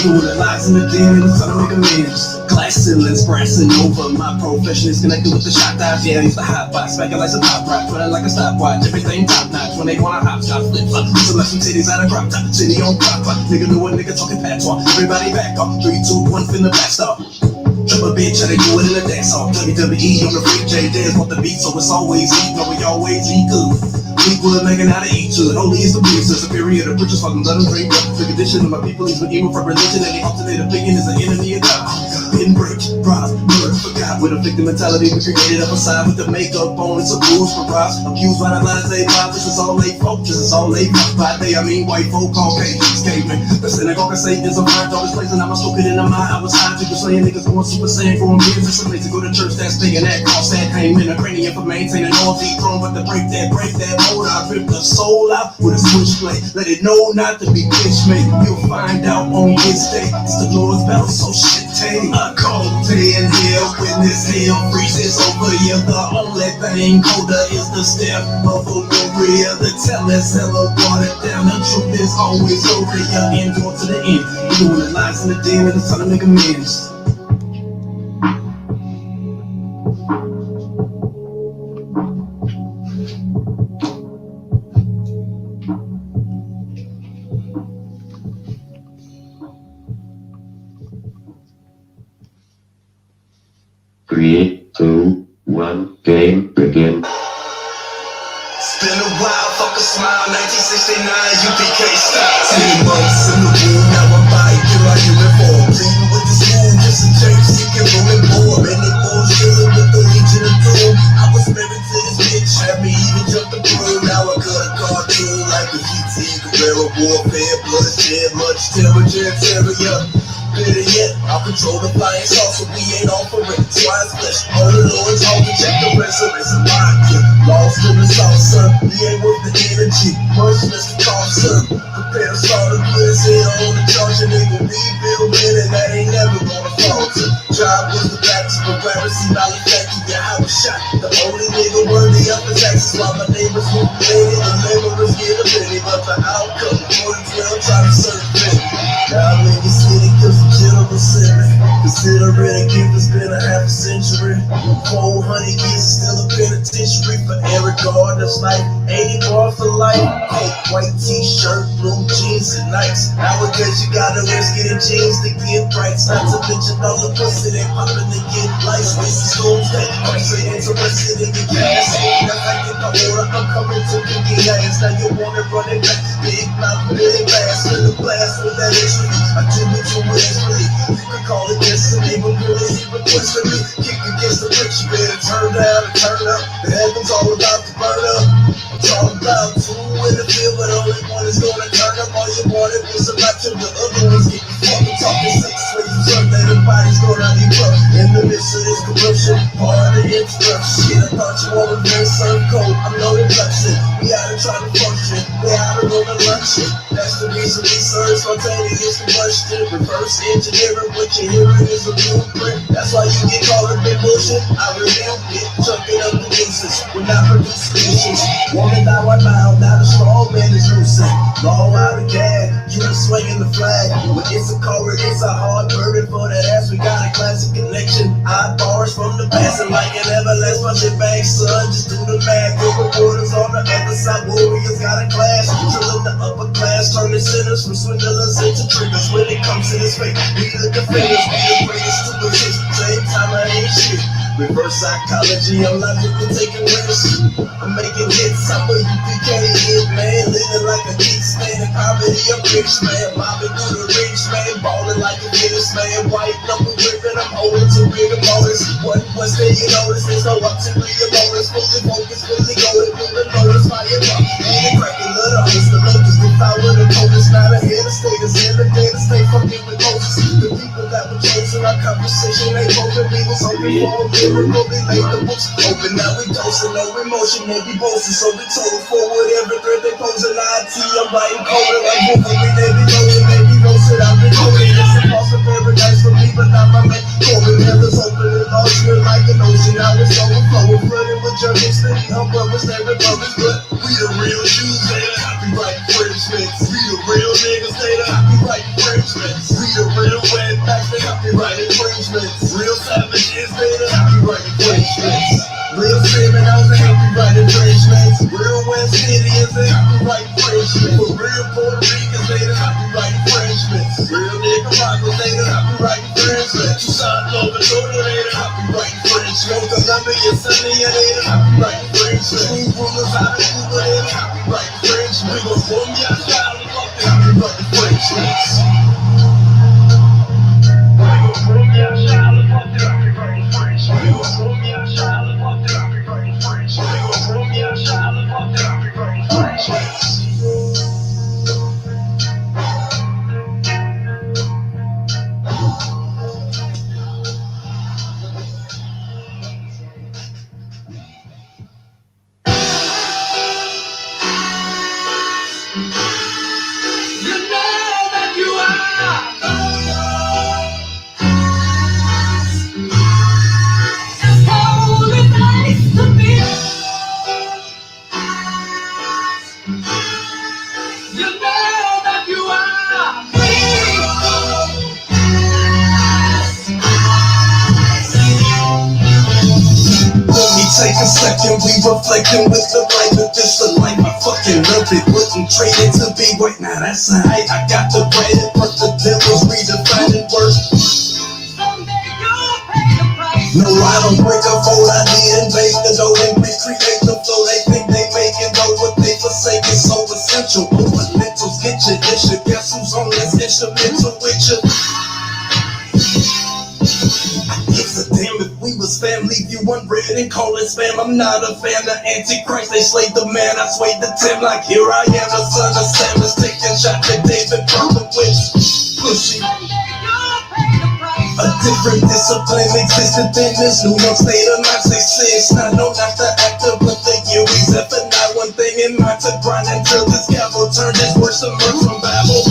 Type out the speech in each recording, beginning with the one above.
Even with the lies in the den, it's time to make amends. Glass ceilings, brassing over. My profession is connected with the shot dives. Yeah, I used to hot box, back like some pop rock, running like a stopwatch. Everything top notch when they wanna hop shot, flip flop. Select some titties out of crop top, city on pop pop. Nigga knew a nigga talking patois. Everybody back off. 3, 2, 1, finna blast off. Jump a bitch, how they do it in the dance hall. WWE on the free J dance want the beat, so it's always eat. No, we always eat good. We would making out of each other. Only is the pizza, superior to purchase fucking let them drink up. The condition of my people is with evil for religion, and the alternate opinion is an enemy of God. Hidden break, rob, murder, forgot. With a victim mentality, we created up a side with the makeup on. It's a rules for robbs. Abused by the lies they mob. This is all they folk, this is all they fuck. By they, I mean white folk, Caucasians, cavemen. The synagogue of Satan's a mind, all this place, and I'm a stroke it in the mind. I was high, people saying niggas going Super Saiyan, going years. It's a place to go to church, that's big, and that cost that payment. A cranium for maintaining all deep throne, but to break that mold, I rip the soul out with a switchblade. Let it know not to be bitch made. You'll find out on this day. It's the Lord's battle, so shit take. A cold day in hell, when this hell freezes over you. The only thing colder is the step of a warrior. The tell us hella water down. The truth is always over you. Endure to the end. Even when the lies in the den, and it's time to make amends. Three, two, one, game begin. It's been a while, fuck a smile, 1969 UPK style. 10 months in the room, now I'm by here, I uniform. Bleeding with the spoon, just a change, seeking room and board. Many bullshitting with the Legion of Doom. I was married to this bitch, had me even jump the broom. Now I cut a cartoon like a GT, guerrilla warfare, bloodshed, much terror, yeah. Better yet, I'll control the flying saucer, we ain't offering swine's flesh. All the Lord's all to check the rest of it's a line, yeah. Lost in the sauce, son, we ain't worth the energy, much less the cost, son. Prepare to start a good head on the charge, and nigga rebuild it, and that ain't never gonna falter. Job was the baptist, but gravity, knowledge factory, yeah, I was shot. The only nigga worthy of his access, while my neighbors were related, the laborers get a penny, but the outcome, 4012 try to serve it. Now I'm in the city, cause the general sent me. Considering a gift, it's been a half a century. 400 years is still a penitentiary for every guard that's like 80 bars for life. Coat, white t-shirt, blue jeans and Nikes. Nowadays you gotta risk getting jeans to get rights. Not to mention all the pussy they poppin' to get lights. Wasting storms that crazy interested in your gas. Now I get my order, I'm coming to get your ass. Now you wanna run it back, big mouth, big ass. In the blast with that issue. I do it to whispery. You can call it destiny, but really he requested me. Kick against the rich, you better turn down and turn up. The heaven's all about to burn up. I'm talking about two in the field, but only one is gonna turn up. All you wanted was a lot to the other ones get fucking talking 6 ways. Turn that everybody's gonna erupt. In the midst of this corruption, hard to interrupt. Shit, I thought you all were very serve cold. I'm no inflection. We out here trying to function. We out here on the luncheon. That's the reason we serve spontaneous combustion. Reverse engineering, what you're hearing is a blueprint. That's why you get caught up in bullshit. I reveal it, chunking up the pieces. We're not producing pieces. Woman, now I'm out, now the strong man is losing. Law out of gas, you are swinging the flag. When it's a cold, it's a hard burden for that ass. We got a classic connection. Hot bars from the past, and like an everlast punching bag, son. Just do the math. Your reporters on the other side, warriors got a clash. Drilling the upper class, turning sinners from swindlers into triggers. When it comes to this fate, we the defenders, we the greatest to exist. Same time I ain't shit. Reverse psychology, I'm logically taking risks. I'm making hits, I'm a UPK hit, man. Living like a geek, man. In poverty, I'm rich, man. Mobbing through the rich, man. Balling like a tennis, man. White number ripping, I'm holding to rigor mortis. What's there, you notice? There's no ulterior motives. Fully focused, fully going, fully notice. Fire up, and cracking little ice. The locust, the power, the focus. Not ahead of status, and the data stay fucking with Moses. The people that were chosen, our conversation, they both we was hoping for a miracle. They made the books open, now we dosing, no emotion, they be boasting. So we told forward every thread they posing. IT, I'm writing code like Wolverine. They be loading, they be roasted. I've been coding. It's a loss of paradise for me, but not my man. Corbin, heavens open and lost good like an ocean. Now it's overflowing, flooded with journeys. Steady hump brothers, never brothers, but we the real Jews, they the copyright French niggas. We the real niggas, they the copyright French arrangements. We the real wet back to copyright infringements. Real savages, they the copyright infringements. Real criminals and copyright infringements. Real West Indians and copyright infringements. For real Puerto Ricans, they the copyright infringements. Real Nicaraguans, they the copyright infringements. Tucson, Nova Scotia, they the copyright infringements. Colombia, Sunny, they the copyright infringements. New rulers out of Cuba, they the copyright infringements. We gon' boom your style and fuck the copyright infringements. We gon' boom your style and fuck the copyright infringements. We gon' boom your style and fuck the copyright infringements. We gon' boom your style and fuck the copyright infringements. Take a second, we reflecting with the light of this the life. I fucking love it, wouldn't trade it to be white. Now that's a height, I got the bread and but the devil's redefining words. No, I don't break a fold, I invade the dough and recreate the flow. They think they making though what they forsake is so essential. Over lentils, get your issue. Guess who's on this instrumental with you? Gives a damn if we was fam, leave you unread and call it spam. I'm not a fan of Antichrist, they slayed the man, I swayed the Tim. Like here I am, the son of Sam is taking shot at David from the witch. Pussy. A different discipline existed in this New York state of mind. They say it's not no, not the actor, but the year we set for not one thing in mind to grind until this gavel turned his words to mirth from Babel.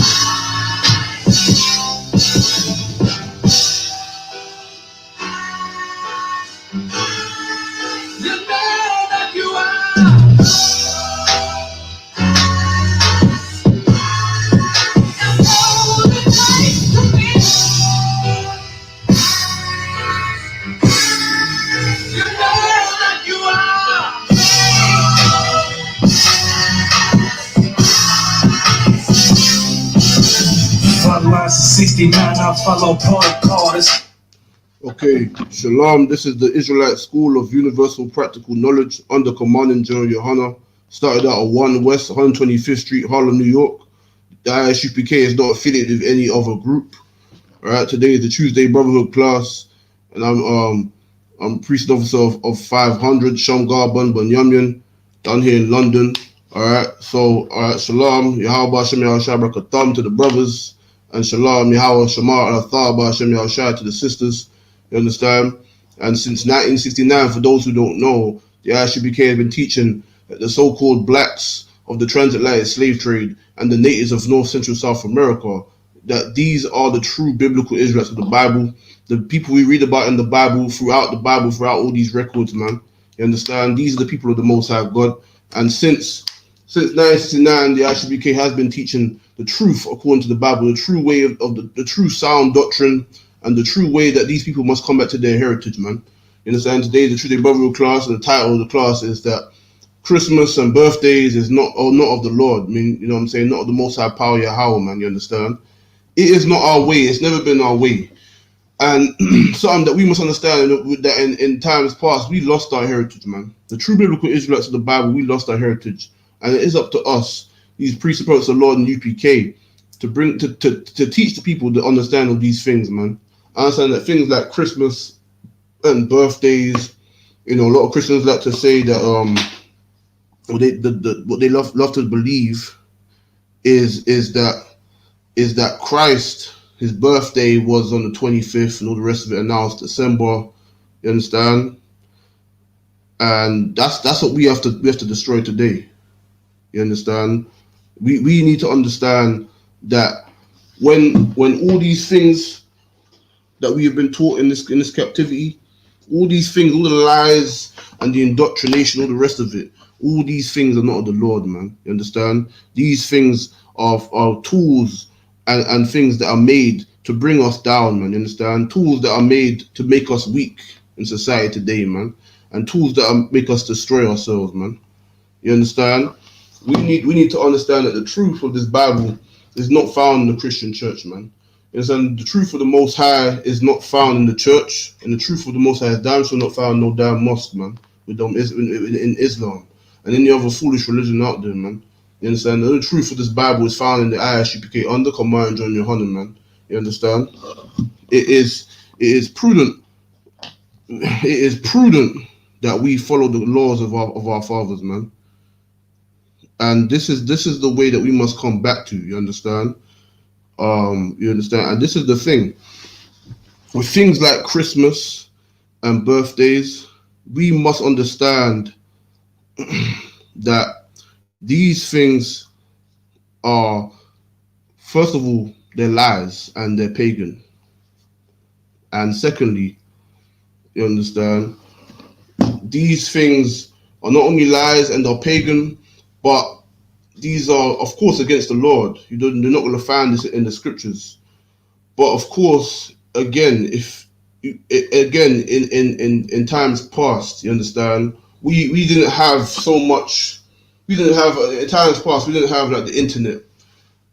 Lines of 69, I follow protocols. Okay, Shalom. This is the Israelite School of Universal Practical Knowledge under Commanding General YAHANNA. Started out at 1 West 125th Street, Harlem, New York. The I.S.U.P.K is not affiliated with any other group. All right, today is the Tuesday Brotherhood class, and I'm priest officer of 500 Shamgar Bun Yamyan down here in London. All right, so Shalom, Yahweh Shem Yahweh Thumb to the brothers. And Shalom, Yahweh, Shamar, Al-Thaba, Hashem, Yahushua to the sisters. You understand? And since 1969, for those who don't know, the I.S.U.P.K has been teaching that the so-called blacks of the transatlantic slave trade and the natives of North, Central, South America, that these are the true biblical Israelites of the Bible, the people we read about in the Bible, throughout all these records, man. You understand? These are the people of the Most High God. And since 1969, the I.S.U.P.K has been teaching the truth according to the Bible, the true way of the true sound doctrine, and the true way that these people must come back to their heritage, man. You understand? Today is the Tuesday Brotherhood class, and the title of the class is that Christmas and birthdays is not of the Lord. I mean, you know what I'm saying? Not of the Most High Power Yahweh, man. You understand? It is not our way. It's never been our way. And something that we must understand that in times past, we lost our heritage, man. The true biblical Israelites of the Bible, we lost our heritage. And it is up to us, these priests, prophets of the Lord and UPK, to teach the people the understand of these things, man. I understand that things like Christmas and birthdays, you know, a lot of Christians like to say that what they love to believe is that Christ, his birthday was on the 25th, and all the rest of it, and now it's December. You understand? And that's what we have to destroy today. You understand? We need to understand that when all these things that we have been taught in this captivity, all these things, all the lies and the indoctrination, all the rest of it, all these things are not of the Lord, man. You understand? These things are tools and things that are made to bring us down, man. You understand? Tools that are made to make us weak in society today, man, and tools that make us destroy ourselves, man. You understand? We need to understand that the truth of this Bible is not found in the Christian church, man. You understand? The truth of the Most High is not found in the church, and the truth of the Most High is damn sure not found in no damn mosque, man. With them in Islam and any other foolish religion out there, man. You understand? The truth of this Bible is found in the I.S.U.P.K under Command John Yohanan, man. You understand? It is prudent. It is prudent that we follow the laws of our fathers, man. And this is the way that we must come back to. You understand? You understand? And this is the thing with things like Christmas and birthdays. We must understand that these things are, first of all, they're lies and they're pagan. And secondly, you understand, these things are not only lies and are pagan, but these are, of course, against the Lord. You're not going to find this in the scriptures. But of course, again, in times past, you understand, we didn't have so much. We didn't have in times past. We didn't have like the internet,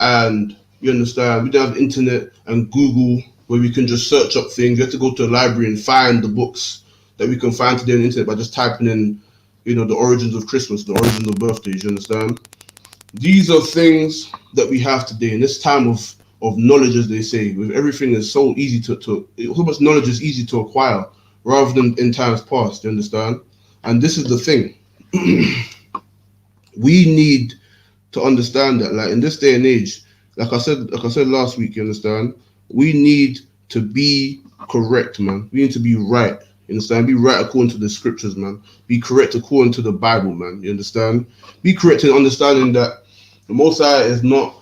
and you understand, we didn't have internet and Google where we can just search up things. You have to go to a library and find the books that we can find today on the internet by just typing in, the origins of Christmas, the origins of birthdays. You understand? These are things that we have today in this time of knowledge, as they say, with everything is so easy so much knowledge is easy to acquire rather than in times past. You understand? And this is the thing. We need to understand that, like in this day and age, like I said last week, you understand, we need to be correct, man. We need to be right. You understand? Be right according to the scriptures, man. Be correct according to the Bible, man. You understand? Be correct in understanding that the Most High is not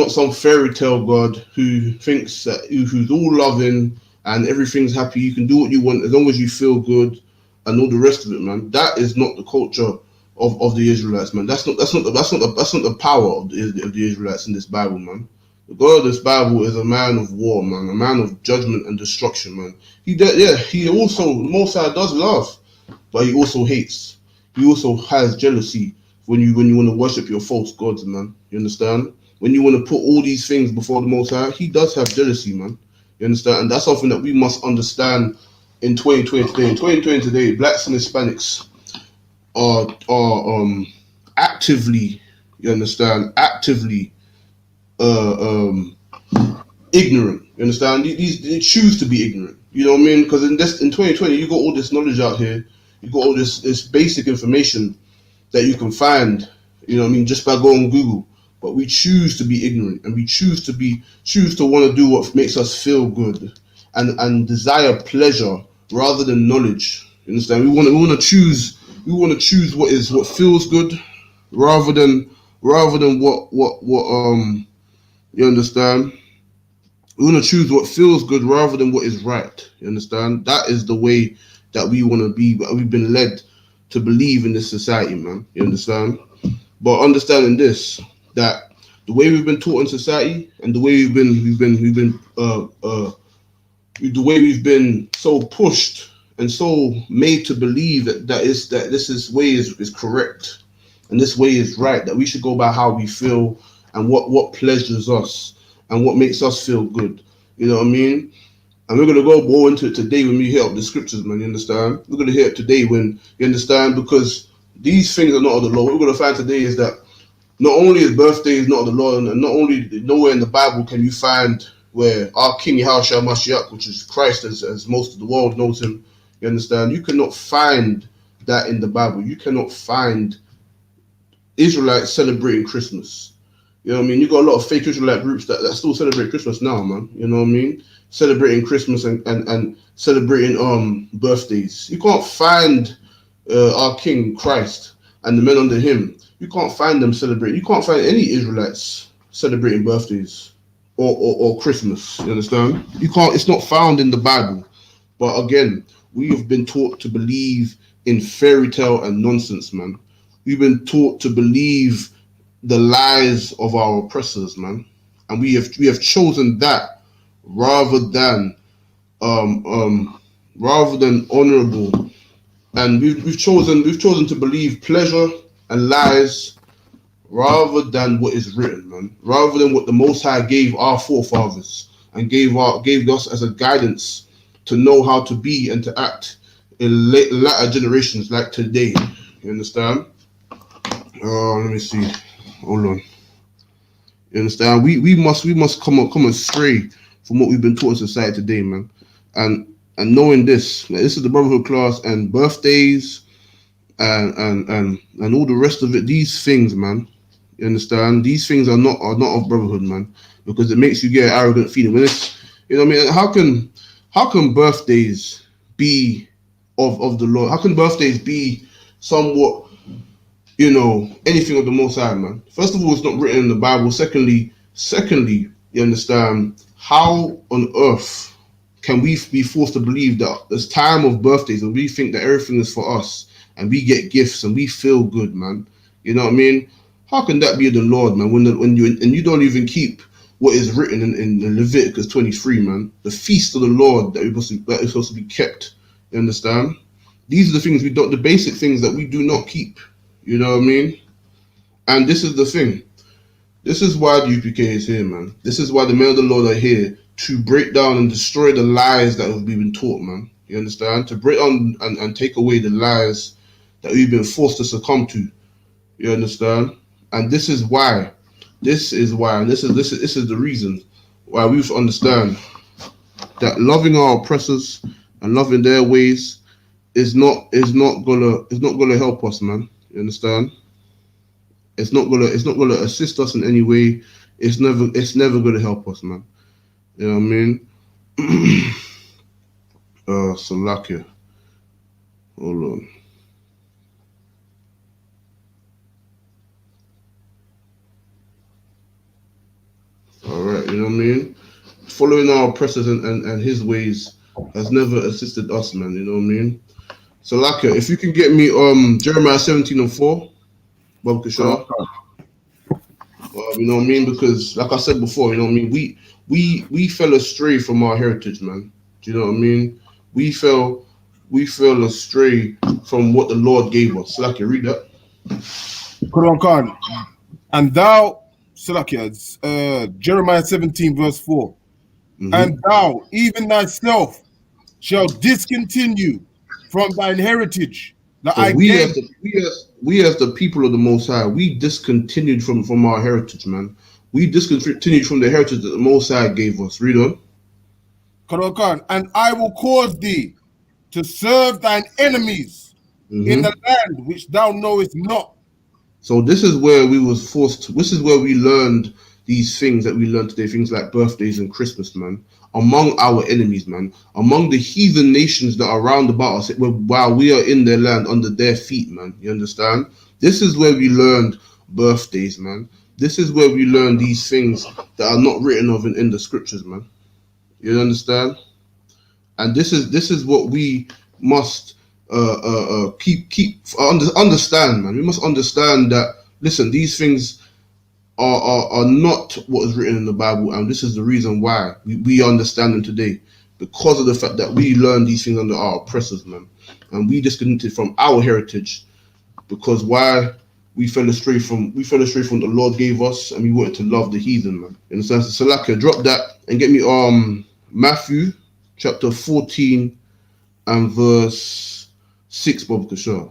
some fairy tale God who thinks that who's all loving and everything's happy. You can do what you want as long as you feel good and all the rest of it, man. That is not the culture of the Israelites, man. That's not the power of the Israelites in this Bible, man. The God of this Bible is a man of war, man, a man of judgment and destruction, man. He also, the Most High does love, but he also hates. He also has jealousy when you want to worship your false gods, man. You understand? When you want to put all these things before the Most High, he does have jealousy, man. You understand? And that's something that we must understand in 2020 today. In 2020 today, blacks and Hispanics are actively, you understand, ignorant. You understand? They choose to be ignorant. You know what I mean? Because in 2020, you got all this knowledge out here. You got all this basic information that you can find. You know what I mean? Just by going on Google. But we choose to be ignorant, and we choose to want to do what makes us feel good, and desire pleasure rather than knowledge. You understand? We want to choose what feels good rather than what you understand. We want to choose what feels good rather than what is right. You understand? That is the way that we want to be. But we've been led to believe in this society, man. You understand? But understanding this, that the way we've been taught in society and the way the way we've been so pushed and so made to believe that this way is correct and this way is right, that we should go by how we feel and what pleasures us and what makes us feel good. You know what I mean? And we're going to go more into it today when we hear up the scriptures, man. You understand? We're going to hear it today when you understand, because these things are not of the law. What we're going to find today is that not only is birthdays not of the law, and not only nowhere in the Bible can you find where our King YAHANNA, which is Christ as most of the world knows him, you understand? You cannot find that in the Bible. You cannot find Israelites celebrating Christmas. You know what I mean? You got a lot of fake Israelite groups that still celebrate Christmas now, man. You know what I mean? Celebrating Christmas and celebrating birthdays. You can't find our King Christ and the men under him. You can't find them celebrating. You can't find any Israelites celebrating birthdays or Christmas. You understand? You can't. It's not found in the Bible. But again, we have been taught to believe in fairy tale and nonsense, man. We've been taught to believe the lies of our oppressors, man. and we have chosen that rather than honorable, and we've chosen to believe pleasure and lies rather than what is written, man. Rather than what the Most High gave our forefathers and gave us as a guidance to know how to be and to act in latter generations like today. You understand? Let me see. Hold on. You understand? We must come astray from what we've been taught in society today, man. And knowing this, like, this is the brotherhood class and birthdays and all the rest of it. These things, man. You understand? These things are not of brotherhood, man, because it makes you get an arrogant feeling. When it's, you know what I mean? How can birthdays be of the Lord? How can birthdays be somewhat, you know, anything of the Most High, man? First of all, it's not written in the Bible. Secondly, you understand, how on earth can we be forced to believe that there's time of birthdays and we think that everything is for us and we get gifts and we feel good, man? You know what I mean? How can that be the Lord, man? When you don't even keep what is written in Leviticus 23, man? The feast of the Lord that is supposed to be kept. You understand? These are the things the basic things that we do not keep. You know what I mean? And this is the thing. This is why the UPK is here, man. This is why the men of the Lord are here to break down and destroy the lies that we've been taught, man. You understand? To break down and take away the lies that we've been forced to succumb to. You understand? And this is why. And this is the reason why we should understand that loving our oppressors and loving their ways is not gonna help us, man. You understand? It's not gonna assist us in any way. It's never gonna help us, man. You know what I mean? Salakia. Hold on. All right, you know what I mean? Following our oppressors and his ways has never assisted us, man. You know what I mean? Salakia, if you can get me Jeremiah 17:4, Bob Kishar. You know what I mean? Because like I said before, you know what I mean, we fell astray from our heritage, man. Do you know what I mean? We fell astray from what the Lord gave us. Salakia, read that. Quran Khan. And thou, Salakia, Jeremiah 17:4. And thou, even thyself, shall discontinue from thine heritage that So I we gave. as the people of the Most High, we discontinued from our heritage, man. We discontinued from the heritage that the Most High gave us. Read on. Quran Khan. And I will cause thee to serve thine enemies in the land which thou knowest not. So this is where we was forced. This is where we learned these things that we learned today. Things like birthdays and Christmas, man. Among our enemies, man. Among the heathen nations that are round about us, while we are in their land under their feet, man. You understand? This is where we learned birthdays, man. This is where we learn these things that are not written of in the scriptures, man. You understand? And this is what we must understand, man. We must understand that, listen, these things are not what is written in the Bible, and this is the reason why we understand them today, because of the fact that we learned these things under our oppressors, man, and we disconnected from our heritage because why we fell astray from the Lord gave us, and we wanted to love the heathen, man. In the sense of Salakia, drop that and get me Matthew chapter 14 and verse 6, Bob Kashar.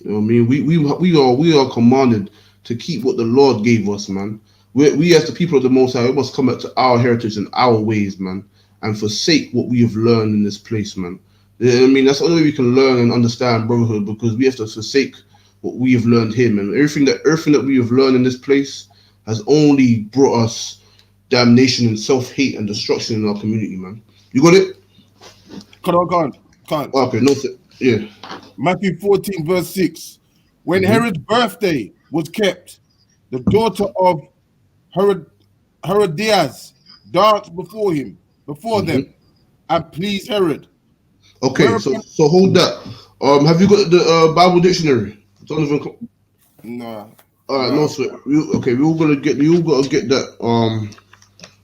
You know what I mean? We are commanded to keep what the Lord gave us, man. We as the people of the Most High, we must come back to our heritage and our ways, man, and forsake what we have learned in this place, man. You know what I mean? That's the only way we can learn and understand brotherhood, because we have to forsake what we have learned here, man. Everything that we have learned in this place has only brought us damnation and self-hate and destruction in our community, man. You got it? Can't. Okay, no, yeah. Matthew 14:6. When Herod's birthday was kept, the daughter of Herodias danced before them, and pleased Herod. Okay, so hold that. Have you got the Bible dictionary? Nah. All right, no sweat. We all gotta get that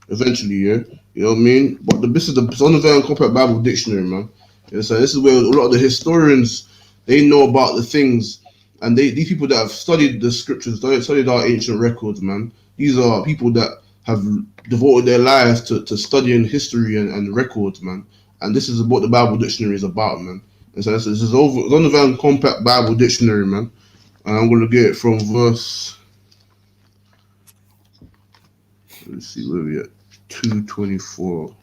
eventually, yeah. You know what I mean? But this is the Zondervan Compact Bible Dictionary, man. You know, so this is where a lot of the historians they know about the things, and these people that have studied the scriptures, studied our ancient records, man. These are people that have devoted their lives to studying history and records, man. And this is what the Bible Dictionary is about, man. And so this is over Zondervan Compact Bible Dictionary, man. And I'm gonna get it from verse. Let's see where we at. 224.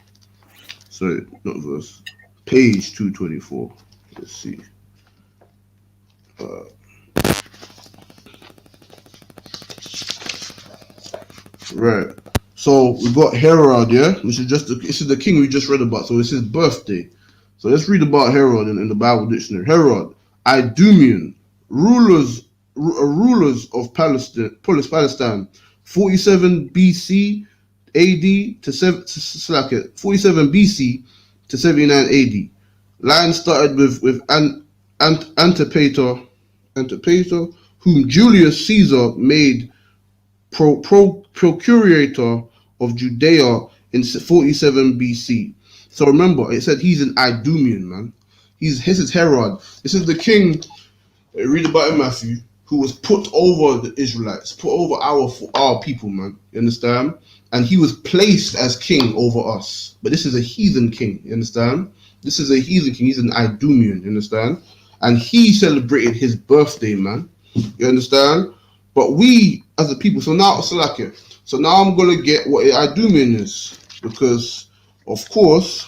Sorry, not verse. Page 224. Let's see. Right. So we got Herod, yeah, which is this is the king we just read about. So it's his birthday. So let's read about Herod in the Bible dictionary. Herod, Idumean, rulers of Palestine, 47 BC AD to 47 BC to 79 AD. Line started with Antipater, whom Julius Caesar made procurator of Judea in 47 BC. So remember, it said he's an Idumean, man. This is Herod. This is the king. Read about in Matthew, who was put over the Israelites, put over our people, man. You understand? And he was placed as king over us. But this is a heathen king. You understand? This is a heathen king. He's an Idumean. You understand? And he celebrated his birthday, man. You understand? But we, as a people, so now I'm gonna get what Idumean is, because of course,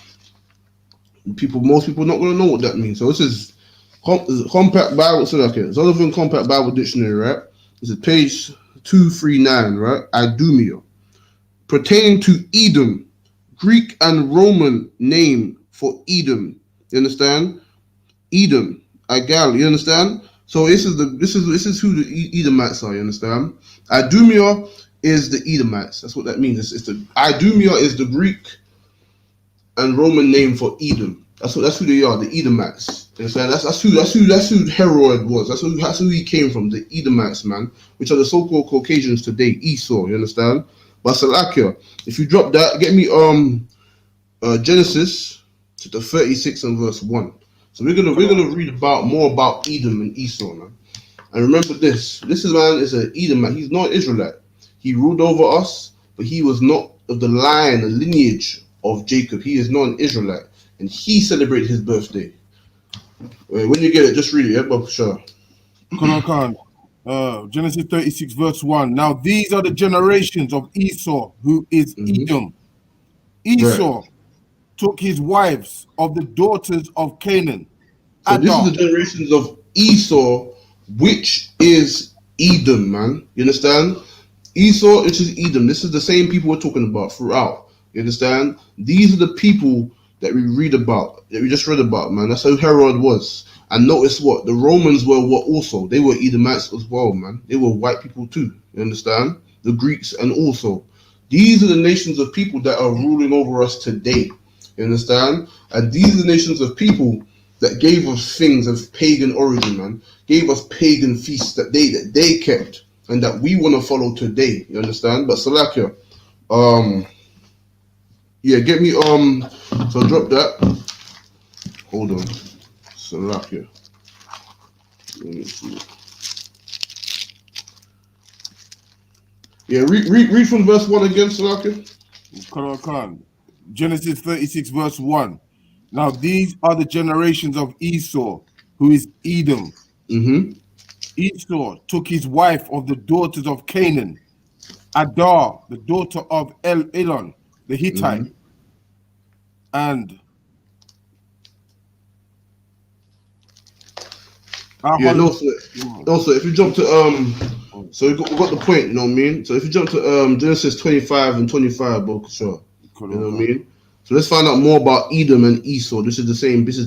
most people not gonna know what that means. So this is Compact Bible, Zondervan Compact Bible Dictionary, right? This is page 239, right? Idumea, pertaining to Edom, Greek and Roman name for Edom. You understand? Edom, Igal. You understand? So this is who the Edomites are. You understand? Idumea is the Edomites. That's what that means. Idumea is the Greek and Roman name for Edom. That's who they are. The Edomites. You understand? That's who Herod was. That's who he came from. The Edomites, man, which are the so-called Caucasians today. Esau. You understand? But Salakia, if you drop that, get me Genesis chapter 36 and verse 1. So we're gonna read more about Edom and Esau, man. And remember this man is an Edomite. He's not an Israelite. He ruled over us, but he was not of the line, the lineage of Jacob. He is not an Israelite, and he celebrated his birthday. When you get it, just read it, yeah, Bob. Sure. Genesis 36 verse 1. Now these are the generations of Esau, who is Edom. Esau took his wives of the daughters of Canaan. So this is the generations of Esau, which is Edom, man. You understand? Esau, which is Edom. This is the same people we're talking about throughout. You understand? These are the people that we read about, that we just read about, man. That's how Herod was. And notice what? The Romans were what also? They were Edomites as well, man. They were white people too. You understand? The Greeks and also. These are the nations of people that are ruling over us today. You understand? And these are the nations of people that gave us things of pagan origin, man. Gave us pagan feasts that they kept and that we want to follow today. You understand? But Salakia, yeah, get me so drop that. Hold on. Salakia. Let me see. Yeah, read from verse 1 again, Salakia. Genesis 36 verse 1. Now these are the generations of Esau, who is Edom. Esau took his wife of the daughters of Canaan, Adar, the daughter of Elon, the Hittite, and also if you jump to so we got the point, you know what I mean? So if you jump to Genesis 25 and 25, bro, sure. You know what I mean? So let's find out more about Edom and Esau. This is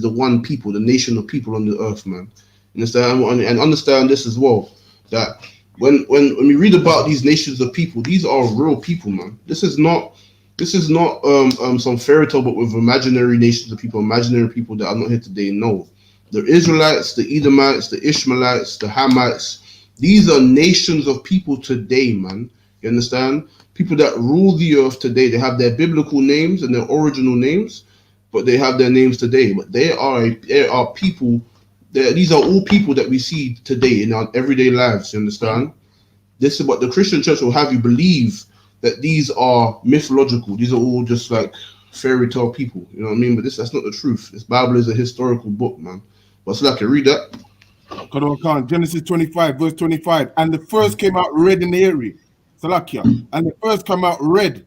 the one people, the nation of people on the earth, man. Understand? And understand this as well, that when we read about these nations of people, these are real people, man. This is not some fairy tale book with imaginary nations of people, imaginary people that are not here today. No. The Israelites, the Edomites, the Ishmaelites, the Hamites, These are nations of people today, man. You understand? People that rule the earth today. They have their biblical names and their original names, but they have their names today. But they are people. These are all people that we see today in our everyday lives. You understand? This is what the Christian church will have you believe, that these are mythological. These are all just like fairy tale people. You know what I mean? But that's not the truth. This Bible is a historical book, man. But so I can read that. Genesis 25, verse 25. And the first came out red and hairy. Salakia. And the first came out red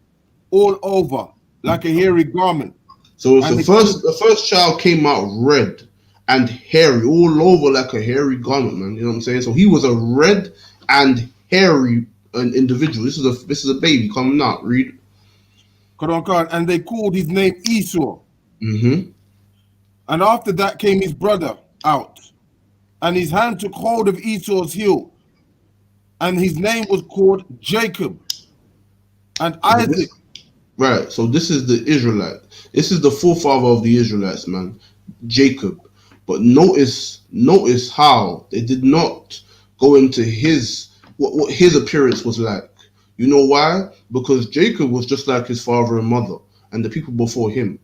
all over, like a hairy garment. So it's the first child came out red and hairy, all over like a hairy garment, man. You know what I'm saying? So he was a red and hairy individual. This is a baby coming out. Read. And they called his name Esau. Mm-hmm. And after that came his brother out, and his hand took hold of Esau's heel, and his name was called Jacob. And Isaac. Right. So this is the Israelite. This is the forefather of the Israelites, man. Jacob. But notice how they did not go into what his appearance was like. You know why? Because Jacob was just like his father and mother and the people before him.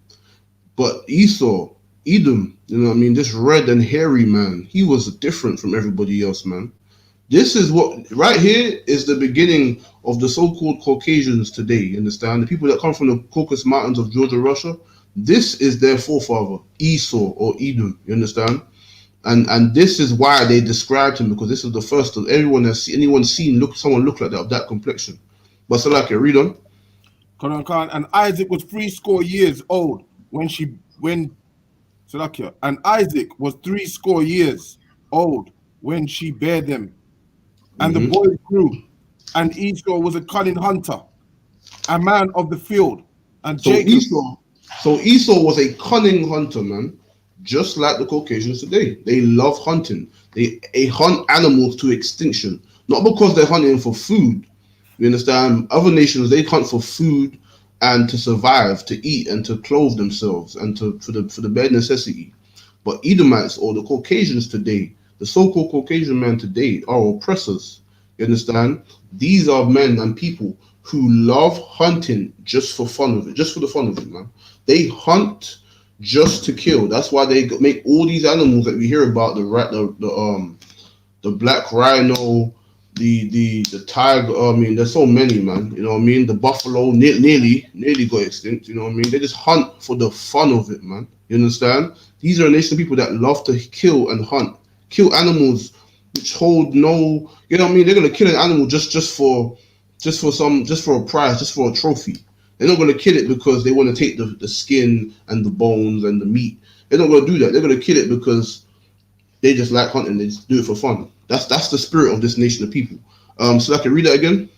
But Esau, Edom, you know what I mean? This red and hairy man, he was different from everybody else, man. This is what, right here is the beginning of the so-called Caucasians today, you understand? The people that come from the Caucasus Mountains of Georgia, Russia, this is their forefather, Esau or Edom, you understand? And this is why they described him, because this is the first of anyone seen someone look like that, of that complexion. But Salaki, read on. And Isaac was 80 years old and Isaac was 80 years old when she bare them. And the boys grew, and Esau was a cunning hunter, a man of the field. And Esau was a cunning hunter, man. Just like the Caucasians today. They love hunting. They hunt animals to extinction. Not because they're hunting for food. You understand? Other nations, they hunt for food and to survive, to eat, and to clothe themselves, and for the bare necessity. But Edomites, or the Caucasians today, the so-called Caucasian men today, are oppressors. You understand? These are men and people who love hunting just for fun of it, just for the fun of it, man. They hunt just to kill. That's why they make all these animals that we hear about, the black rhino, the tiger. I mean, there's so many, man. You know what I mean? The buffalo nearly got extinct. You know what I mean? They just hunt for the fun of it, man. You understand? These are a nation of people that love to kill and hunt, kill animals which hold no. You know what I mean? They're gonna kill an animal just for a prize, just for a trophy. They're not going to kill it because they want to take the skin and the bones and the meat. They're not going to do that. They're going to kill it because they just like hunting. They just do it for fun. That's the spirit of this nation of people. So I can read that again.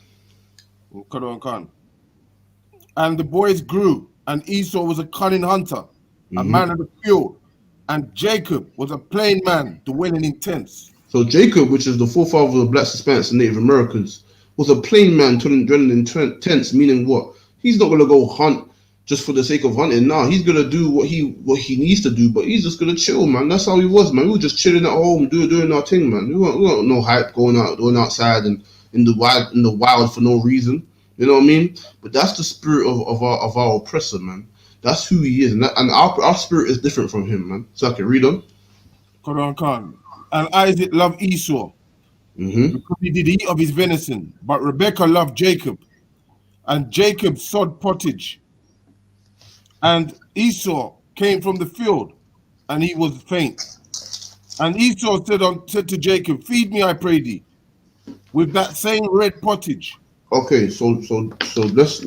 And the boys grew, and Esau was a cunning hunter, a man of the field, and Jacob was a plain man dwelling in tents. So Jacob, which is the forefather of the Blacks, Hispanics, and Native Americans, was a plain man dwelling in tents, meaning what? He's not gonna go hunt just for the sake of hunting. Nah, he's gonna do what he needs to do, but he's just gonna chill, man. That's how he was, man. We were just chilling at home, doing our thing, man. We weren't no hype going outside and in the wild for no reason. You know what I mean? But that's the spirit of our oppressor, man. That's who he is, and our spirit is different from him, man. So I can read on. And Isaac loved Esau because he did eat of his venison, but Rebekah loved Jacob. And Jacob sowed pottage. And Esau came from the field, and he was faint. And Esau said to Jacob, "Feed me, I pray thee, with that same red pottage." Okay, so let's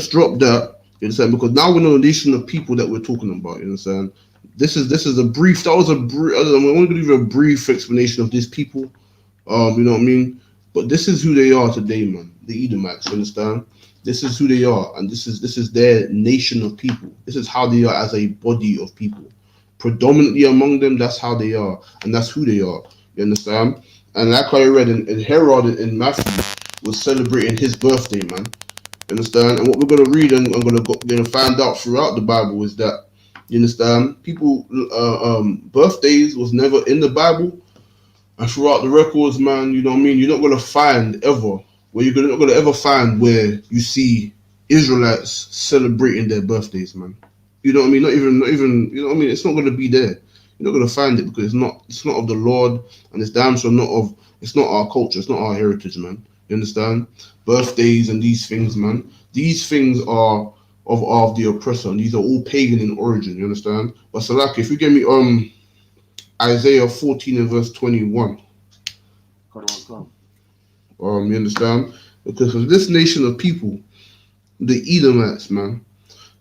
drop that. You understand? Because now we know the nation of people that we're talking about. You understand? This is a brief. That was a brief. I want to give you a brief explanation of these people. You know what I mean? But this is who they are today, man. The Edomites, you understand? This is who they are, and this is their nation of people. This is how they are as a body of people. Predominantly among them, that's how they are, and that's who they are. You understand? And like I read in Herod in Matthew was celebrating his birthday, man. You understand? And what we're gonna read and I'm gonna find out throughout the Bible is that, you understand, people birthdays was never in the Bible. And throughout the records, man, you know what I mean? You're not gonna find ever not gonna ever find where you see Israelites celebrating their birthdays, man. You know what I mean? Not even. You know what I mean? It's not gonna be there. You're not gonna find it because it's not of the Lord, and it's damn sure not of. It's not our culture. It's not our heritage, man. You understand? Birthdays and these things, man. These things are of the oppressor, and these are all pagan in origin. You understand? But Salaki, if you give me Isaiah 14 and verse 21. You understand? Because of this nation of people, the Edomites, man,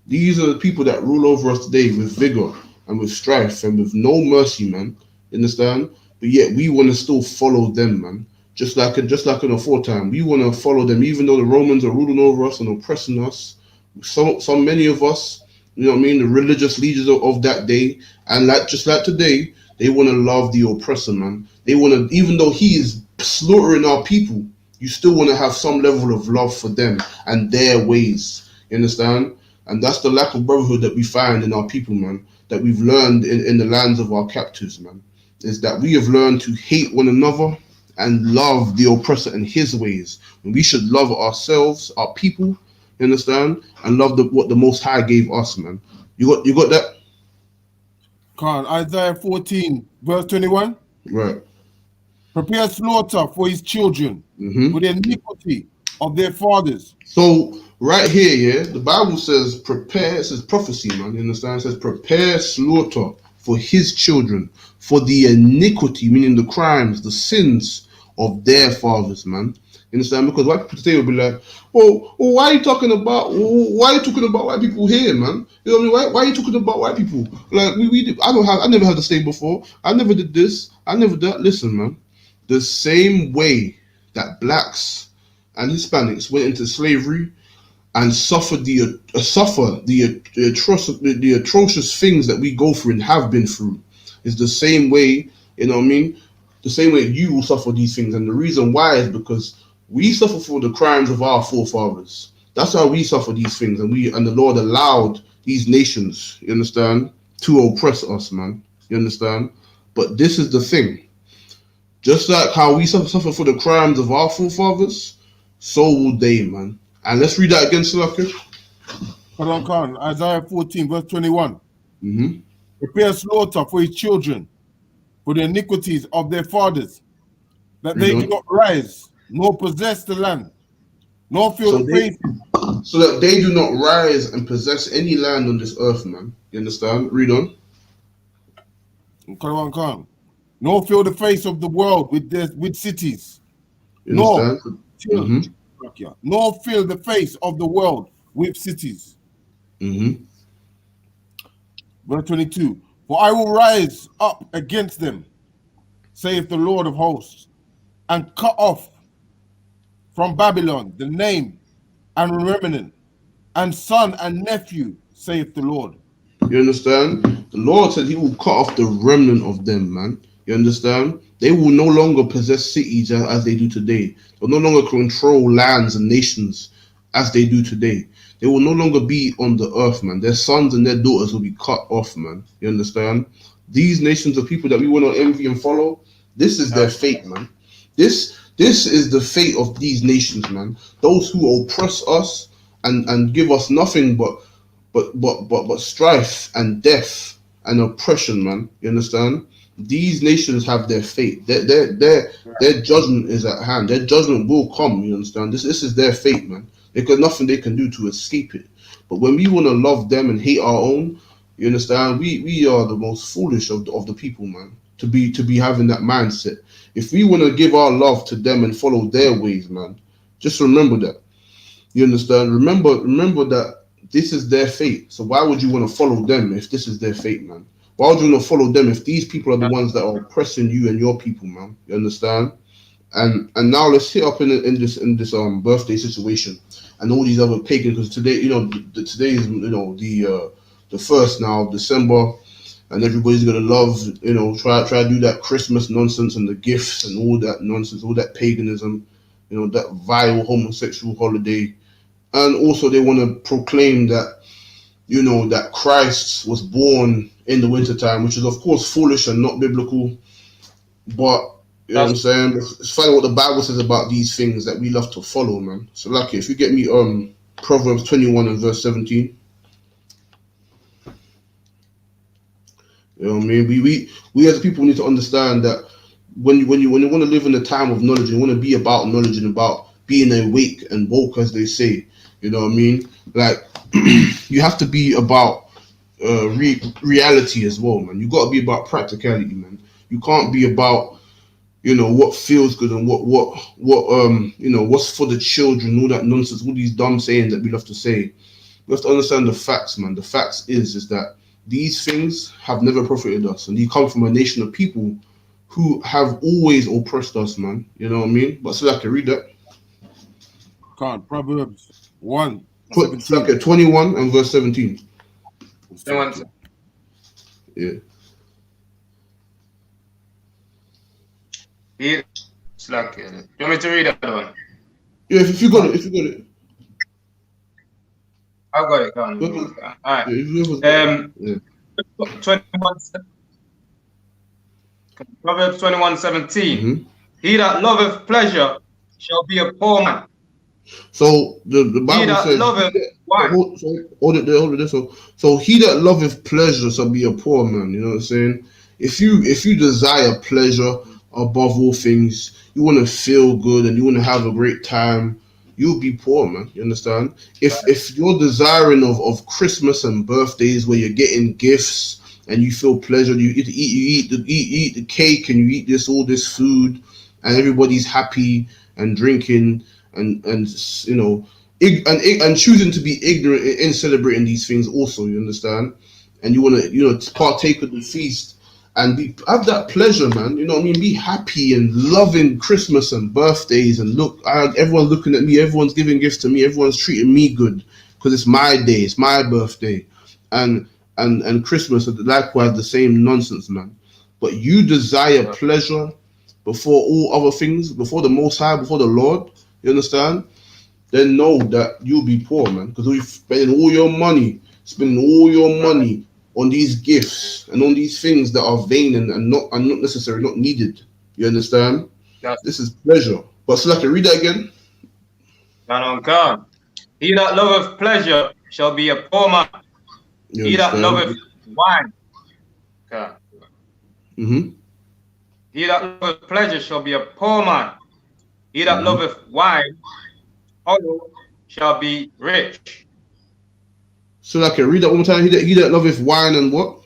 these are the people that rule over us today with vigor and with strife and with no mercy, man. You understand? But yet we want to still follow them, man. Just like in the aforetime, we want to follow them, even though the Romans are ruling over us and oppressing us. So many of us, you know what I mean, the religious leaders of that day, and just like today, they want to love the oppressor, man. They want to, even though he is slaughtering our people, you still want to have some level of love for them and their ways. You understand? And that's the lack of brotherhood that we find in our people, man, that we've learned in the lands of our captives, man, is that we have learned to hate one another and love the oppressor and his ways. And we should love ourselves, our people, you understand, and love what the Most High gave us, man. You got that? Khan, Isaiah 14, verse 21. Right. Prepare slaughter for his children, for the iniquity of their fathers. So right here, yeah, the Bible says prepare. It says prophecy, man. You understand? It says prepare slaughter for his children, for the iniquity, meaning the crimes, the sins of their fathers, man. You understand? Because white people today will be like, why are you talking about white people here, man? You know what I mean? Why are you talking about white people? Like I never had to say before. I never did this. I never did that. Listen, man. The same way that blacks and Hispanics went into slavery and suffered the atrocious things that we go through and have been through, is the same way, you know what I mean? The same way you will suffer these things. And the reason why is because we suffer for the crimes of our forefathers. That's how we suffer these things. And the Lord allowed these nations, you understand, to oppress us, man. You understand? But this is the thing. Just like how we suffer for the crimes of our forefathers, so will they, man. And let's read that again, Salaki. Hold on, Khan. Isaiah 14, verse 21. Prepare slaughter for his children, for the iniquities of their fathers, that they do not rise, nor possess the land, nor feel the faith. So that they do not rise and possess any land on this earth, man. You understand? Read on. Khan. Nor fill the face of the world with cities. Nor fill the face of the world with cities. Verse 22. For I will rise up against them, saith the Lord of hosts, and cut off from Babylon the name and remnant, and son and nephew, saith the Lord. You understand? The Lord said he will cut off the remnant of them, man. You understand? They will no longer possess cities as they do today. They'll no longer control lands and nations as they do today. They will no longer be on the earth, man. Their sons and their daughters will be cut off, man. You understand? These nations of people that we want to envy and follow, this is their fate, man. This is the fate of these nations, man. Those who oppress us and give us nothing but strife and death and oppression, man. You understand? These nations have their fate. Their judgment is at hand. Their judgment will come. You understand? This is their fate, man. There's nothing they can do to escape it. But when we want to love them and hate our own, you understand? We are the most foolish of the people, man. To be having that mindset. If we want to give our love to them and follow their ways, man, just remember that. You understand? Remember that this is their fate. So why would you want to follow them if this is their fate, man? Why would you want to follow them if these people are the ones that are oppressing you and your people, man? You understand? And now let's hit up in this birthday situation and all these other pagans, because today, today is the first now of December, and everybody's gonna love, try to do that Christmas nonsense and the gifts and all that nonsense, all that paganism, that vile homosexual holiday. And also they want to proclaim that, that Christ was born in the wintertime, which is of course foolish and not biblical. But You know what I'm saying? It's funny what the Bible says about these things that we love to follow, man. So, like, if you get me Proverbs 21 and verse 17. You know what I mean? We as people need to understand that when you want to live in a time of knowledge, you want to be about knowledge and about being awake and woke, as they say. You know what I mean? Like, you have to be about reality as well, man. You got to be about practicality, man. You can't be about what feels good and what what's for the children, all that nonsense, all these dumb sayings that we love to say. We have to understand the facts, man. The facts is that these things have never profited us, and you come from a nation of people who have always oppressed us, man. You know what I mean? But so I can read that. Proverbs 1, Put 17. 21 and verse 17. Yeah. You want me to read that one? Yeah, if you got it. I've got it. All right. Yeah. 21. Proverbs 21:17. Mm-hmm. He that loveth pleasure shall be a poor man. So the Bible says, hold it there. So he that loveth pleasure shall be a poor man. You know what I'm saying? If you desire pleasure above all things, you want to feel good and you want to have a great time, you'll be poor, man. You understand? If you're desiring of Christmas and birthdays where you're getting gifts and you feel pleasure, you eat the cake and you eat all this food and everybody's happy and drinking and choosing to be ignorant in celebrating these things also, you understand? And you want to partake of the feast and have that pleasure, man. You know what I mean? Be happy and loving Christmas and birthdays and everyone's looking at me, everyone's giving gifts to me, everyone's treating me good because it's my day, it's my birthday. And Christmas likewise the same nonsense, man. But you desire pleasure before all other things, before the Most High, before the Lord, you understand? Then know that you'll be poor, man, because you're spending all your money on these gifts and on these things that are vain and not necessary, not needed. You understand? This is pleasure. But so, read that again. God. He that loveth pleasure shall be a poor man. He that loveth wine. God. Mm-hmm. He that loveth pleasure shall be a poor man. He that loveth wine, oil, shall be rich. So read that one more time. He that loveth wine and what?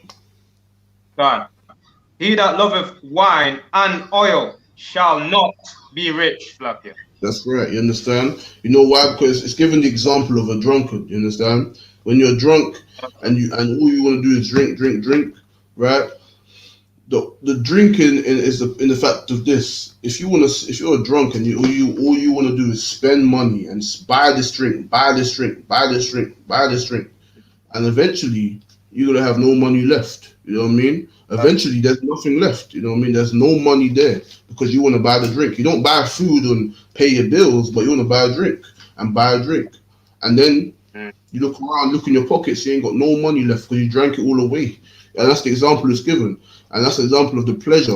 God. He that loveth wine and oil shall not be rich, Flakia. That's right, you understand? You know why? Because it's given the example of a drunkard, you understand? When you're drunk and all you want to do is drink, right? The drinking is in the fact of this. If you're drunk and all you want to do is spend money and buy this drink, and eventually you're gonna have no money left. You know what I mean? Eventually there's nothing left. You know what I mean? There's no money there because you want to buy the drink. You don't buy food and pay your bills, but you want to buy a drink and buy a drink, and then you look around, look in your pockets, you ain't got no money left because you drank it all away. And that's the example that's given. And that's the example of the pleasure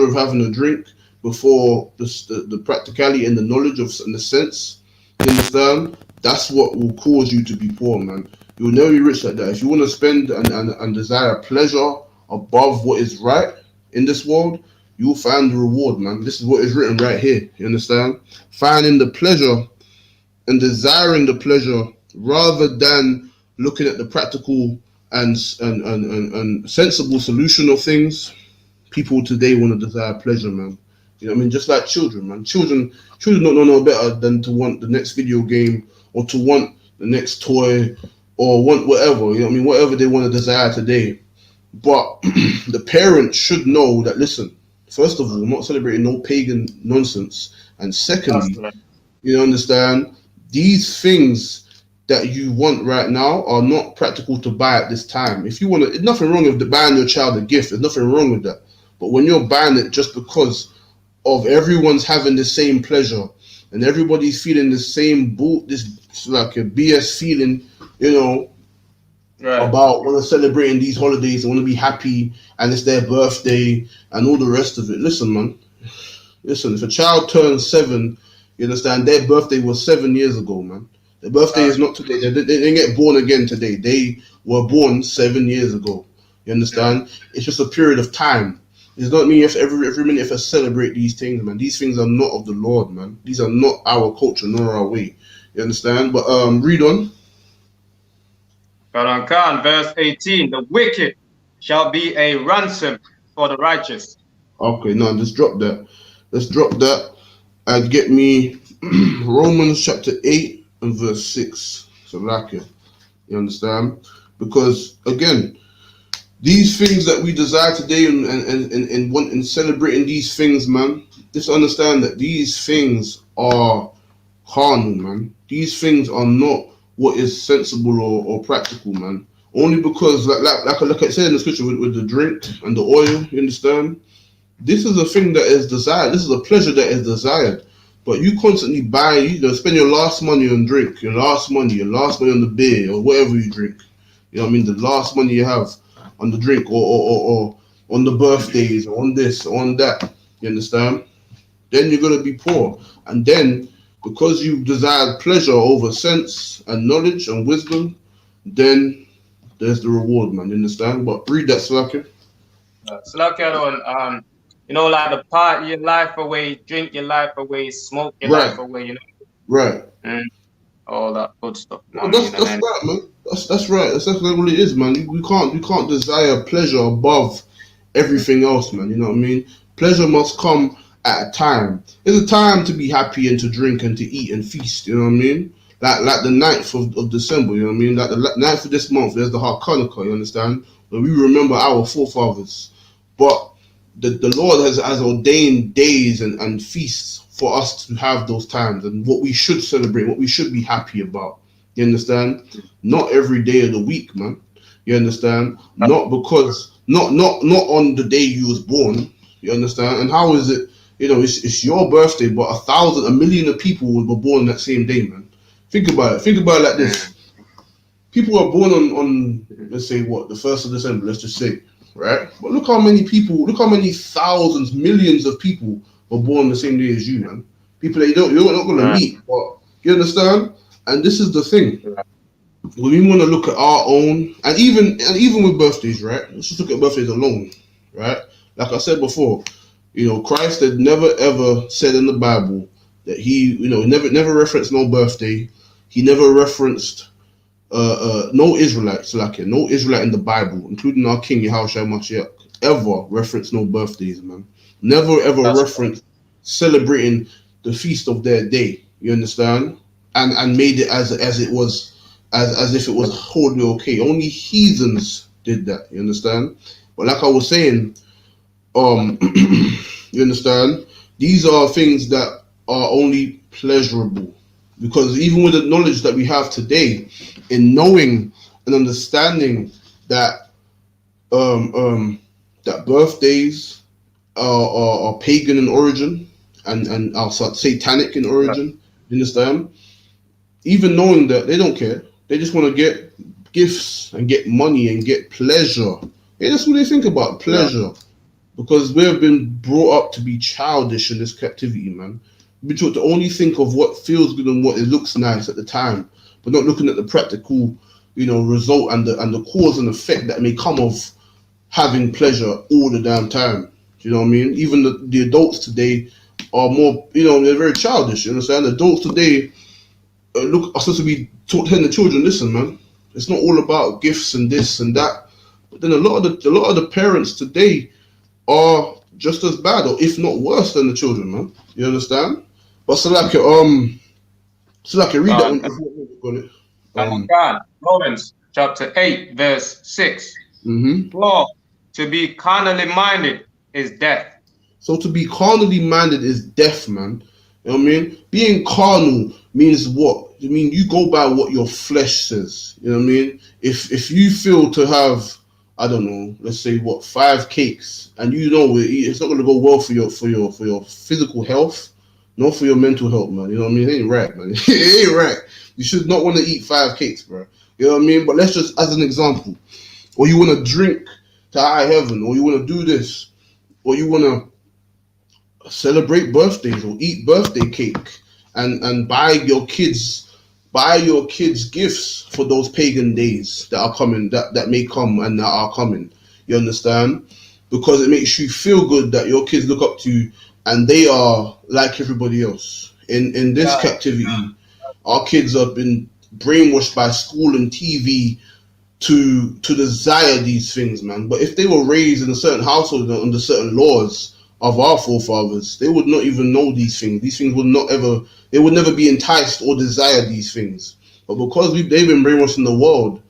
of having a drink before the practicality and the knowledge and the sense. You understand? That's what will cause you to be poor, man. You'll never be rich like that. If you want to spend and desire pleasure above what is right in this world, you'll find the reward, man. This is what is written right here. You understand? Finding the pleasure and desiring the pleasure rather than looking at the practical and sensible solution of things. People today want to desire pleasure, man. You know what I mean? Just like children, man. Children don't know no better than to want the next video game or to want the next toy or want whatever. You know what I mean? Whatever they want to desire today. But the parents should know that, listen, first of all, I'm not celebrating no pagan nonsense. And secondly, you understand, these things that you want right now are not practical to buy at this time. If you want to, there's nothing wrong with buying your child a gift. There's nothing wrong with that. But when you're buying it just because of everyone's having the same pleasure and everybody's feeling the same this like a BS feeling, about want to celebrating these holidays and want to be happy and it's their birthday and all the rest of it. Listen, man, Listen, if a child turns 7, you understand, their birthday was 7 years ago, man. Their birthday is not today. They didn't get born again today. They were born 7 years ago. You understand? It's just a period of time. It does not mean you have to, every minute you have to celebrate these things, man. These things are not of the Lord, man. These are not our culture nor our way. You understand? But read on. Verse 18, the wicked shall be a ransom for the righteous. Okay, now let's drop that. Let's drop that and get me Romans chapter 8 and verse 6. So like it. You understand? Because again, these things that we desire today and celebrating these things, man, just understand that these things are carnal, man. These things are not what is sensible or practical, man. Only because, like I said in the scripture with the drink and the oil, you understand? This is a thing that is desired. This is a pleasure that is desired. But you constantly buy, spend your last money on drink, your last money on the beer or whatever you drink. You know what I mean? The last money you have on the drink or on the birthdays or on this or on that. You understand? Then you're gonna be poor. And then because you desired pleasure over sense and knowledge and wisdom, then there's the reward, man. You understand? But read that, Slacker. Slacker, like the part your life away, drink your life away, smoke your life away, Right. And all that good stuff. Well, that's right, man. That's right. That's exactly what it is, man. We can't desire pleasure above everything else, man. You know what I mean? Pleasure must come at a time. There's a time to be happy and to drink and to eat and feast. You know what I mean? Like the 9th of December. You know what I mean? Like the 9th of this month. There's the Hanukkah. You understand? Where we remember our forefathers. But the Lord has ordained days and feasts for us to have those times and what we should celebrate, what we should be happy about. You understand? Not every day of the week, man. You understand? Not because not on the day you was born. You understand? And how is it? It's your birthday, but a million of people were born that same day, man. Think about it. Think about it like this. People are born on let's say what, the 1st of December, let's just say, right? But look how many thousands, millions of people were born the same day as you, man. People that you're not gonna meet, but you understand? And this is the thing. When we want to look at our own, and even with birthdays, right? Let's just look at birthdays alone, right? Like I said before, Christ had never ever said in the Bible that he, never referenced no birthday. He never referenced no Israelites, no Israelite in the Bible, including our King YAHANNA, ever referenced no birthdays, man. Never ever referenced celebrating the feast of their day. You understand? And made it as if it was wholly okay. Only heathens did that. You understand? But like I was saying, you understand? These are things that are only pleasurable, because even with the knowledge that we have today, in knowing and understanding that that birthdays are pagan in origin and are satanic in origin, you understand? Even knowing that, they don't care. They just want to get gifts and get money and get pleasure. Yeah, that's what they think about, pleasure. Because we have been brought up to be childish in this captivity, man. We've been taught to only think of what feels good and what it looks nice at the time, but not looking at the practical, result and the cause and effect that may come of having pleasure all the damn time. You know what I mean? Even the adults today are more, they're very childish. You understand? Adults today are supposed to be telling the children, listen, man, it's not all about gifts and this and that. But then a lot of the parents today are just as bad, or if not worse than the children, man. You understand? But Salaka, read that one. Romans chapter 8, verse 6. For to be carnally minded is death. So to be carnally minded is death, man. You know what I mean? Being carnal means what? I mean, you go by what your flesh says. You know what I mean? If you feel to have, I don't know, let's say 5 cakes, and it's not gonna go well for your physical health, nor for your mental health, man. You know what I mean? It ain't right, man. It ain't right. You should not want to eat 5 cakes, bro. You know what I mean? But let's just, as an example, or you want to drink to high heaven, or you want to do this, or you want to celebrate birthdays or eat birthday cake and buy your kids gifts for those pagan days that are coming, that may come and that are coming. You understand? Because it makes you feel good that your kids look up to you and they are like everybody else. In this captivity, our kids have been brainwashed by school and TV to desire these things, man. But if they were raised in a certain household under certain laws of our forefathers, they would not even know these things. These things would not ever, they would never be enticed or desire these things. But because they've been brainwashed in the world,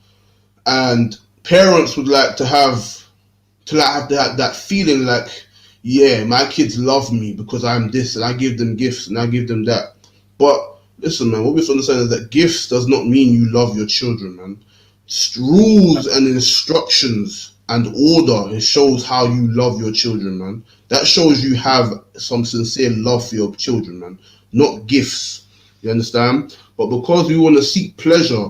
and parents would like to have that feeling like, yeah, my kids love me because I'm this, and I give them gifts and I give them that. But listen, man, what we have to understand is that gifts does not mean you love your children, man. Rules and instructions and order, it shows how you love your children, man. That shows you have some sincere love for your children, man, not gifts. You understand? But because we want to seek pleasure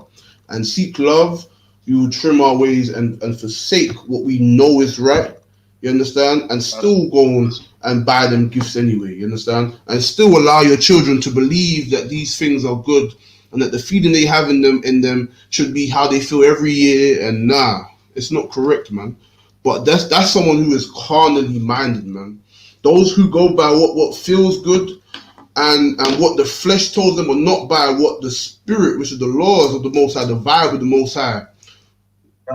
and seek love, we will trim our ways and forsake what we know is right. You understand? And still go on and buy them gifts anyway. You understand? And still allow your children to believe that these things are good and that the feeling they have in them should be how they feel every year. And nah, it's not correct, man. But that's someone who is carnally minded, man. Those who go by what feels good and what the flesh tells them, or not by what the spirit, which is the laws of the Most High, the vibe of the Most High.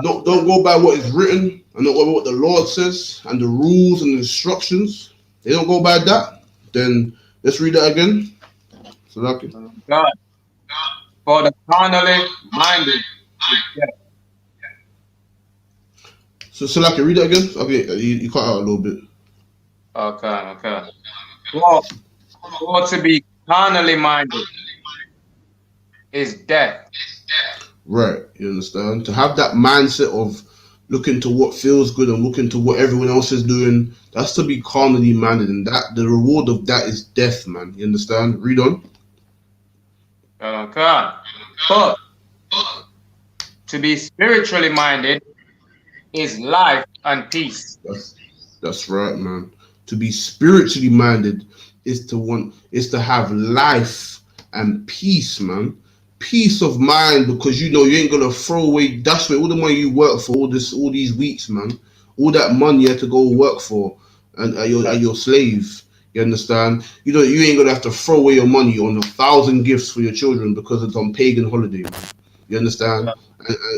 Don't go by what is written and not by what the Lord says and the rules and the instructions. They don't go by that. Then let's read that again. Salaki. God, for the carnally minded is death. So Salaki, read that again. Okay, you cut out a little bit. Okay. For to be carnally minded is death. Right, you understand? To have that mindset of looking to what feels good and looking to what everyone else is doing, that's to be carnally minded, and that the reward of that is death, man. You understand? Read on. Okay. But to be spiritually minded is life and peace. That's right, man. To be spiritually minded is to have life and peace, man. Peace of mind, because you know you ain't gonna throw away. That's where all the money you work for, all these weeks, man. All that money you had to go work for, and your slave. You understand? You know you ain't gonna have to throw away your money on 1,000 gifts for your children because it's on pagan holiday, man. You understand?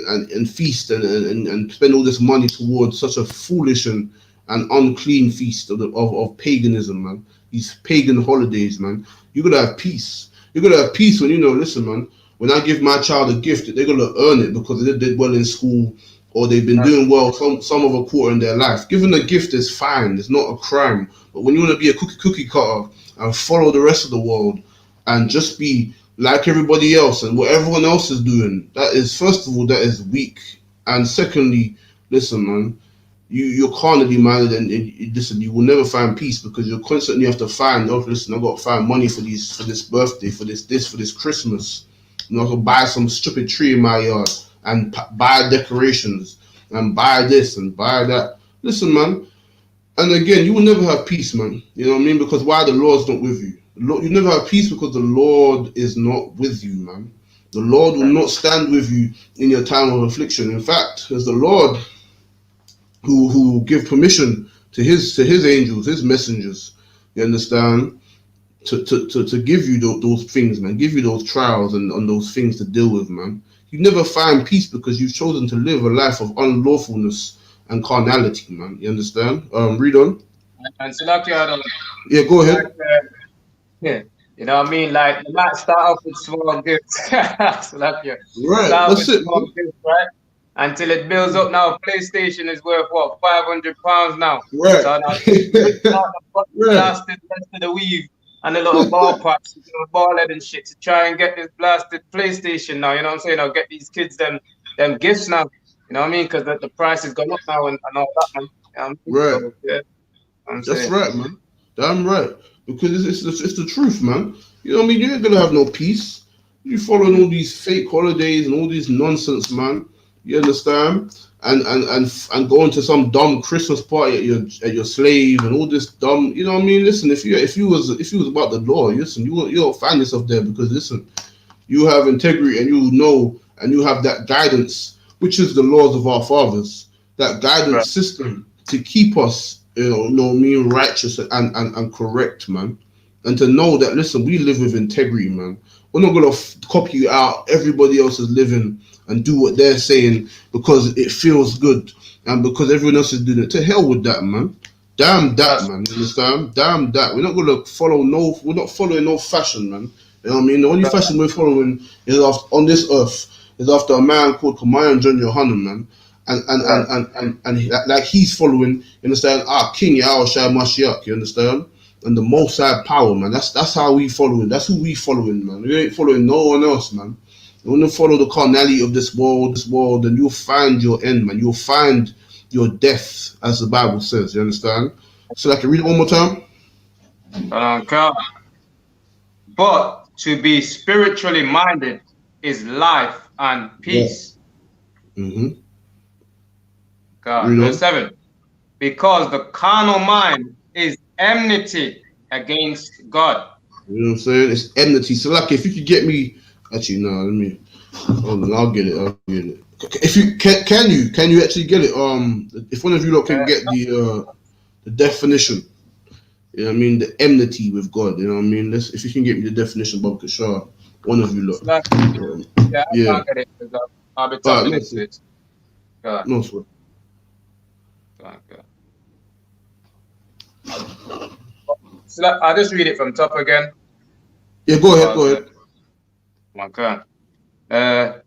And feast and spend all this money towards such a foolish and unclean feast of paganism, man. These pagan holidays, man. You're gonna have peace. You're gonna have peace when you know. Listen, man. When I give my child a gift, they're gonna earn it because they did well in school or they've been doing well some of a quarter in their life. Giving a gift is fine. It's not a crime. But when you want to be a cookie cutter and follow the rest of the world and just be like everybody else and what everyone else is doing, that is, first of all, that is weak. And secondly, listen, man, you're carnally minded, and listen, you will never find peace because you constantly have to find. Oh, listen, I got to find money for this birthday, for this Christmas. You know, I can buy some stupid tree in my yard and buy decorations and buy this and buy that. Listen, man. And again, you will never have peace, man. You know what I mean? Because why? The Lord's not with you. You never have peace because the Lord is not with you, man. The Lord will not stand with you in your time of affliction. In fact, it's the Lord who give permission to his angels, his messengers. You understand? To give you those things, man. Give you those trials and those things to deal with, man. You never find peace because you've chosen to live a life of unlawfulness and carnality, man. You understand? Read on. And so like yeah, go ahead. Yeah, you know what I mean? Like, you might start off with small gifts. So like, right, that's it. Small gifts, right? Until it builds up. Now PlayStation is worth what, £500 now. Right. So now blasted rest of the weave and the little ball pops, ball head and shit to try and get this blasted PlayStation now. You know what I'm saying? I'll get these kids them gifts now. You know what I mean? Because the price has gone up now and all that, man. You know what I mean? Right. So, yeah, that's right, man. Damn right. Because it's the truth, man. You know what I mean? You ain't gonna have no peace. You following all these fake holidays and all this nonsense, man. You understand? And going to some dumb Christmas party at your slave and all this dumb, you know what I mean? Listen, if you was about the law, listen, you'll find yourself there because listen, you have integrity and you know and you have that guidance, which is the laws of our fathers, that guidance system to keep us, know what I mean, righteous and correct, man. And to know that, listen, we live with integrity, man. We're not gonna copy out everybody else is living and do what they're saying because it feels good and because everyone else is doing it. To hell with that, man. Damn that, man. You understand? Damn that. We're not gonna follow no. We're not following no fashion, man. You know what I mean? The only fashion we're following is on this earth is after a man called John Yohanan, man. And like he's following, you understand? King Yahushua Mashiach, you understand? And the Most High power, man. That's how we following. That's who we following, man. We ain't following no one else, man. You want to follow the carnality of this world, and you'll find your end, man. You'll find your death, as the Bible says. You understand? So I can read it one more time. But to be spiritually minded is life and peace. Yeah. Mm-hmm. God. Verse 7. Because the carnal mind is enmity against God. You know what I'm saying? It's enmity. So like if you could get me actually no, let me hold on, I'll get it. If you can you actually get it? If one of you lot can get the definition. You know what I mean? The enmity with God, you know what I mean? If you can get me the definition, Bob Kashar, one of you lot. I can't get it because I'll be talking into it. God. No sweat. So I'll just read it from top again. Yeah, go ahead. Okay.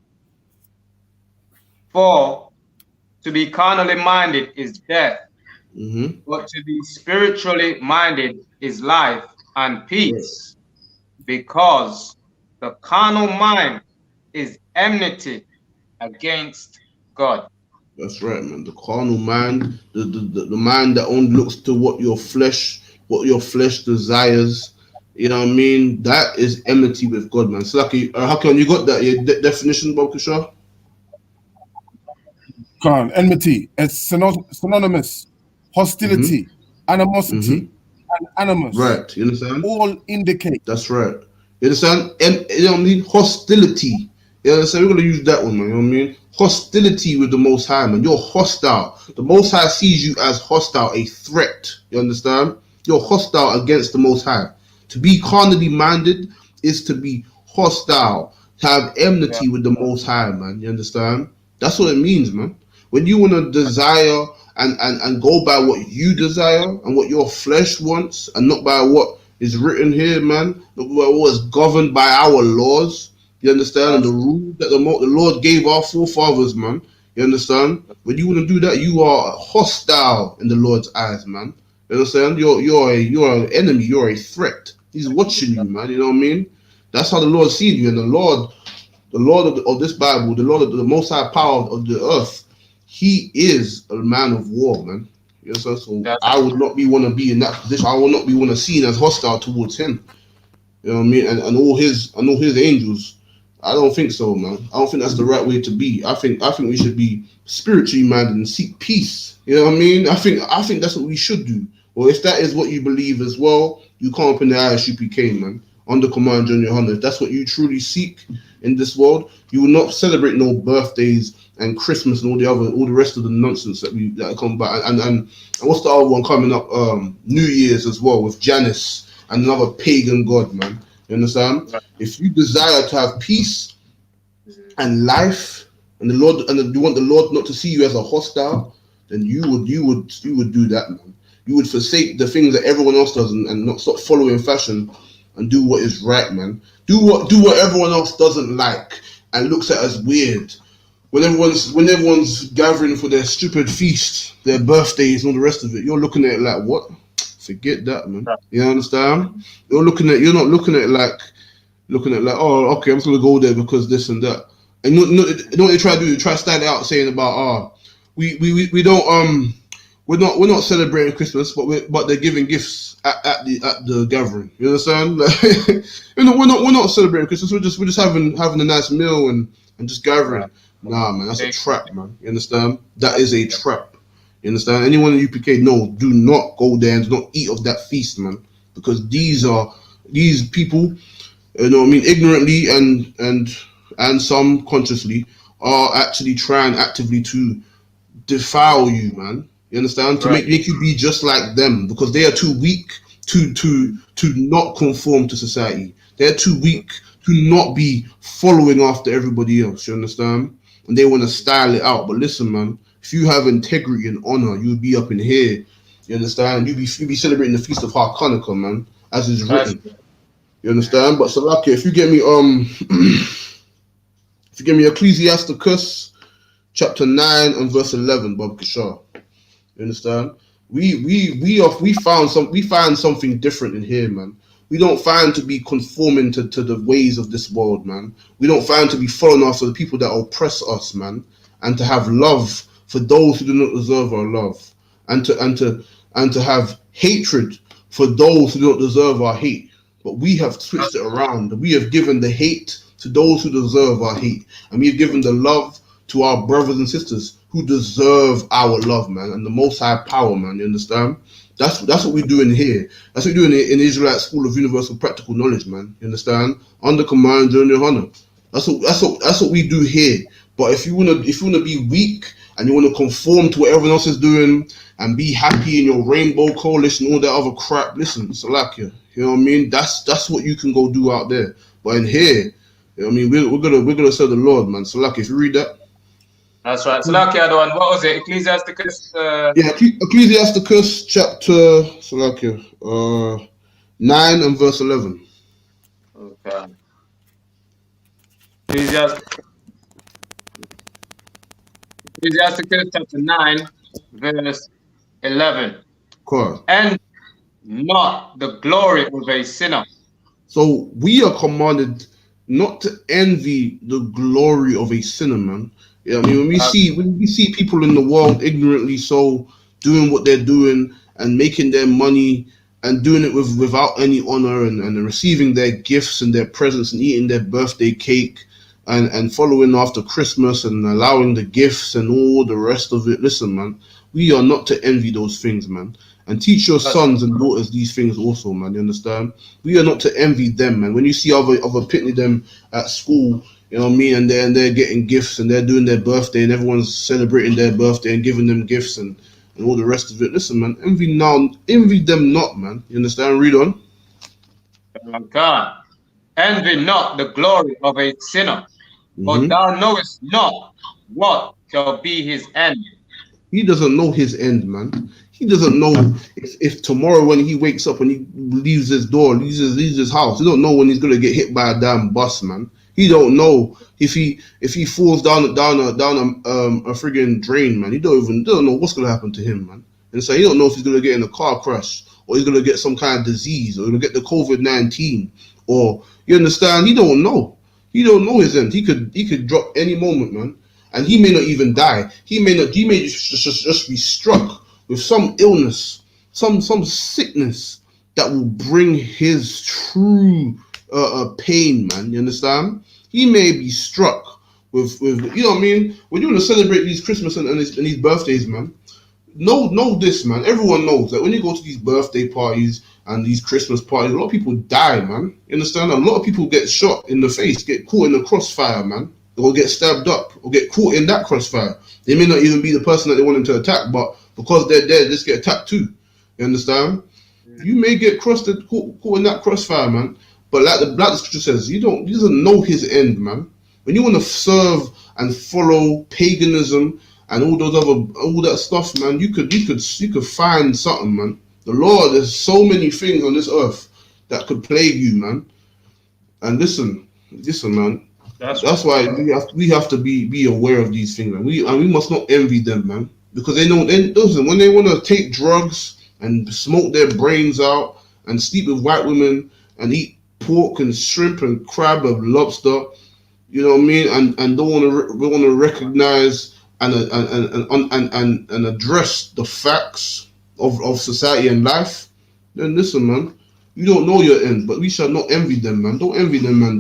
For to be carnally minded is death, but to be spiritually minded is life and peace, because the carnal mind is enmity against God. That's right, man. The carnal mind, the mind that only looks to what your flesh desires. You know what I mean? That is enmity with God, man. So, like, how come you got that? Your definition, Bob Kishar? Enmity is synonymous. Hostility, animosity, and animus. Right. You understand? All indicate. That's right. You understand? And you know what I mean? Hostility. You understand? We're gonna use that one, man. You know what I mean? Hostility with the Most High, man. You're hostile. The Most High sees you as hostile, a threat. You understand? You're hostile against the Most High. To be carnally minded is to be hostile, to have enmity with the Most High, man. You understand? That's what it means, man. When you want to desire and go by what you desire and what your flesh wants and not by what is written here, man, not by what is governed by our laws, you understand? And the rule that the Lord gave our forefathers, man. You understand? When you want to do that, you are hostile in the Lord's eyes, man. You understand? You're an enemy. You're a threat. He's watching you, man. You know what I mean? That's how the Lord sees you. And the Lord of this Bible, the Lord of the Most High power of the earth, He is a man of war, man. You know, so I would not want to be in that position. I will not be want to seen as hostile towards him. You know what I mean? And all his angels. I don't think so, man. I don't think that's the right way to be. I think we should be spiritually minded and seek peace. You know what I mean? I think that's what we should do. Or if that is what you believe as well, you come up in the I.S.U.P.K, man, under command John Yohanan. If that's what you truly seek in this world, you will not celebrate no birthdays and Christmas and all the rest of the nonsense that come back. And what's the other one coming up? New Year's as well with Janus and another pagan god, man. You understand? Right. If you desire to have peace and life, and you want the Lord not to see you as a hostile, then you would do that, man. You would forsake the things that everyone else does and not stop following fashion and do what is right, man. Do what everyone else doesn't like and looks at as weird. When everyone's gathering for their stupid feast, their birthdays and all the rest of it, you're looking at it like, what? Forget that, man. You understand? You're not looking at it like, oh, okay, I'm just gonna go there because this and that. And you know what they try to do? They try to stand out saying about, we don't we're not celebrating Christmas, but they're giving gifts at the gathering. You understand? We're not celebrating Christmas. We're just having a nice meal and just gathering. Nah, man, that's a trap, man. You understand? That is a trap. You understand? Anyone in UPK, no, do not go there and do not eat of that feast, man. Because these people, you know what I mean, ignorantly and some consciously are actually trying actively to defile you, man. You understand? To make you be just like them because they are too weak to not conform to society. They're too weak to not be following after everybody else. You understand? And they want to style it out. But listen, man, if you have integrity and honor, you'll be up in here. You understand? You be celebrating the feast of Hanukkah, man, as is written. You understand? But Salaki, if you get me if you get me Ecclesiasticus chapter 9 and verse 11, Bob Kishar. You understand? We find something different in here, man. We don't find to be conforming to the ways of this world, man. We don't find to be following after the people that oppress us, man, and to have love for those who do not deserve our love, and to have hatred for those who do not deserve our hate. But we have switched it around. We have given the hate to those who deserve our hate, and we have given the love to our brothers and sisters who deserve our love, man, and the Most High power, man. You understand? That's what we do in here. That's what we do in the Israelite School of Universal Practical Knowledge, man. You understand? Under command, during YAHANNA. That's what we do here. But if you wanna be weak and you wanna conform to what everyone else is doing and be happy in your rainbow coalition, all that other crap, listen, Salakia. You know what I mean? That's what you can go do out there. But in here, you know what I mean, we're gonna serve the Lord, man. Salakia, if you read that. That's right. Salakia, the one. What was it? Ecclesiasticus. Yeah, Ecclesiasticus chapter Salakia, 9 and verse 11. Okay. Ecclesiasticus chapter 9, verse 11. Correct. And not the glory of a sinner. So we are commanded not to envy the glory of a sinner, man. Yeah, I mean when we see people in the world ignorantly so doing what they're doing and making their money and doing it without any honor and receiving their gifts and their presents and eating their birthday cake and following after Christmas and allowing the gifts and all the rest of it. Listen, man, we are not to envy those things, man. And teach your sons and daughters these things also, man. You understand? We are not to envy them, man. When you see other picnic them at school, you know what I mean, and they're getting gifts and they're doing their birthday and everyone's celebrating their birthday and giving them gifts and all the rest of it. Listen, man, envy them not, man. You understand? Read on. God, envy not the glory of a sinner, but thou knowest not what shall be his end. He doesn't know his end, man. He doesn't know if tomorrow when he wakes up and he leaves his door, leaves his house, he don't know when he's gonna get hit by a damn bus, man. He don't know if he falls down a friggin' drain, man. He don't know what's gonna happen to him, man. And so he don't know if he's gonna get in a car crash or he's gonna get some kind of disease or he's gonna get the COVID-19 or you understand? He don't know. He don't know his end. He could drop any moment, man. And he may not even die. He may just be struck with some illness, some sickness that will bring his true pain, man. You understand? He may be struck with you know what I mean? When you want to celebrate these Christmas and these birthdays, man, know this, man. Everyone knows that when you go to these birthday parties and these Christmas parties, a lot of people die, man. You understand? A lot of people get shot in the face, get caught in the crossfire, man. Or get stabbed up, or get caught in that crossfire. They may not even be the person that they want them to attack, but because they're dead, just get attacked too. You understand? You may get caught in that crossfire, man. But like the scripture says, he doesn't know his end, man. When you want to serve and follow paganism and all that stuff, man, you could find something, man. The Lord, there's so many things on this earth that could plague you, man. And listen, man. That's why we have to be aware of these things, man. We must not envy them, man, because they know when they want to take drugs and smoke their brains out and sleep with white women and eat pork and shrimp and crab and lobster, you know what I mean, and don't want to recognize and address the facts of society and life. Then listen, man, you don't know your end, but we shall not envy them, man. Don't envy them, man.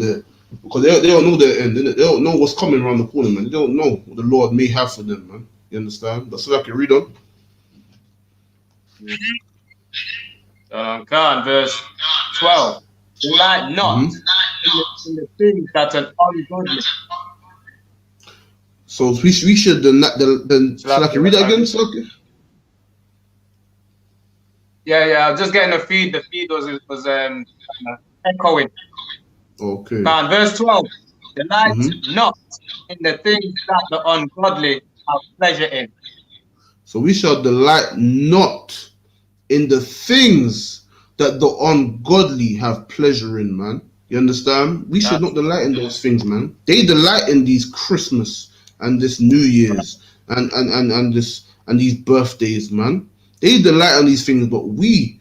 Because they don't know their end, innit? They don't know what's coming around the corner, man. They don't know what the Lord may have for them, man. You understand? That's what I can read on. God, verse 12. Delight not in the things that are ungodly. So we should so I can read that again, so Yeah, I was just getting a feed. The feed was echoing. Okay. And verse 12. Delight not in the things that the ungodly have pleasure in. So we shall delight not in the things that the ungodly have pleasure in, man. You understand? We should not delight in those things, man. They delight in these Christmas and this New Year's and these birthdays, man. They delight on these things, but we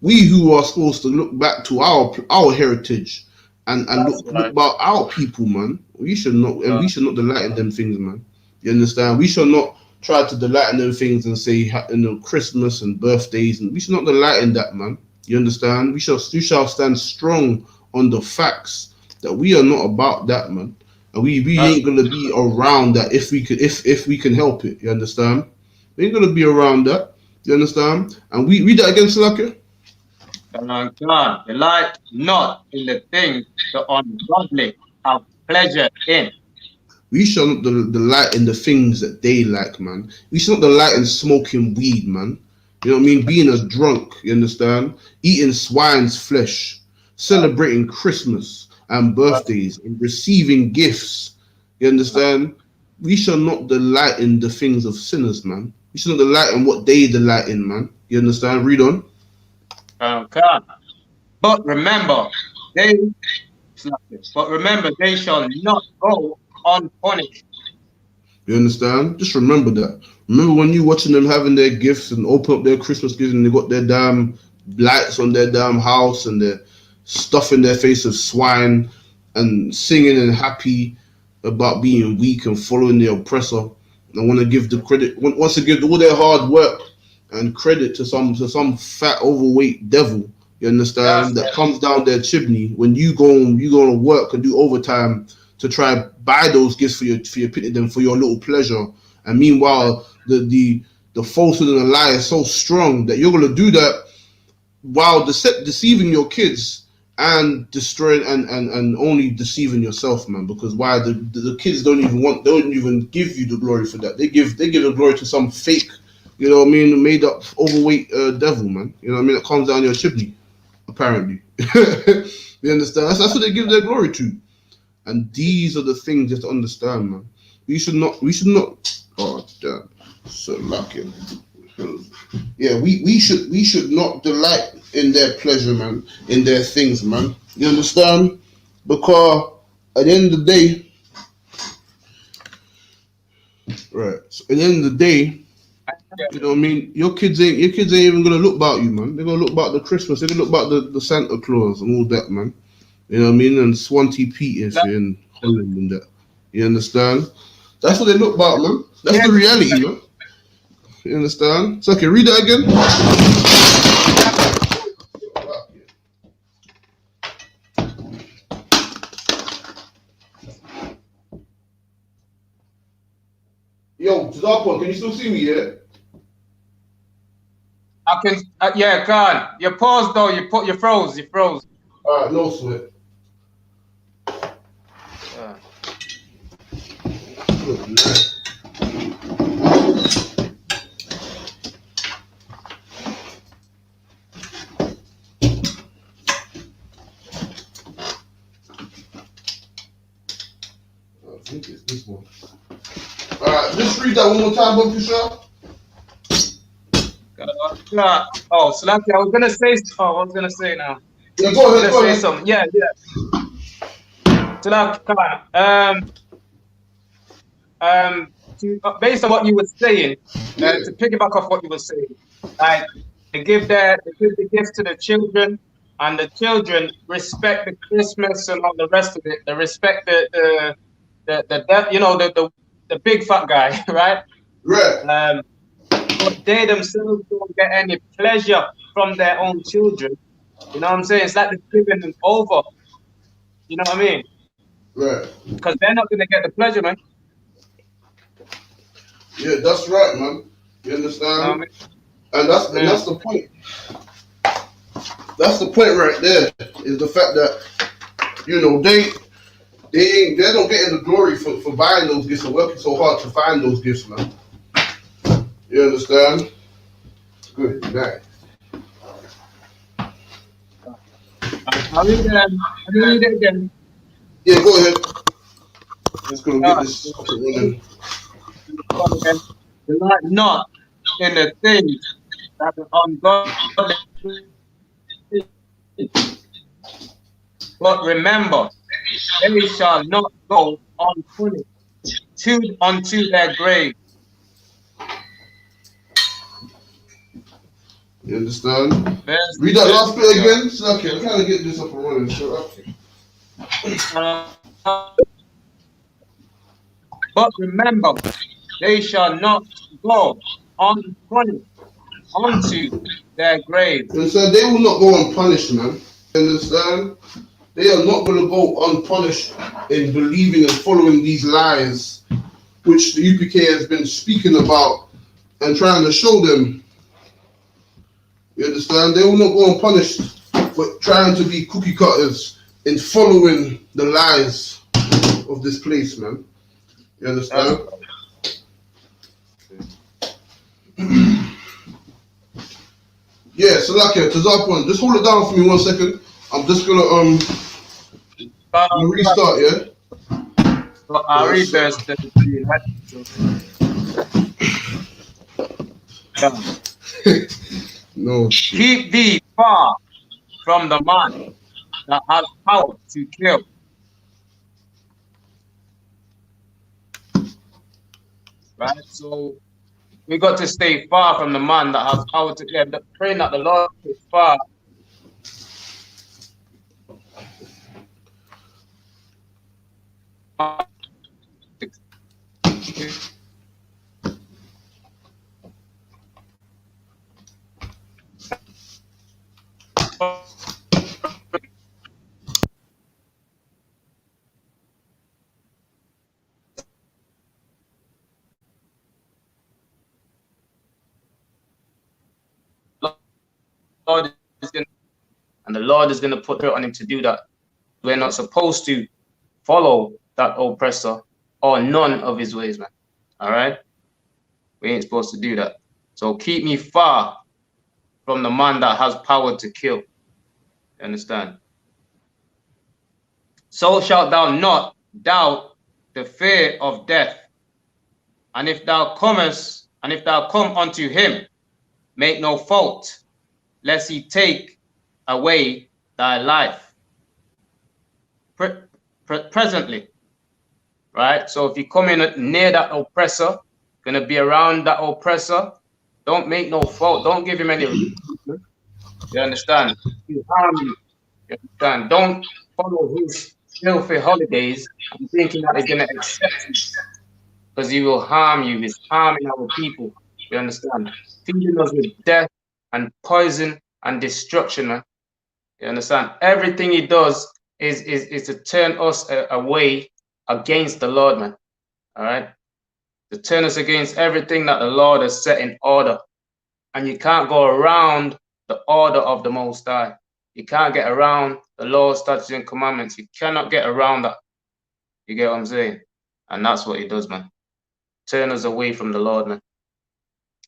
who are supposed to look back to our heritage and look about our people, man. We should not delight in them things, man. You understand? We should not try to delight in them things and say, Christmas and birthdays, and we should not delight in that, man. You understand? We shall stand strong on the facts that we are not about that, man. And we ain't gonna be around that if we can help it. You understand? We ain't gonna be around that. You understand? And we read that again, Salaka. God, delight not in the things the ungodly have pleasure in. We shall not delight in the things that they like, man. We shall not delight in smoking weed, man. You know what I mean? Being a drunk, you understand? Eating swine's flesh, celebrating Christmas and birthdays, and receiving gifts. You understand? We shall not delight in the things of sinners, man. We shall not delight in what they delight in, man. You understand? Read on. Okay. But remember, they shall not go unpunished. You understand? Just remember that. Remember when you watching them having their gifts and open up their Christmas gifts and they got their damn lights on their damn house and they're stuffing their face with swine and singing and happy about being weak and following the oppressor. And want to give the credit, wants to give all their hard work and credit to some fat overweight devil. You understand? That comes down their chimney when you go to work and do overtime to try and buy those gifts for your pity them for your little pleasure. And meanwhile, the falsehood and the lie is so strong that you're gonna do that while deceiving your kids and destroying and only deceiving yourself, man. Because why the kids don't even give you the glory for that. They give the glory to some fake, you know what I mean, made up overweight devil, man. You know what I mean? That comes down your chimney, apparently. You understand? That's what they give their glory to. And these are the things you have to understand, man. We should not. Oh damn, so lucky. Yeah, we should not delight in their pleasure, man, in their things, man. You understand? Because at the end of the day, right? So at the end of the day, you know what I mean. Your kids ain't even gonna look about you, man. They're gonna look about the Christmas. They're gonna look about the Santa Claus and all that, man. You know what I mean? And Swanty Pete in Holland and that. You understand? That's what they look about, man. That's the reality, man. You understand? So, okay, read that again. Yo, Tadakwa, can you still see me, yeah? I can, yeah, God. You paused though, you froze. Alright, no sweat. Good night. I think it's this one. Alright, just read that one more time, Bob Kisha. Oh, Slacky, I was gonna say now. Yeah, go ahead. Something. Yeah. Slacky, based on what you were saying, to piggyback off what you were saying, like they give the gifts to the children, and the children respect the Christmas and all the rest of it. They respect the big fat guy, right? Right. But they themselves don't get any pleasure from their own children. You know what I'm saying? It's like they're giving them over. You know what I mean? Right. Because they're not gonna get the pleasure, man. Yeah, that's right, man. You You know understand? what I mean? And that's the point. That's the point right there. Is the fact that they're not getting the glory for buying those gifts and working so hard to find those gifts, man. You understand? Good night. I'll read it again. Yeah, go ahead. Just gonna get this up and running. Delight not in the things that are ungodly, but remember, they shall not go unpunished unto their grave. You understand? Verse Read that 2. last bit again. So, okay, I'm trying to get this up and running. So, okay. But remember, they shall not go unpunished unto their grave. You understand? They will not go unpunished, man. You understand? They are not going to go unpunished in believing and following these lies, which the UPK has been speaking about and trying to show them. You understand? They will not go unpunished for trying to be cookie cutters in following the lies of this place, man. You understand? Yeah, Salakia, to that point, just hold it down for me 1 second. I'm just gonna restart, yeah? So I'll read verse 33, right? No shit. Keep thee far from the man that has power to kill. Right? So we got to stay far from the man that has power to kill. Praying that the Lord is far. Lord is gonna, and the Lord is going to put it on him to do that. We're not supposed to follow that oppressor or none of his ways, man. All right? We ain't supposed to do that. So keep me far from the man that has power to kill. You understand? So shalt thou not doubt the fear of death. And if thou come unto him, make no fault, lest he take away thy life. Presently, right? So if you come in near that oppressor, gonna be around that oppressor, don't make no fault. Don't give him any reason. You understand? He'll harm you. You understand? Don't follow his filthy holidays and thinking that he's gonna accept you, because he will harm you. He's harming our people. You understand? Feeding us with death and poison and destruction, man. You understand? Everything he does is to turn us away against the Lord, man. All right? To turn us against everything that the Lord has set in order. And you can't go around the order of the Most High. You can't get around the laws, statutes, and commandments. You cannot get around that. You get what I'm saying? And that's what he does, man. Turn us away from the Lord, man.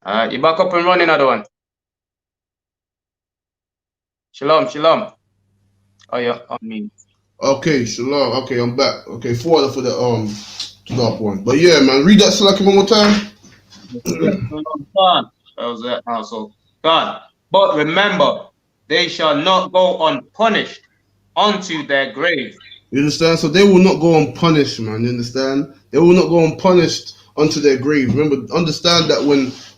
All right, you back up and running, other one. Shalom, shalom. Oh, yeah, on me. Okay, shalom. Okay, I'm back. Okay, for the stop one. But yeah, man, read that Salakia one more time. That was that now. So God. But remember, they shall not go unpunished unto their grave. You understand? So they will not go unpunished, man. You understand? They will not go unpunished unto their grave. Remember, understand that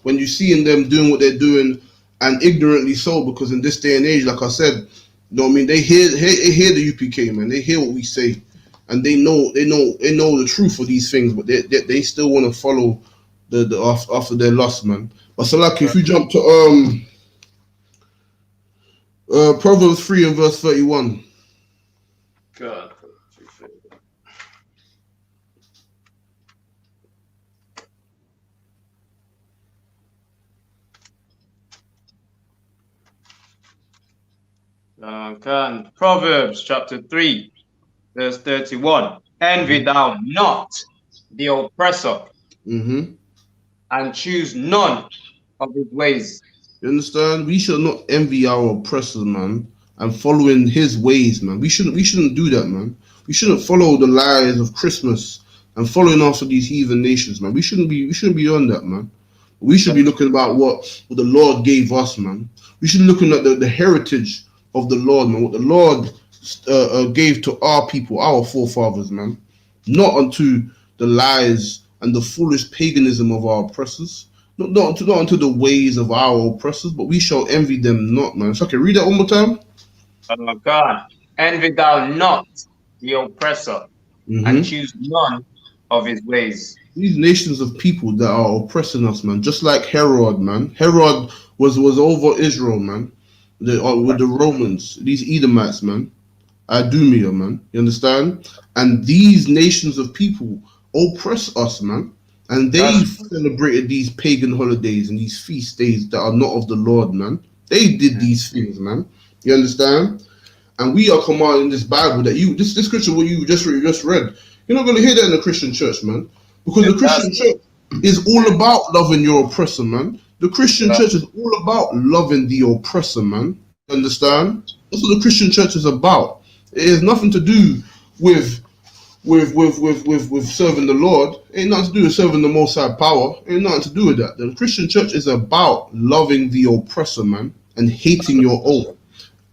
when you see in them doing what they're doing, and ignorantly so, because in this day and age, like I said, you know what I mean, they hear the UPK, man. They hear what we say, and they know the truth of these things, but they still want to follow the after their lust, man. But so like if you jump to Proverbs 3 and verse 31. God. Proverbs chapter 3, verse 31. Envy thou not the oppressor, Mm-hmm. and choose none of his ways. You understand? We should not envy our oppressors, man, and follow in his ways, man. We shouldn't do that, man. We shouldn't follow the lies of Christmas and following after these heathen nations, man. We shouldn't be on that, man. We should be looking about what the Lord gave us, man. We should be looking at the heritage of the Lord, man. What the Lord gave to our people, our forefathers, man. Not unto the lies and the foolish paganism of our oppressors. Not unto the ways of our oppressors, but we shall envy them not, man. So I can read that one more time. God, envy thou not the oppressor, and Mm-hmm. choose none of his ways. These nations of people that are oppressing us, man, just like Herod, man. Herod was over Israel, man. With the Romans, these Edomites, man. Idumea, man. You understand? And these nations of people oppress us, man. And they celebrated these pagan holidays and these feast days that are not of the Lord, man. They did these things, man. You understand? And we are commanded in this Bible that this scripture what you just read, you're not going to hear that in the Christian church, man. Because the Christian church is all about loving your oppressor, man. The Christian church is all about loving the oppressor, man. You understand? That's what the Christian church is about. It has nothing to do with serving the Lord. It ain't nothing to do with serving the Most High power. It ain't nothing to do with that. The Christian church is about loving the oppressor, man, and hating your own.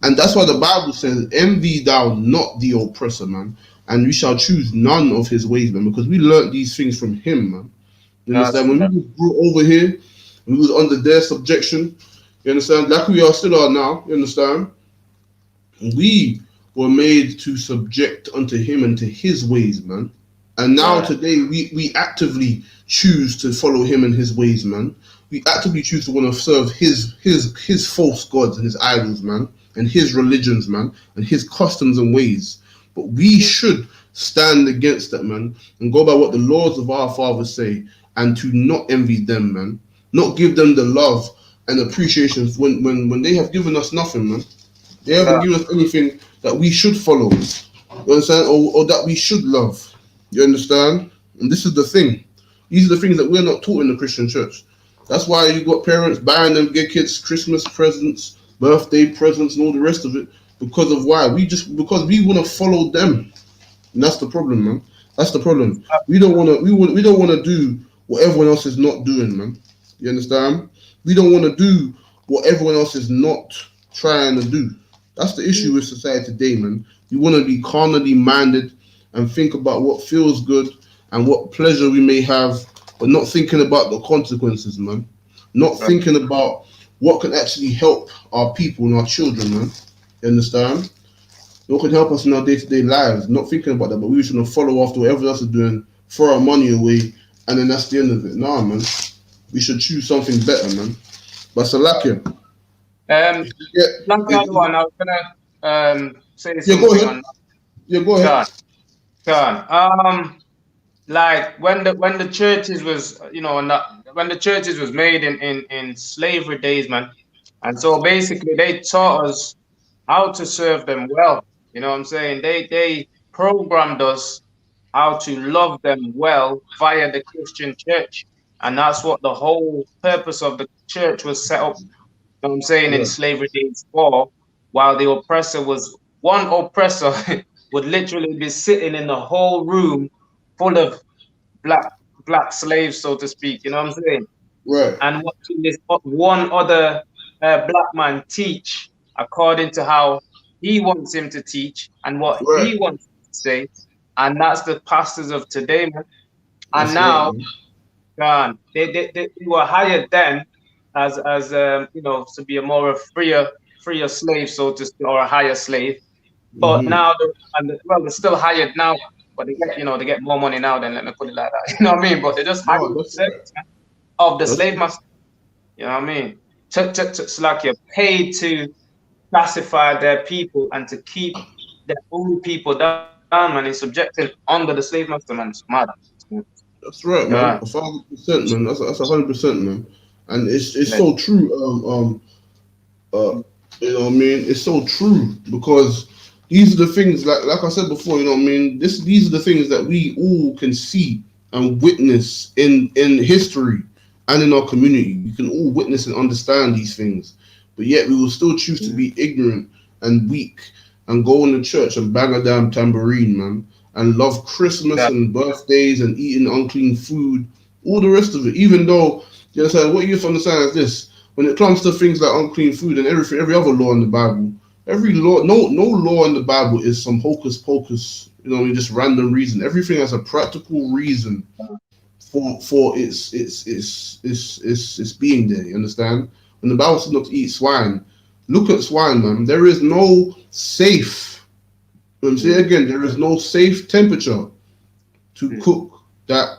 And that's why the Bible says, envy thou not the oppressor, man, and we shall choose none of his ways, man, because we learned these things from him, man. You understand? When we grew over here, we was under their subjection, you understand? Like we still are now, you understand? We were made to subject unto him and to his ways, man. And now today, we actively choose to follow him and his ways, man. We actively choose to want to serve his false gods and his idols, man, and his religions, man, and his customs and ways. But we should stand against that, man, and go by what the laws of our fathers say, and to not envy them, man. Not give them the love and appreciation when they have given us nothing, man. They haven't given us anything that we should follow. You understand? Or that we should love. You understand? And this is the thing. These are the things that we're not taught in the Christian church. That's why you got parents buying them get kids Christmas presents, birthday presents, and all the rest of it. Because of why? Because we want to follow them. And that's the problem, man. That's the problem. We don't want to do what everyone else is not doing, man. You understand? We don't want to do what everyone else is not trying to do. That's the issue with society today, man. You want to be carnally minded and think about what feels good and what pleasure we may have, but not thinking about the consequences, man. Not thinking about what can actually help our people and our children, man. You understand? What can help us in our day-to-day lives. Not thinking about that, but we should follow after what everyone else is doing, throw our money away, and then that's the end of it. Nah, man. We should choose something better, man. But Salakia. One, I was gonna say something. Go ahead. Go ahead. Like when the churches was, when the churches was made in slavery days, man, and so basically they taught us how to serve them well. You know what I'm saying? They programmed us how to love them well via the Christian church, and that's what the whole purpose of the church was set up. You know what I'm saying? In slavery days for, while the oppressor was one oppressor would literally be sitting in the whole room full of black slaves, so to speak. You know what I'm saying? Right. And watching this one other black man teach according to how he wants him to teach and what he wants to say. And that's the pastors of today, man. And now, they were hired then as to be a more freer slave, so to speak, or a higher slave. But now, they're still hired now, but they get more money now than, let me put it like that. You know what I mean? But they just hired of the slave master. You know what I mean? It's like you're paid to classify their people and to keep their own people down, man, and subjected under the slave master, man. It's mad. That's right, man. 1,000%, man. That's 100%, man. And it's so true. You know what I mean? It's so true because these are the things like I said before, you know what I mean? These are the things that we all can see and witness in history and in our community. We can all witness and understand these things. But yet we will still choose to be ignorant and weak and go in the church and bang a damn tambourine, man, and love Christmas and birthdays and eating unclean food, all the rest of it. Even though, you know, what you have to understand is this: when it comes to things like unclean food and everything, every other law in the Bible, every law, no law in the Bible is some hocus pocus, you know, just random reason. Everything has a practical reason for its being there. You understand? When the Bible says not to eat swine, look at swine, man. There is no safe. Let me say it again. There is no safe temperature to cook that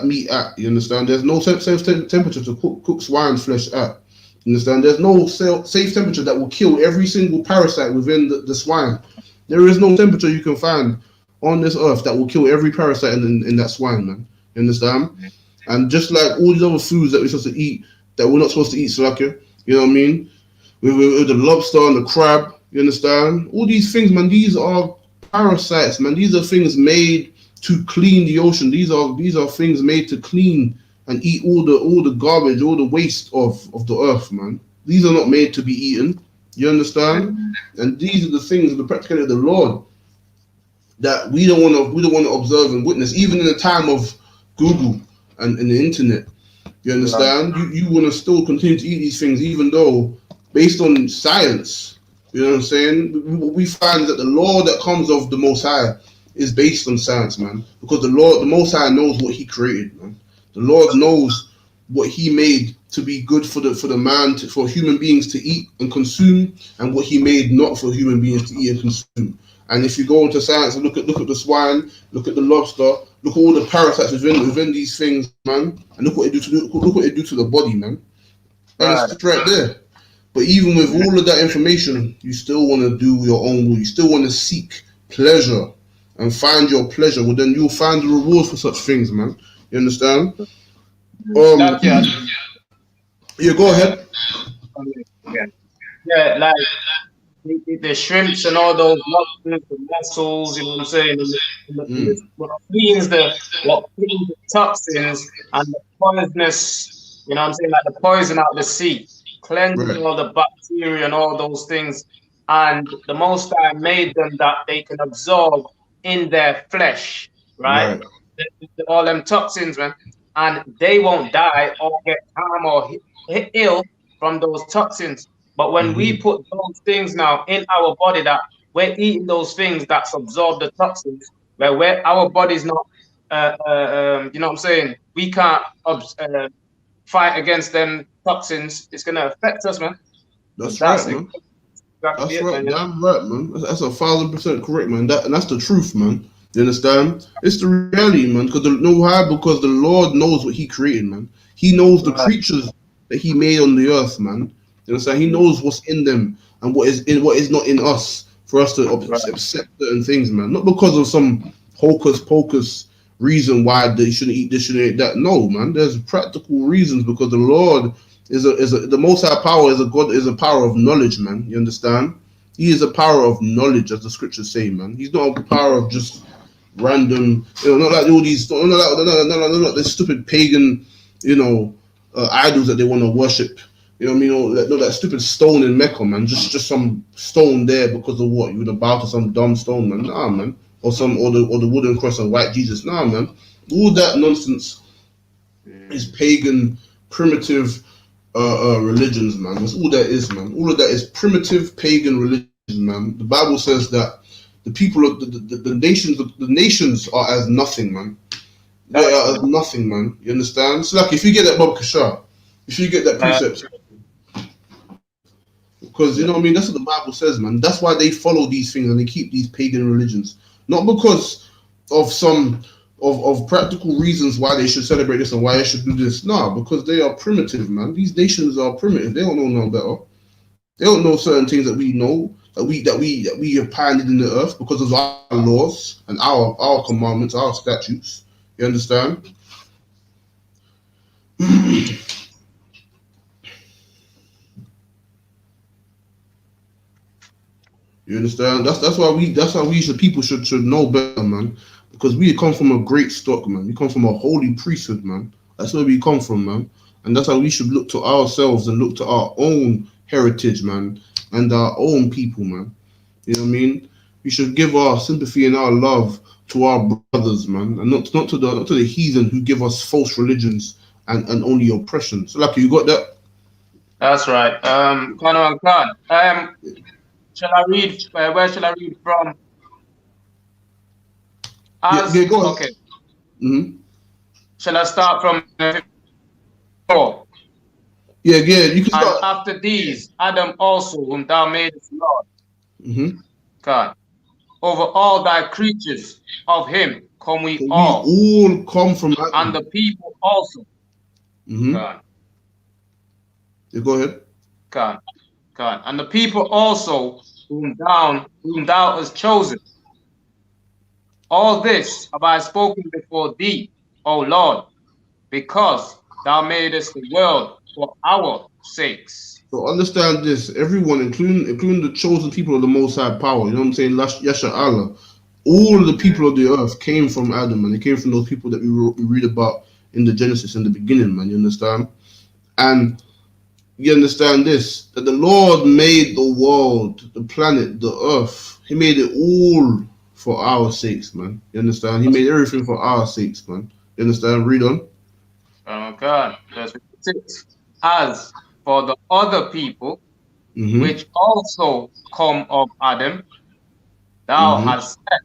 meat at. You understand? There's no safe temperature to cook swine flesh at. You understand? There's no safe temperature that will kill every single parasite within the swine. There is no temperature you can find on this earth that will kill every parasite in that swine, man. You understand? And just like all these other foods that we're supposed to eat, that we're not supposed to eat, Slacker, you know what I mean? With the lobster and the crab, you understand? All these things, man, these are parasites, man. These are things made to clean the ocean. These are things made to clean and eat all the garbage, all the waste of the earth, man. These are not made to be eaten. You understand? And these are the things, the practicality of the Lord, that we don't want to observe and witness, even in the time of Google and the internet. You understand? You want to still continue to eat these things, even though, based on science, you know what I'm saying? What we find is that the law that comes of the Most High is based on science, man. Because the Most High knows what He created, man. The Lord knows what He made to be good for the man, for human beings to eat and consume, and what He made not for human beings to eat and consume. And if you go into science and look at the swine, look at the lobster, look at all the parasites within these things, man, and look what they do to the body, man. And it's right there. But even with all of that information, you still want to do your own will. You still want to seek pleasure and find your pleasure. Well, then you'll find the rewards for such things, man. You understand? Yeah, go ahead. Yeah, like the shrimps and all those lobsters, the mussels, you know what I'm saying? What cleans the toxins and the poisonous, you know what I'm saying, like the poison out of the sea, cleansing all the bacteria and all those things. And the Most High made them that they can absorb in their flesh, right? All them toxins, man. And they won't die or get harm or hit ill from those toxins. But when we put those things now in our body, that we're eating those things that's absorb the toxins, where our body's not, you know what I'm saying? We can't fight against them toxins. It's gonna affect us, man. That's right, man. That's right, man, damn right, man. That's 1,000% correct, man. And that's the truth, man. You understand? It's the reality, man. Because because the Lord knows what He created, man. He knows the creatures that He made on the earth, man. You understand? He knows what's in them and what is not in us for us to accept certain things, man. Not because of some hocus pocus reason why they shouldn't eat this, shouldn't eat that. No, man. There's practical reasons because the Lord the Most High power is a power of knowledge, man. You understand? He is a power of knowledge, as the scriptures say, man. He's not a power of just random, not like all these, not the stupid pagan, idols that they want to worship. You know what I mean? Not that stupid stone in Mecca, man. Just some stone there because of what? You would have bowed to some dumb stone, man. Nah, man. Or the wooden cross and white Jesus. Nah, man. All that nonsense is pagan, primitive religions, man. That's all that is, man. All of that is primitive pagan religion, man. The Bible says that the people of the nations are as nothing, man. They are as nothing, man. You understand? So like if you get that Bob Kashar, if you get that precept, because you know what I mean, that's what the Bible says, man. That's why they follow these things and they keep these pagan religions. Not because of some of practical reasons why they should celebrate this and why they should do this. No, because they are primitive, man. These nations are primitive. They don't know no better. They don't know certain things that we know, that we have pioneered in the earth because of our laws and our commandments, our statutes. You understand? You understand? That's why we the people should know better, man. Because we come from a great stock, man. We come from a holy priesthood, man. That's where we come from, man. And that's how we should look to ourselves and look to our own heritage, man, and our own people, man. You know what I mean? We should give our sympathy and our love to our brothers, man, and not to the heathen who give us false religions and only oppression. So, like, you got that? That's right. Khan. Shall I read? Where shall I read from? Yeah, go ahead. Okay. Mm-hmm. Shall I start from 4? Yeah, you can start. And after these, Adam also, whom thou madest Lord, God, over all thy creatures, of him come we all. We all come from Adam. And the people also. God. Yeah, go ahead. God. And the people also, whom thou hast chosen. All this have I spoken before thee, O Lord, because thou madest the world for our sakes. So understand this, everyone, including the chosen people of the Most High Power, you know what I'm saying? Yasha Allah. All of the people of the earth came from Adam, and they came from those people that we read about in the Genesis in the beginning, man. You understand? And you understand this, that the Lord made the world, the planet, the earth. He made it all for our sakes, man. You understand? He made everything for our sakes, man. You understand? Read on. Oh God, verse 56. As for the other people, which also come of Adam, thou hast said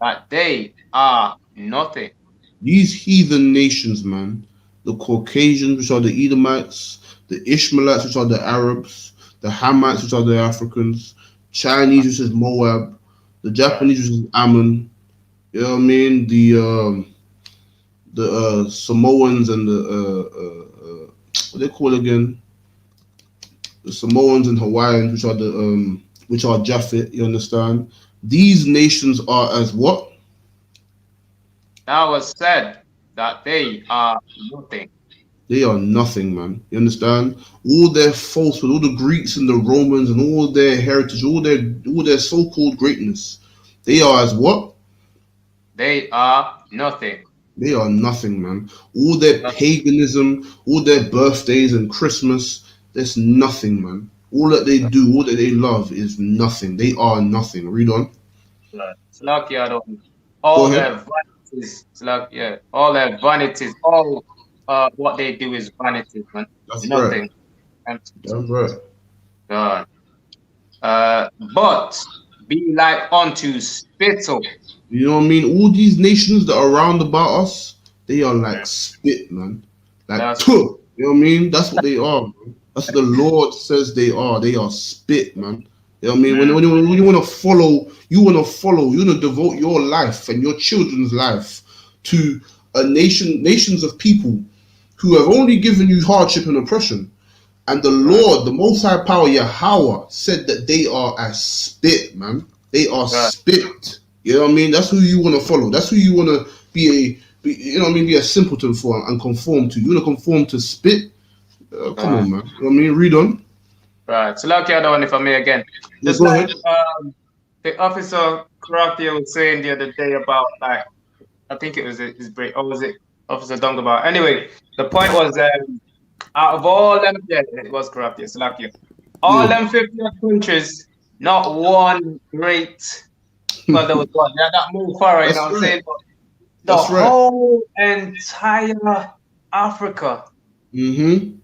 that they are nothing. These heathen nations, man, the Caucasians, which are the Edomites, the Ishmaelites, which are the Arabs, the Hamites, which are the Africans, Chinese, which is Moab, the Japanese, which is Ammon, you know what I mean? The Samoans and the what they call again? The Samoans and Hawaiians, which are Japhet, you understand? These nations are as what? Thou hast said that they are nothing. They are nothing, man. You understand? All their falsehood, all the Greeks and the Romans and all their heritage, all their so-called greatness, they are as what? They are nothing. They are nothing, man. All their paganism, all their birthdays and Christmas, that's nothing, man. All that they do, all that they love is nothing. They are nothing. Read on. All their vanities, all their vanities, all what they do is vanity, man. That's nothing. Right. That's right. God. But be like unto spittle. You know what I mean? All these nations that are around about us, they are like spit, man. Like, you know what I mean? That's what they are, man. That's what the Lord says they are. They are spit, man. You know what I mean? When you want to follow, you want to devote your life and your children's life to nations of people who have only given you hardship and oppression. And the Lord, the Most High Power, Yahweh, said that they are as spit, man. They are spit. You know what I mean? That's who you want to follow. That's who you want to be a simpleton for and conform to. You want to conform to spit? Come on, man. You know what I mean? Read on. Right. So, like the other one, if I may again. Just like the officer Karakia was saying the other day about, like, I think it was his break, or was it Officer Dongabar? Anyway, the point was out of all them, it was Karakia, Salakia. All them 50 countries, not one great. Well, there was one. Yeah, that move forward, you know what I'm saying? But the whole entire Africa. Thing.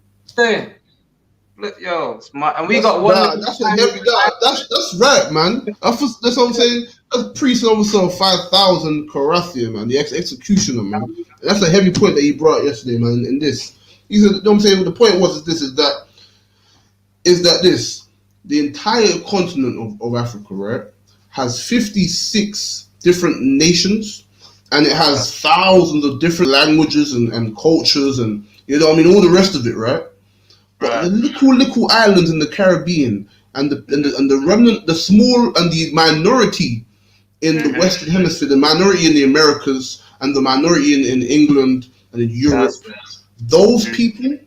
Yo, and we got one. That's right, man. That's what I'm saying. That's priest officer 5,000 Karathia, man. The executioner, man. That's a heavy point that he brought yesterday, man. In this, you know what I'm saying. The point was the entire continent of Africa, right, has 56 different nations, and it has thousands of different languages and cultures, and you know what I mean, all the rest of it, right? But the little islands in the Caribbean and the remnant, the small and the minority in the Western Hemisphere, the minority in the Americas and the minority in England and in Europe, those people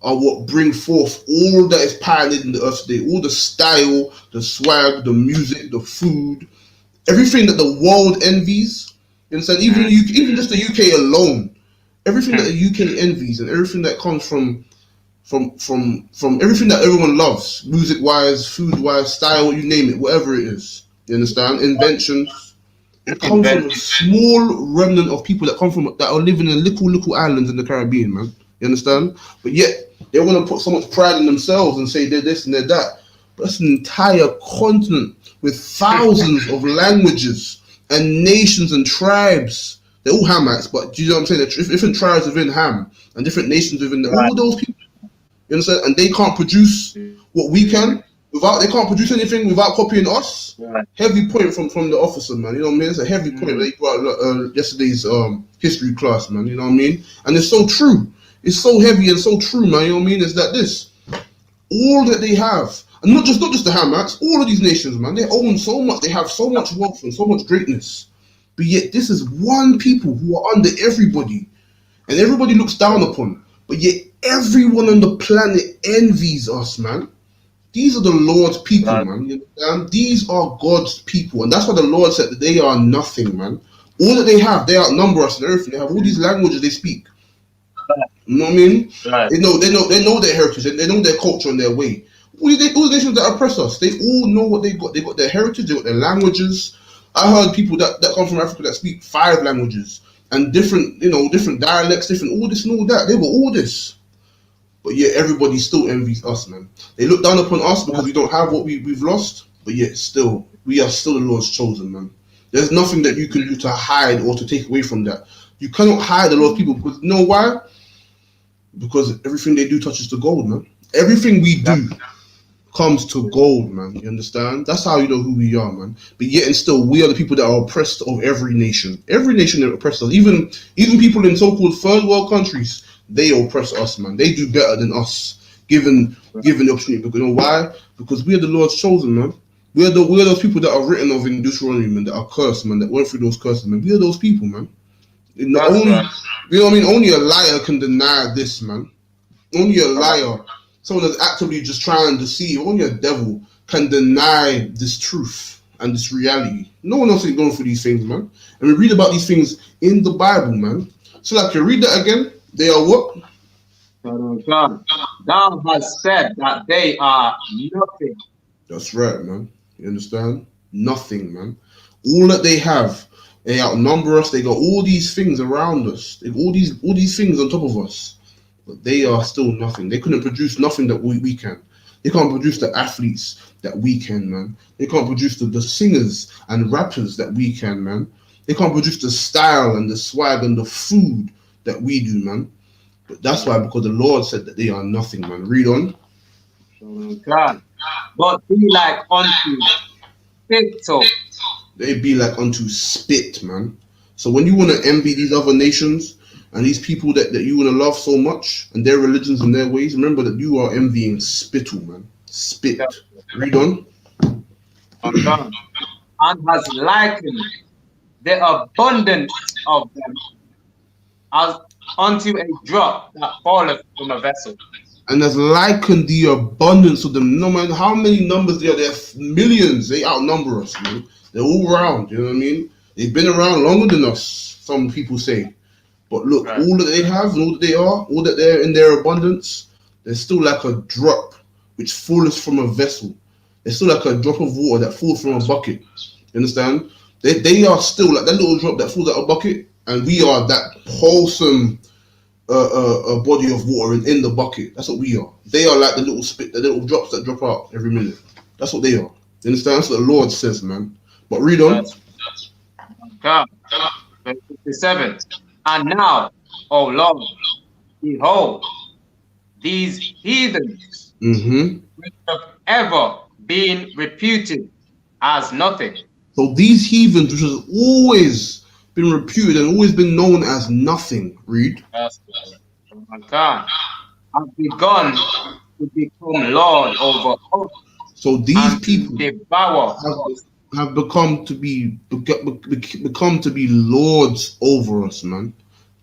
are what bring forth all that is pioneered in the earth today. All the style, the swag, the music, the food, everything that the world envies. You understand? Even just the UK alone, everything that the UK envies and everything that comes from everything that everyone loves, music wise, food wise, style, you name it, whatever it is. You understand? Inventions. It comes from a small remnant of people that are living in little islands in the Caribbean, man. You understand? But yet they want to put so much pride in themselves and say they're this and they're that. But that's an entire continent with thousands of languages and nations and tribes. They're all Hamites, but do you know what I'm saying? They're different tribes within Ham and different nations within all those people. You understand? And they can't produce what we can they can't produce anything without copying us. Right. Heavy point from the officer, man. You know what I mean? It's a heavy point that he brought yesterday's history class, man. You know what I mean? And it's so true. It's so heavy and so true, man. You know what I mean? Is that all that they have, and not just the Hamites, all of these nations, man, they own so much. They have so much wealth and so much greatness. But yet, this is one people who are under everybody, and everybody looks down upon. But yet, everyone on the planet envies us, man. These are the Lord's people, man. You understand? These are God's people. And that's why the Lord said that they are nothing, man. All that they have, they outnumber us and everything. They have all these languages they speak. You know what I mean? Right. They know their heritage. They know their culture and their way. All the nations that oppress us, they all know what they got. They got their heritage, they got their languages. I heard people that come from Africa that speak 5 languages and different dialects, different all this and all that. They got all this. But yet everybody still envies us, man. They look down upon us because we don't have what we've lost, but yet still, we are still the Lord's chosen, man. There's nothing that you can do to hide or to take away from that. You cannot hide the Lord's people because you know why? Because everything they do touches the gold, man. Everything we do comes to gold, man. You understand? That's how you know who we are, man. But yet and still, we are the people that are oppressed of every nation. Every nation that oppresses us. Even people in so-called third world countries, they oppress us, man. They do better than us, given the opportunity. Because you know why? Because we are the Lord's chosen, man. We are those people that are written of in Deuteronomy, man, that are cursed, man, that went through those curses, man. We are those people, man. You know what I mean? Only a liar can deny this, man. Only a liar, someone that's actively just trying to deceive, only a devil can deny this truth and this reality. No one else is going through these things, man. And we read about these things in the Bible, man. So like, you read that again. They are what? God has said that they are nothing. That's right, man. You understand? Nothing, man. All that they have, they outnumber us. They got all these things around us. They got all these things on top of us. But they are still nothing. They couldn't produce nothing that we can. They can't produce the athletes that we can, man. They can't produce the singers and rappers that we can, man. They can't produce the style and the swag and the food that we do, man. But that's why, because the Lord said that they are nothing, man. Read on. God. But be like unto spit. They be like unto spit, man. So when you want to envy these other nations and these people that you want to love so much and their religions and their ways, remember that you are envying spittle, man. Spit. Read on. And has likened the abundance of them as unto a drop that falleth from a vessel. And has likened the abundance of them. No matter how many numbers there are millions. They outnumber us, man. They're all around, you know what I mean? They've been around longer than us, some people say. But look, all that they have and all that they are, all that they're in their abundance, they're still like a drop which falleth from a vessel. They're still like a drop of water that falls from a bucket. You understand? They are still like that little drop that falls out of a bucket, and we are that wholesome body of water in the bucket. That's what we are. They are like the little drops that drop out every minute. That's what they are. You understand? That's what the Lord says, man. But read on. God. 57. And now, O Lord, behold, these heathens which have ever been reputed as nothing. So these heathens, which has always been reputed and always been known as nothing, read. God, have begun to become Lord over us. So these people devour have become to be lords over us, man.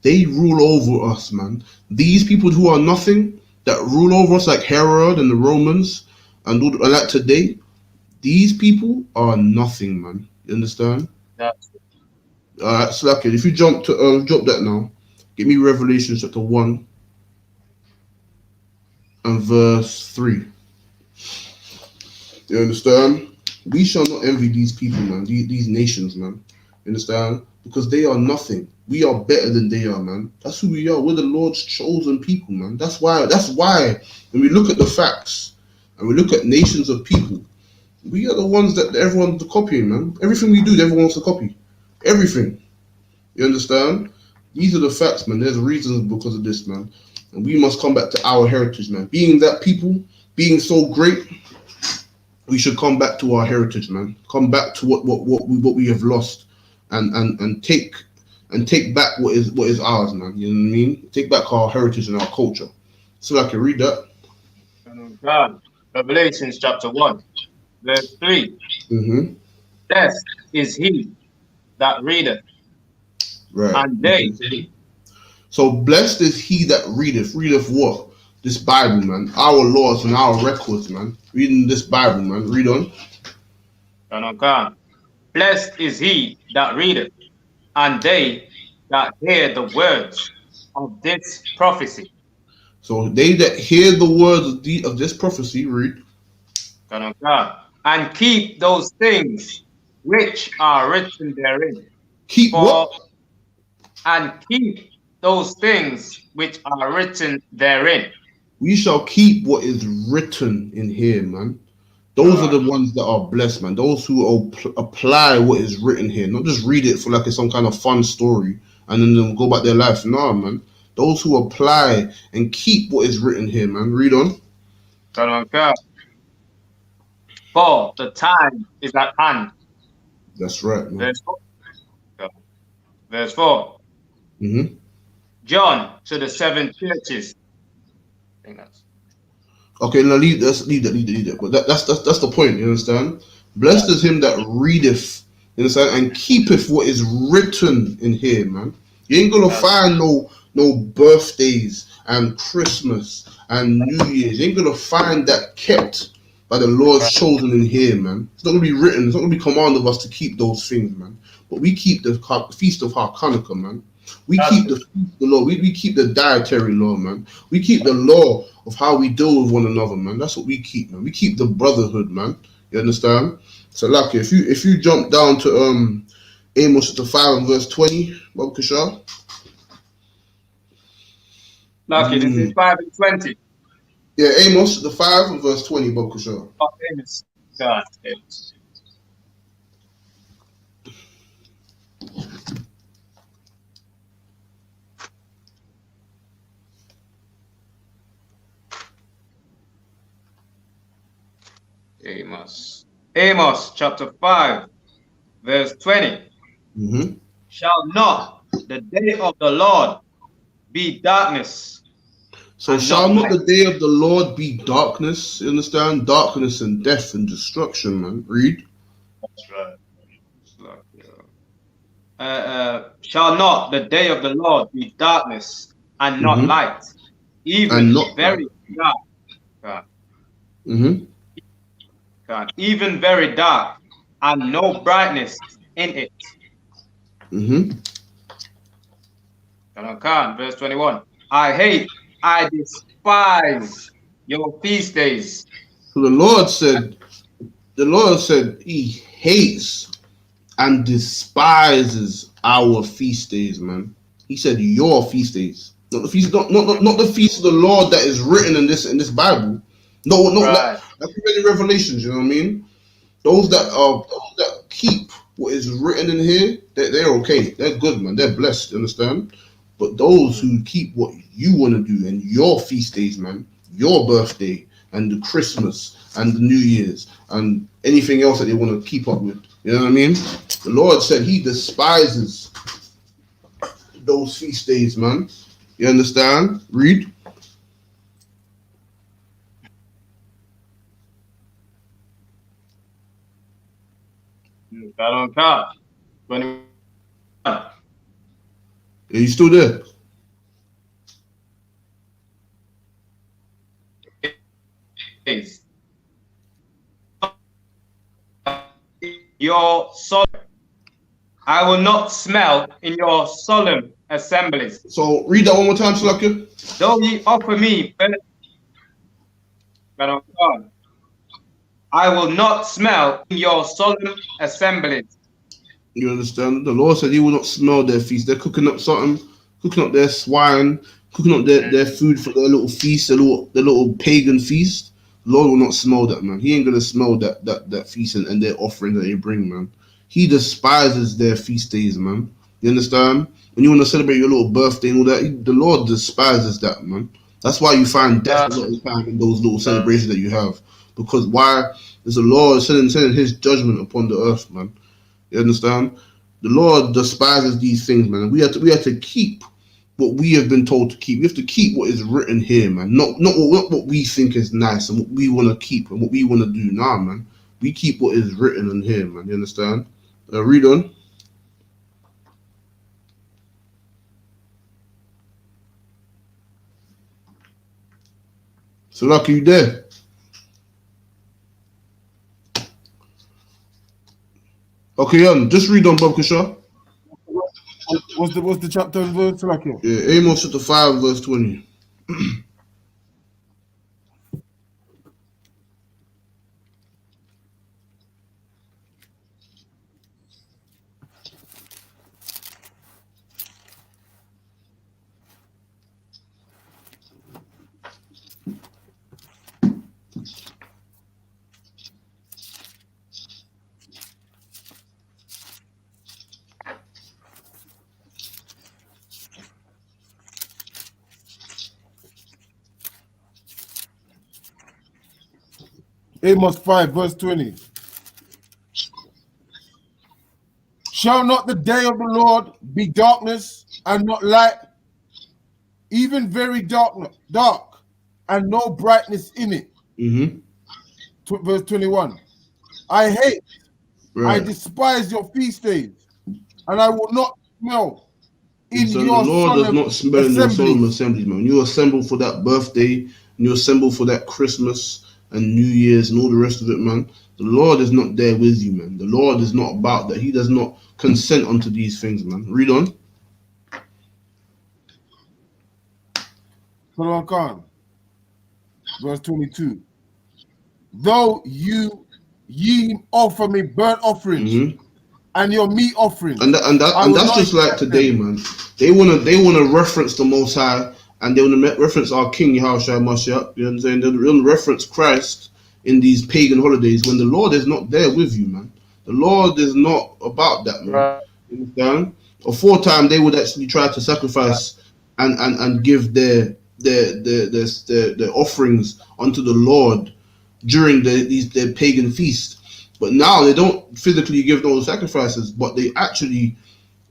They rule over us, man. These people who are nothing, that rule over us, like Herod and the Romans, and like today, these people are nothing, man. You understand? That's Alright, Slack it. If you drop that now, give me Revelation chapter 1 and verse 3. You understand? We shall not envy these people, man. These nations, man. You understand? Because they are nothing. We are better than they are, man. That's who we are. We're the Lord's chosen people, man. That's why when we look at the facts and we look at nations of people, we are the ones that everyone's copying, man. Everything we do, everyone wants to copy. Everything. You understand? These are the facts, man. There's reasons because of this, man. And we must come back to our heritage, man. Being that people, being so great, we should come back to our heritage, man. Come back to what we have lost, and take back what is ours, man. You know what I mean? Take back our heritage and our culture. So I can read that. God. Revelation chapter 1, verse 3. Mm-hmm. Blessed is he that readeth, Right. and they. So blessed is he that readeth. Readeth what? This Bible, man. Our laws and our records, man. Reading this Bible, man. Read on. God. Blessed is he that readeth, and they that hear the words of this prophecy. So they that hear the words of this prophecy, read. God. And keep those things which are written therein. Keep what? And keep those things which are written therein. We shall keep what is written in here, man. Those are the ones that are blessed, man. Those who apply what is written here, not just read it for like it's some kind of fun story and then they'll go about their life. No, man. Those who apply and keep what is written here, man. Read on. For the time is at hand. That's right, man. Verse 4. Mm-hmm. John to the 7 churches. I think that's okay. Now leave that. But that's the point. You understand? Blessed is him that readeth, you understand, and keepeth what is written in here, man. You ain't gonna find no birthdays and Christmas and New Year's. You ain't gonna find that kept by the Lord's chosen in here, man. It's not gonna be written. It's not gonna be commanded of us to keep those things, man. But we keep the feast of Hanukkah, man. We keep the law. We keep the dietary law, man. We keep the law of how we deal with one another, man. That's what we keep, man. We keep the brotherhood, man. You understand? So, like, if you jump down to Amos chapter 5 and verse 20, Bob Kishar. Lucky, this is 5 and 20. Yeah, Amos the 5 and verse 20, Bob Kishar. Oh, Amos. God, Amos. Amos chapter 5, verse 20. Mm-hmm. Shall not the day of the Lord be darkness? So shall not the day of the Lord be darkness? You understand? Darkness and death and destruction, man. Read. That's right. Shall not the day of the Lord be darkness and not light, even very dark? God. Mm-hmm. God, even very dark, and no brightness in it. Mm-hmm. God, verse 21. I despise your feast days. So the Lord said he hates and despises our feast days, man. He said your feast days. Not the feast, not the feast of the Lord that is written in this Bible. No, like in Revelations, you know what I mean? Those that keep what is written in here, they're okay. They're good, man. They're blessed, you understand? But those who keep what you want to do and your feast days, man, your birthday and the Christmas and the New Year's and anything else that they want to keep up with, you know what I mean? The Lord said he despises those feast days, man. You understand? Read. God. 21. Are you still there? your solemn. I will not smell in your solemn assemblies. So read that one more time, Salakia. Though ye offer me burnt, I will not smell in your solemn assemblies. You understand? The Lord said he will not smell their feast. They're cooking up something, cooking up their swine, cooking up their food for their little feast, their little pagan feast. The Lord will not smell that, man. He ain't gonna smell that feast and their offering that they bring, man. He despises their feast days, man. You understand? When you want to celebrate your little birthday and all that, the Lord despises that, man. That's why you find death a lot of the time in those little celebrations that you have. Because why? There's the Lord sending his judgment upon the earth, man. You understand? The Lord despises these things, man. We have to keep what we have been told to keep. We have to keep what is written here, man. Not what we think is nice and what we want to keep and what we want to do. Nah, man. We keep what is written in here, man. You understand? Read on. So, lucky you there? Okay, just read on, Bob Kishar. What's the chapter and verse, Salakia? Yeah, Amos chapter 5, verse 20. Amos 5, verse 20. Shall not the day of the Lord be darkness and not light, even very dark, and no brightness in it? Verse 21. I hate, I despise your feast days, and I will not smell in so your the Lord does not smell in your solemn assemblies, man. When you assemble for that birthday, and you assemble for that Christmas and New Year's and all the rest of it, man, the Lord is not there with you, man. The Lord is not about that. He does not consent unto these things, man. Read on. Verse 22. Though ye offer me burnt offerings and your meat offerings, and that's just like today, man. They wanna reference the Most High, and they wanna reference our King Yahushua Mashiach. You know what I'm saying? They wanna reference Christ in these pagan holidays when the Lord is not there with you, man. The Lord is not about that, man. Right. You understand? Aforetime they would actually try to sacrifice and give their offerings unto the Lord during their pagan feast. But now they don't physically give those sacrifices, but they actually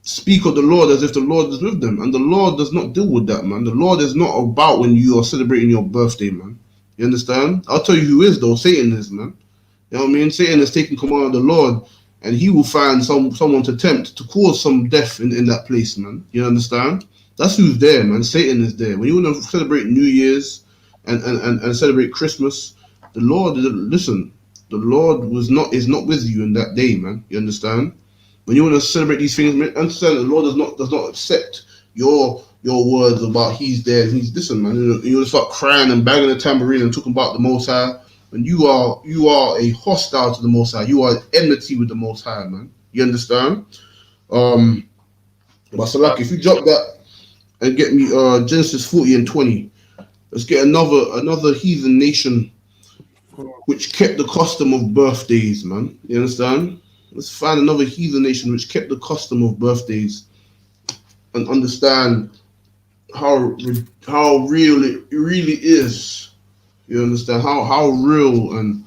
speak of the Lord as if the Lord is with them. And the Lord does not deal with that, man. The Lord is not about when you are celebrating your birthday, man. You understand? I'll tell you who is, though. Satan is, man. You know what I mean? Satan is taking command of the Lord, and he will find someone to tempt to cause some death in that place, man. You understand? That's who's there, man. Satan is there. When you want to celebrate New Year's and celebrate Christmas, the Lord, listen, the Lord is not with you in that day, man. You understand? When you want to celebrate these things, understand that the Lord does not accept your words about He's there. Listen, man. You want to start crying and banging the tambourine and talking about the Most High. When you are a hostile to the Most High, you are enmity with the Most High, man. You understand? But Salaki, if you drop that and get me Genesis 40 and 20, let's get another heathen nation which kept the custom of birthdays, man. You understand? Let's find another heathen nation which kept the custom of birthdays and understand how real it really is. You understand how real and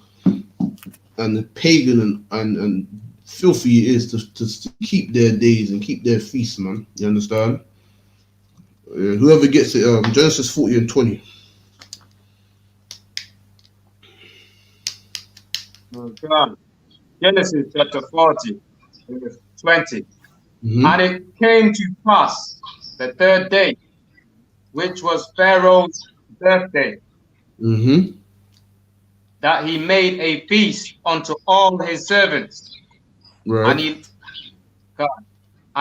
pagan and filthy it is to keep their days and keep their feasts, man. You understand? Whoever gets it, Genesis 40 and 20. Genesis chapter 40, verse 20. And it came to pass the third day, which was Pharaoh's birthday, that he made a feast unto all his servants, and Right.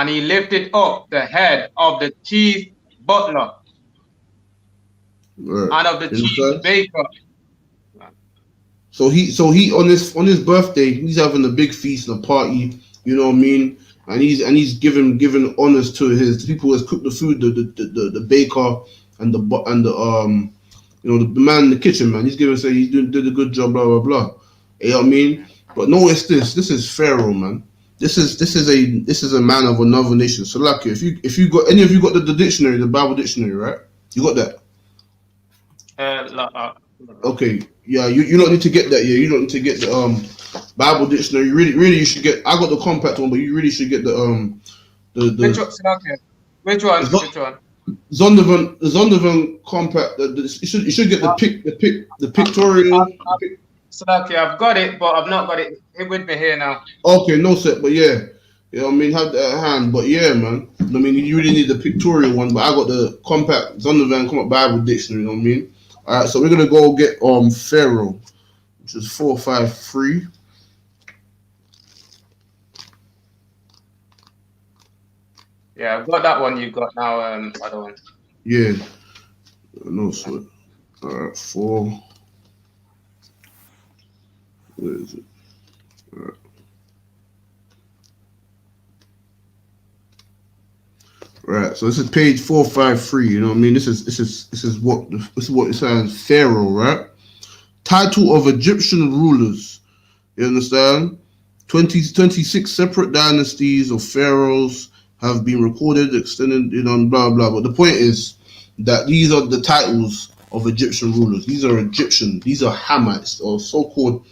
he lifted up the head of the chief butler Right. and of the You chief understand? baker. So he on his birthday, he's having a big feast and a party. You know what I mean? And he's giving honors to his people who has cooked the food, the baker and the you know the man in the kitchen, man. He's giving say he did a good job, blah blah blah. You know what I mean? But notice this. This is Pharaoh, man. This is a man of another nation. So like if you got any of you got the dictionary, the Bible dictionary, right? You got that? Okay, yeah, you don't need to get that. Yeah, you don't need to get the Bible dictionary. Really, you should get. I got the compact one, but you really should get the Which the one? Okay. Which one? Which one? Zondervan compact. You should get Uh, the uh, pictorial. okay, I've got it, but I've not got it with me here now. Okay, no set, but yeah, you know what I mean, have that at hand. But yeah, man, I mean, you really need the pictorial one, but I got the compact Zondervan compact Bible dictionary. You know what I mean? All right, so we're gonna go get Pharaoh, which is 453. Yeah, I've got that one you got now, other one. Yeah, no sweat. All right, 4. Where is it? All right. Right, so this is page 453. You know what I mean? This is what it says. Pharaoh, right? Title of Egyptian rulers. You understand? 26 separate dynasties of pharaohs have been recorded, extended, you know, blah blah. But the point is that these are the titles of Egyptian rulers. These are Egyptian. These are Hamites or so-called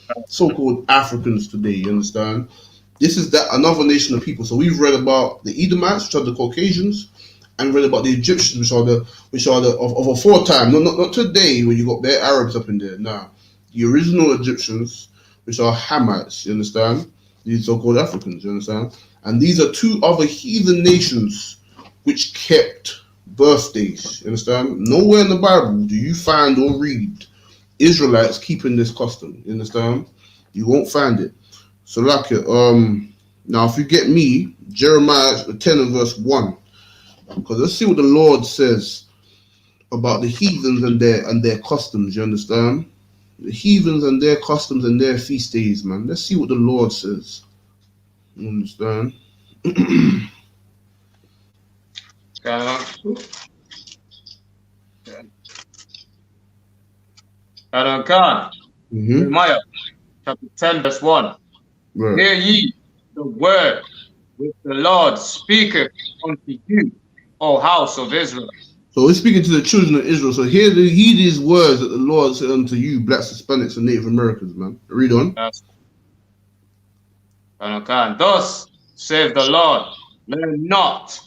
Africans today. You understand? This is that another nation of people. So we've read about the Edomites, which are the Caucasians, and read about the Egyptians, which are the of aforetime. Not today when you got bare Arabs up in there. Nah, the original Egyptians, which are Hamites. You understand? These so-called Africans. You understand? And these are two other heathen nations which kept birthdays. You understand? Nowhere in the Bible do you find or read Israelites keeping this custom. You understand? You won't find it. So like now if you get me, Jeremiah 10 and verse 1. Because let's see what the Lord says about the heathens and their customs, you understand? The heathens and their customs and their feast days, man. Let's see what the Lord says. You understand? Jeremiah chapter 10, verse 1. Right. Hear ye the word which the Lord speaketh unto you, O house of Israel. So we're speaking to the children of Israel. So heed these words that the Lord said unto you, blacks, Hispanics, and Native Americans, man. Read on. Yes. Thus saith the Lord, learn not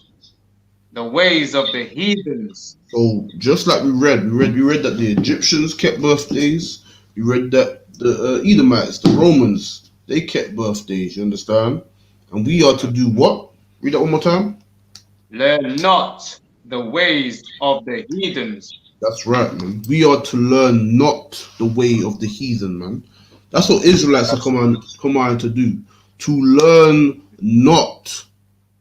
the ways of the heathens. So just like we read that the Egyptians kept birthdays. We read that the Edomites, the Romans, they kept birthdays. You understand? And we are to do what? Read that one more time. Learn not the ways of the heathens. That's right, man. We are to learn not the way of the heathen, man. That's what Israelites are commanded to do. To learn not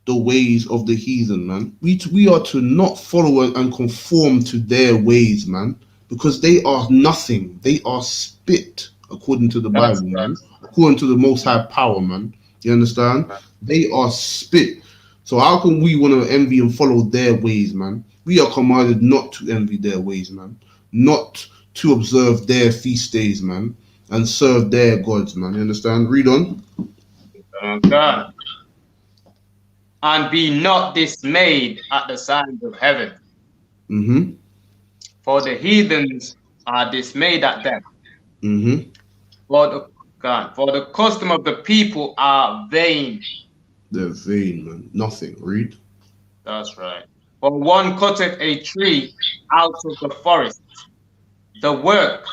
the ways of the heathen, man. We are to not follow and conform to their ways, man, because they are nothing. They are spit, according to the Bible, man. According to the Most High Power, man. You understand? They are spit. So how can we want to envy and follow their ways, man? We are commanded not to envy their ways, man. Not to observe their feast days, man, and serve their gods, man. You understand? Read on. Okay. And be not dismayed at the signs of heaven. Mm-hmm. For the heathens are dismayed at them. Mm-hmm. For the custom of the people are vain. They're vain, man. Nothing. Read. That's right. For one cutteth a tree out of the forest, the work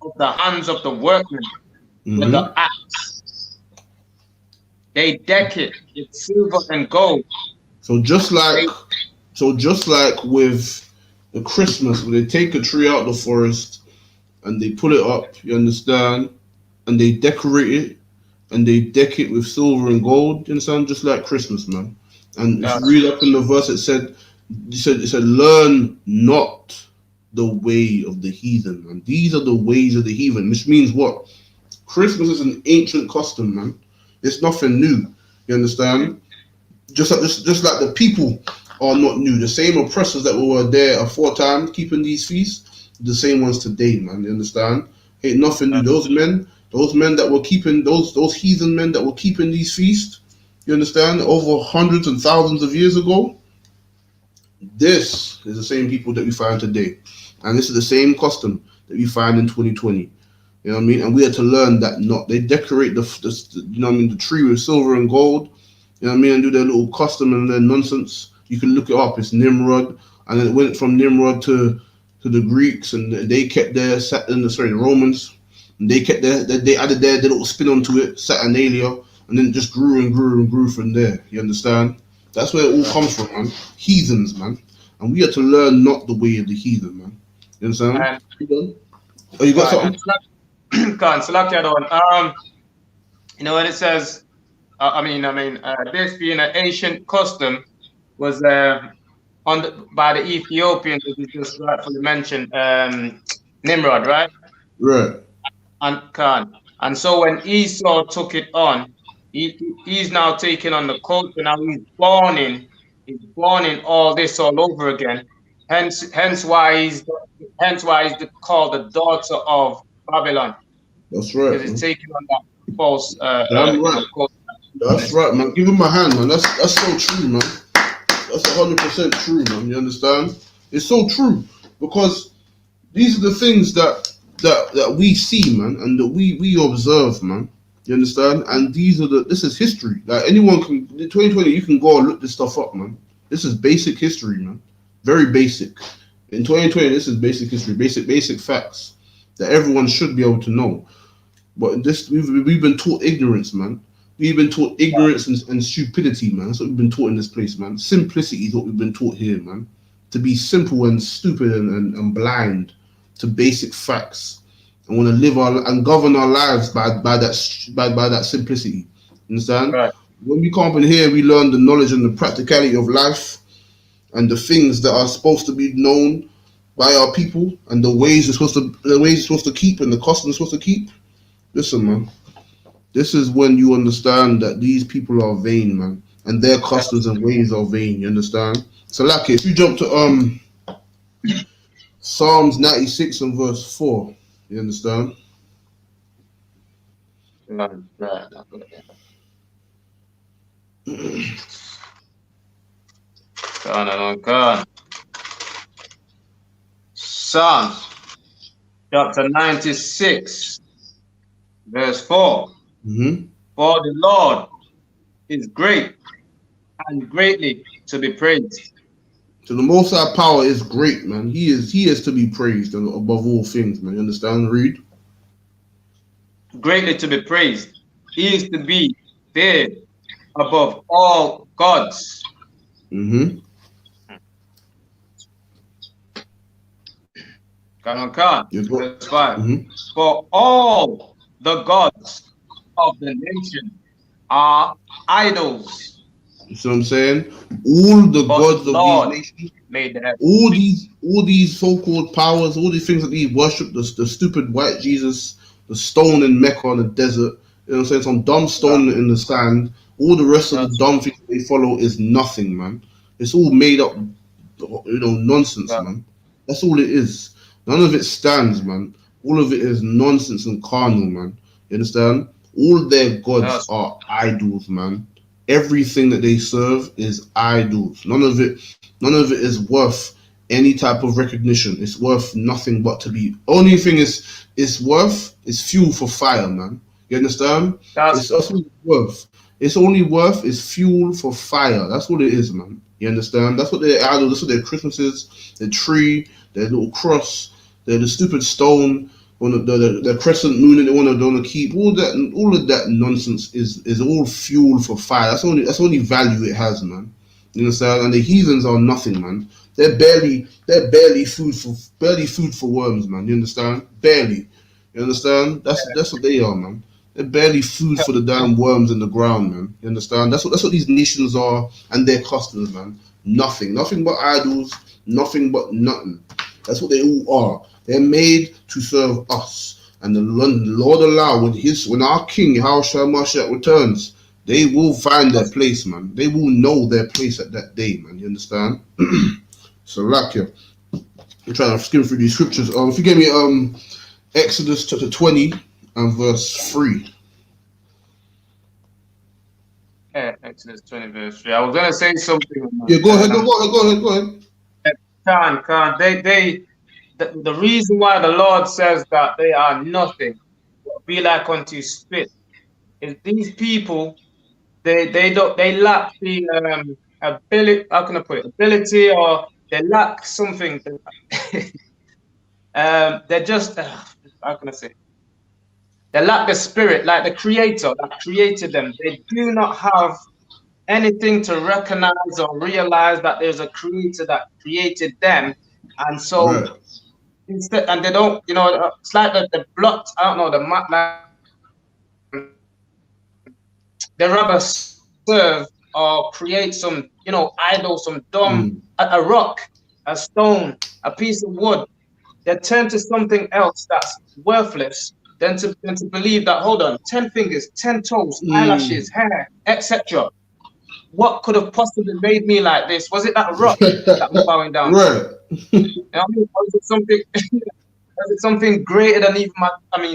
of the hands of the workmen with the axe. They deck it with silver and gold. So just like with the Christmas, when they take a tree out of the forest and they put it up, you understand, and they decorate it and they deck it with silver and gold. You understand? Just like Christmas, man. And if you read up in the verse, it said, learn not the way of the heathen, man. These are the ways of the heathen, which means what? Christmas is an ancient custom, man. It's nothing new. You understand? Just like the people are not new. The same oppressors that were there aforetime keeping these feasts, the same ones today, man. You understand? Ain't nothing new. Those men that were keeping those heathen men that were keeping these feasts, you understand, over hundreds and thousands of years ago. This is the same people that we find today, and this is the same custom that we find in 2020. You know what I mean? And we had to learn that not. They decorate the you know what I mean, the tree with silver and gold. You know what I mean? And do their little custom and their nonsense. You can look it up. It's Nimrod, and then it went from Nimrod to the Greeks, and they kept their the Romans. And they kept they added their little spin onto it, Saturnalia, and then it just grew and grew and grew from there. You understand? That's where it all comes from, man. Heathens, man. And we had to learn not the way of the heathen, man. You understand? Oh, you got something? Can't select the other one. You know, when it says, this being an ancient custom was by the Ethiopians, as you just rightfully mentioned, Nimrod, right? Right. And so when Esau took it on, he's now taking on the culture. Now he's born in all this all over again. Hence why he's called the daughter of Babylon. That's right. Because he's taking on that false. That's right, man. Give him my hand, man. That's so true, man. That's 100% true, man. You understand? It's so true because these are the things that we see, man, and that we observe, man. You understand? And this is history. Like anyone can, in 2020, you can go and look this stuff up, man. This is basic history, man. Very basic. In 2020, this is basic history, basic facts that everyone should be able to know. But we've been taught ignorance, man. We've been taught ignorance and stupidity, man. That's what we've been taught in this place, man. Simplicity is what we've been taught here, man. To be simple and stupid and blind to basic facts, and want to live and govern our lives by that simplicity. Understand? Right. When we come up in here, we learn the knowledge and the practicality of life, and the things that are supposed to be known by our people, and the ways we're supposed to keep, and the customs we're supposed to keep. Listen, man. This is when you understand that these people are vain, man, and their customs and ways are vain. You understand? So, like, if you jump to Psalms 96 and verse 4, you understand? Right. God. Psalms chapter 96, verse 4. Mm-hmm. For the Lord is great and greatly to be praised. So the Most High power is great, man. He is to be praised above all things, man. You understand? Read. Greatly to be praised. He is to be feared above all gods. Mm-hmm. Verse 5. Mm-hmm. For all the gods of the nation are idols. You see what I'm saying? All the gods of these nations made the heaven. All these so-called powers, all these things that they worship, the stupid white Jesus, the stone in Mecca on the desert, you know what I'm saying? Some dumb stone in the sand. All the rest of the dumb things they follow is nothing, man. It's all made up, nonsense, man. That's all it is. None of it stands, man. All of it is nonsense and carnal, man. You understand? All their gods are idols, man. Everything that they serve is idols. None of it is worth any type of recognition. It's worth nothing but to be. Only thing it's worth is fuel for fire, man. You understand? That's what it's worth. It's only worth is fuel for fire. That's what it is, man. You understand? That's what their idols. That's what their Christmas is. Their tree, their little cross, the stupid stone, on the crescent moon that they want to keep. All of that nonsense is all fuel for fire. That's only value it has, man. You understand? And the heathens are nothing, man. They're barely food for worms, man. You understand? Barely. You understand? That's what they are, man. They're barely food for the damn worms in the ground, man. You understand? That's what these nations are and their customers, man. Nothing but idols, nothing but nothing. That's what they all are. They're made to serve us. And the Lord allow when our King Yahushua Mashiach returns, they will find their place, man. They will know their place at that day, man. You understand? So like you, I'm trying to skim through these scriptures. If you give me Exodus chapter 20 and verse 3. Yeah, Exodus 20 verse 3. I was gonna say something. Yeah, go ahead. The reason why the Lord says that they are nothing, be like unto spit, is these people they lack the ability. How can I put it? Ability, or they lack something. They're just how can I say? They lack the spirit, like the Creator that created them. They do not have anything to recognize or realize that there's a Creator that created them, and so Right. instead, and they don't, it's like the blot. I don't know the they rather serve or create some, idol, some dumb, a rock, a stone, a piece of wood. They turn to something else that's worthless than to believe that, hold on, 10 fingers, 10 toes, eyelashes, hair, etc. What could have possibly made me like this? Was it that rock that I'm bowing down? Right. You know what I mean? Was it something? Was it something greater than even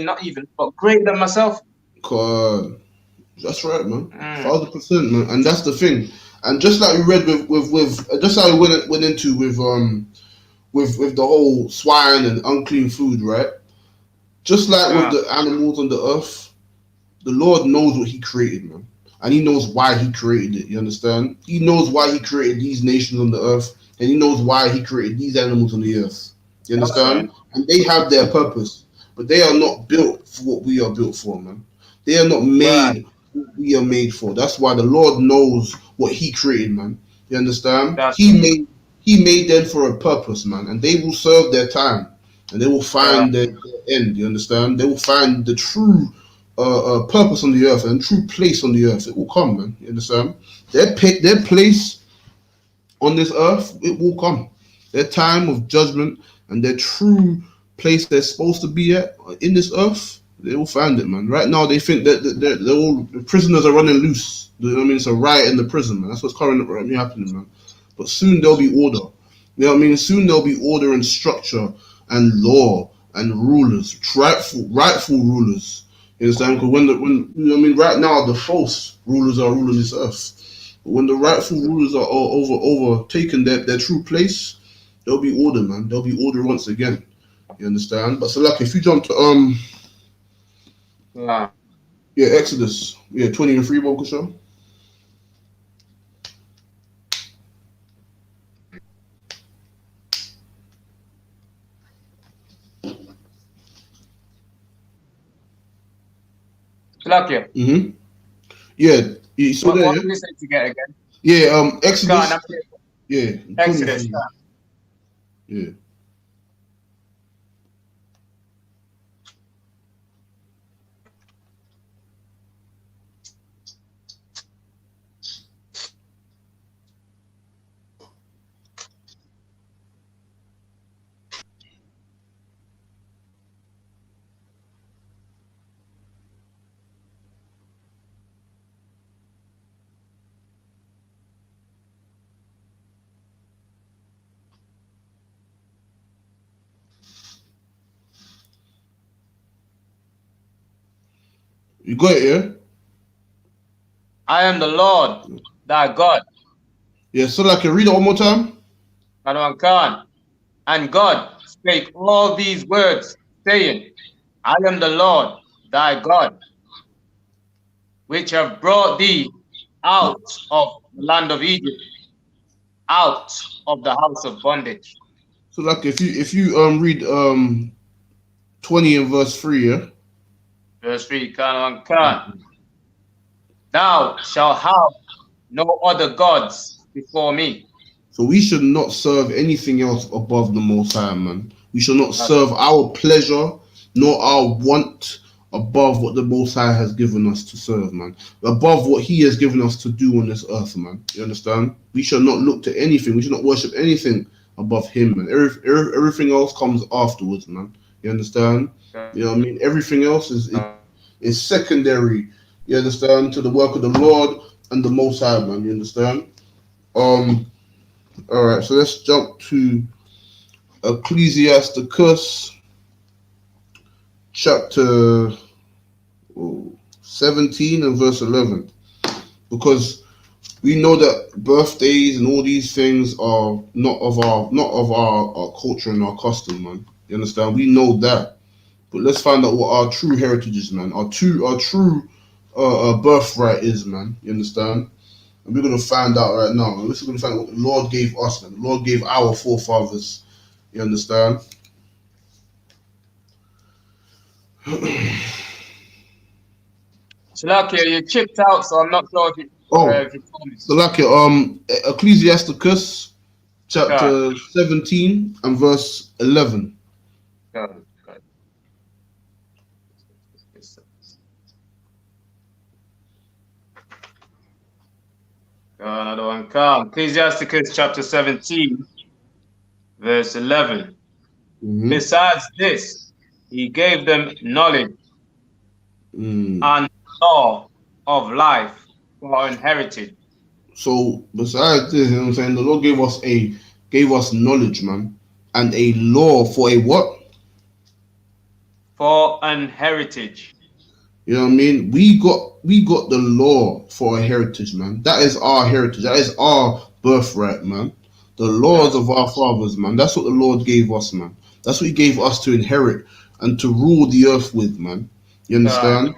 not even, but greater than myself? God. That's right, man. 1,000%, man. And that's the thing. And just like we read with just like we went into with the whole swine and unclean food, right? Just like with the animals on the earth, the Lord knows what He created, man, and He knows why He created it. You understand? He knows why He created these nations on the earth, and He knows why He created these animals on the earth. You understand? Right. And they have their purpose, but they are not built for what we are built for, man. They are not made. Right. We are made for. That's why the Lord knows what He created, man. You understand? He made them for a purpose, man, and they will serve their time, and they will find their end. You understand? They will find the true purpose on the earth and true place on the earth. It will come, man. You understand? Their place on this earth, it will come. Their time of judgment and their true place they're supposed to be at in this earth, they will find it, man. Right now, they think that they're all the prisoners are running loose. You know what I mean? It's a riot in the prison, man. That's what's currently happening, man. But soon there'll be order. You know what I mean? Soon there'll be order and structure and law and rulers, rightful rulers. You understand? Because when you know what I mean, right now the false rulers are ruling this earth. But when the rightful rulers are overtaken their true place, there'll be order, man. There'll be order once again. You understand? But so like if you jump to Exodus 20 and 3, Bokasha. Mm-hmm. Yeah, you saw that. What did you say to get again? Yeah, Exodus. Yeah, Exodus. Yeah. You got it, yeah? I am the Lord, thy God. Yeah, so like, read it one more time. And God spake all these words, saying, I am the Lord, thy God, which have brought thee out of the land of Egypt, out of the house of bondage. So like, if you read 20 and verse 3, yeah? Verse 3, Thou shalt have no other gods before me. So we should not serve anything else above the Most High, man. We shall not serve our pleasure, nor our want, above what the Most High has given us to serve, man. Above what He has given us to do on this earth, man. You understand? We shall not look to anything. We should not worship anything above Him, man. Everything else comes afterwards, man. You understand? You know what I mean? Everything else is secondary. You understand? To the work of the Lord and the Most High, man. You understand? All right. So let's jump to Ecclesiasticus chapter 17 and verse 11, because we know that birthdays and all these things are not of our culture and our custom, man. You understand? We know that, but let's find out what our true heritage is, man. Our true birthright is, man. You understand? And we're gonna find out right now. We're gonna find out what the Lord gave us, man. The Lord gave our forefathers. You understand? Shalakia, you chipped out, so I'm not sure if you told me. So like Ecclesiasticus chapter 17 and verse 11. God. Another one come. Ecclesiasticus chapter 17, verse 11. Mm-hmm. Besides this, He gave them knowledge and law of life for inherited. So besides this, you know what I'm saying, the Lord gave us knowledge, man, and a law for a what? For an heritage. You know what I mean? We got the law for a heritage, man. That is our heritage. That is our birthright, man. The laws of our fathers, man. That's what the Lord gave us, man. That's what He gave us to inherit and to rule the earth with, man. You understand?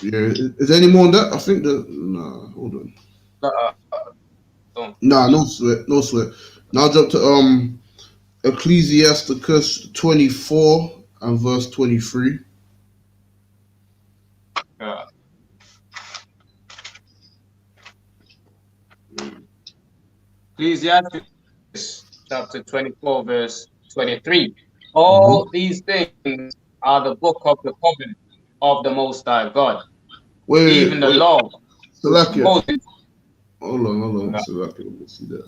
Yeah. Is there any more on that? I think that. Nah, hold on. Nah, no sweat. Now jump to Ecclesiasticus 24 and verse 23. Ecclesiasticus chapter 24, verse 23. All these things are the book of the covenant of the Most High God. Even the law. Salakia. Hold on. Salakia, let me see that.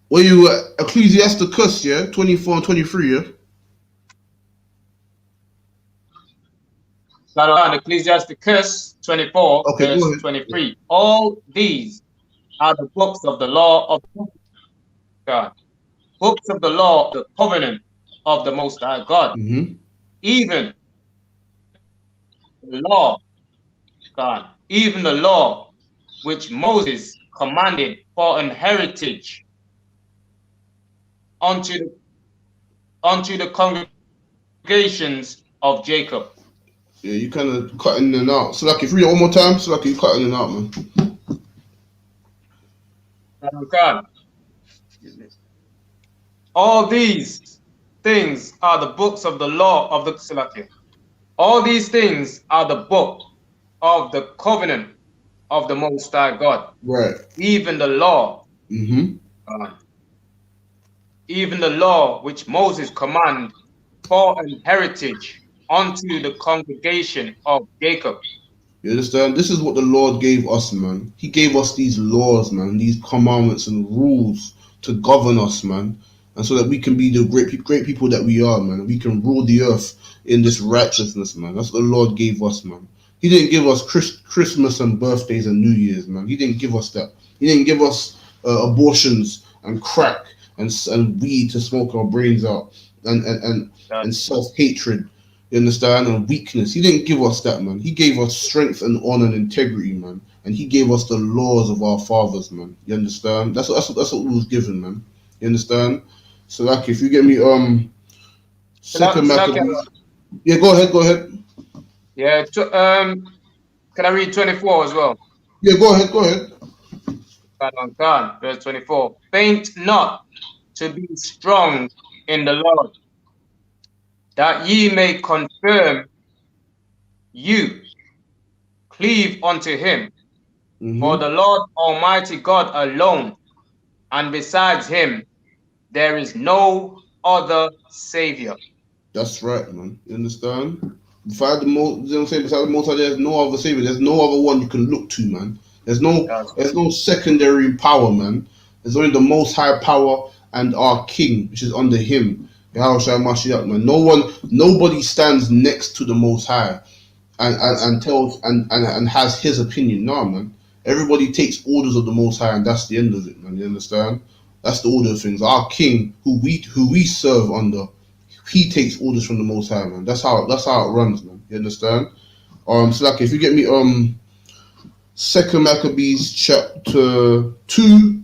Where you at? Ecclesiasticus, yeah? 24 and 23, yeah? Ecclesiasticus 24, verse 23. Yeah. All these are the books of the law of God. Books of the law, the covenant of the Most High God. Even the law, God, even the law which Moses commanded for an heritage unto the congregations of Jacob. Yeah, you kind of cutting in and out. So like, if you read it one more time, so like you cutting in and out, man. God. All these things are the books of the law of the Salakia. All these things are the book of the covenant of the Most High God. Right. Even the law. Even the law which Moses commanded for an heritage unto the congregation of Jacob. You understand? This is what the Lord gave us, man. He gave us these laws, man, these commandments and rules to govern us, man, and so that we can be the great people that we are, man. We can rule the earth in this righteousness, man. That's what the Lord gave us, man. He didn't give us Christmas and birthdays and New Year's, man. He didn't give us that. He didn't give us abortions and crack and weed to smoke our brains out and self-hatred. You understand? And weakness. He didn't give us that, man. He gave us strength and honor and integrity, man. And He gave us the laws of our fathers, man. You understand? That's what we was given, man. You understand? So like, if you get me second Maccabees. Yeah, go ahead. Yeah, can I read 24 as well? Yeah, go ahead. God, verse 24. Faint not to be strong in the Lord, that ye may confirm you, cleave unto Him. For the Lord Almighty God alone, and besides Him, there is no other Savior. That's right, man. You understand? Beside the most, you know what I'm saying? Beside the Most High, there's no other Savior. There's no other one you can look to, man. There's no secondary power, man. There's only the Most High power and our King, which is under Him. Yahushua Mashiach, man. Nobody stands next to the Most High and tells and has his opinion. No, man. Everybody takes orders of the Most High, and that's the end of it, man. You understand? That's the order of things. Our King, who we serve under, he takes orders from the Most High, man. That's how it runs, man. You understand? So like if you get me 2 Maccabees chapter 2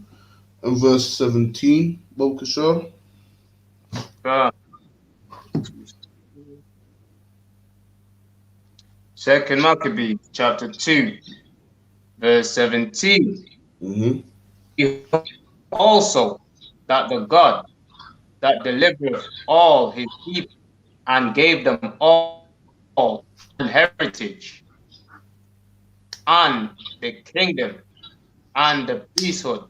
and verse 17, Bokasha. Second Maccabees chapter 2, verse 17. Mm-hmm. Also that the God that delivereth all his people and gave them all an heritage and the kingdom and the priesthood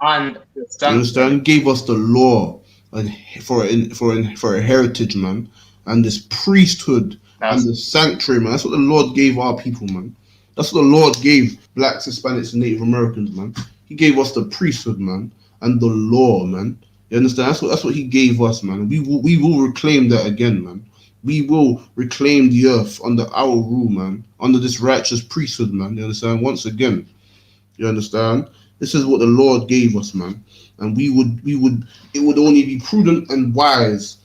and the You sanctuary. understand? He gave us the law and for a heritage, man, and this priesthood and the sanctuary, man. That's what the Lord gave our people, man. That's what the Lord gave blacks, Hispanics, and Native Americans, man. He gave us the priesthood, man, and the law, man. You understand? That's what He gave us, man. We will reclaim that again, man. We will reclaim the earth under our rule, man, under this righteous priesthood, man. You understand? Once again, you understand? This is what the Lord gave us, man. And it would only be prudent and wise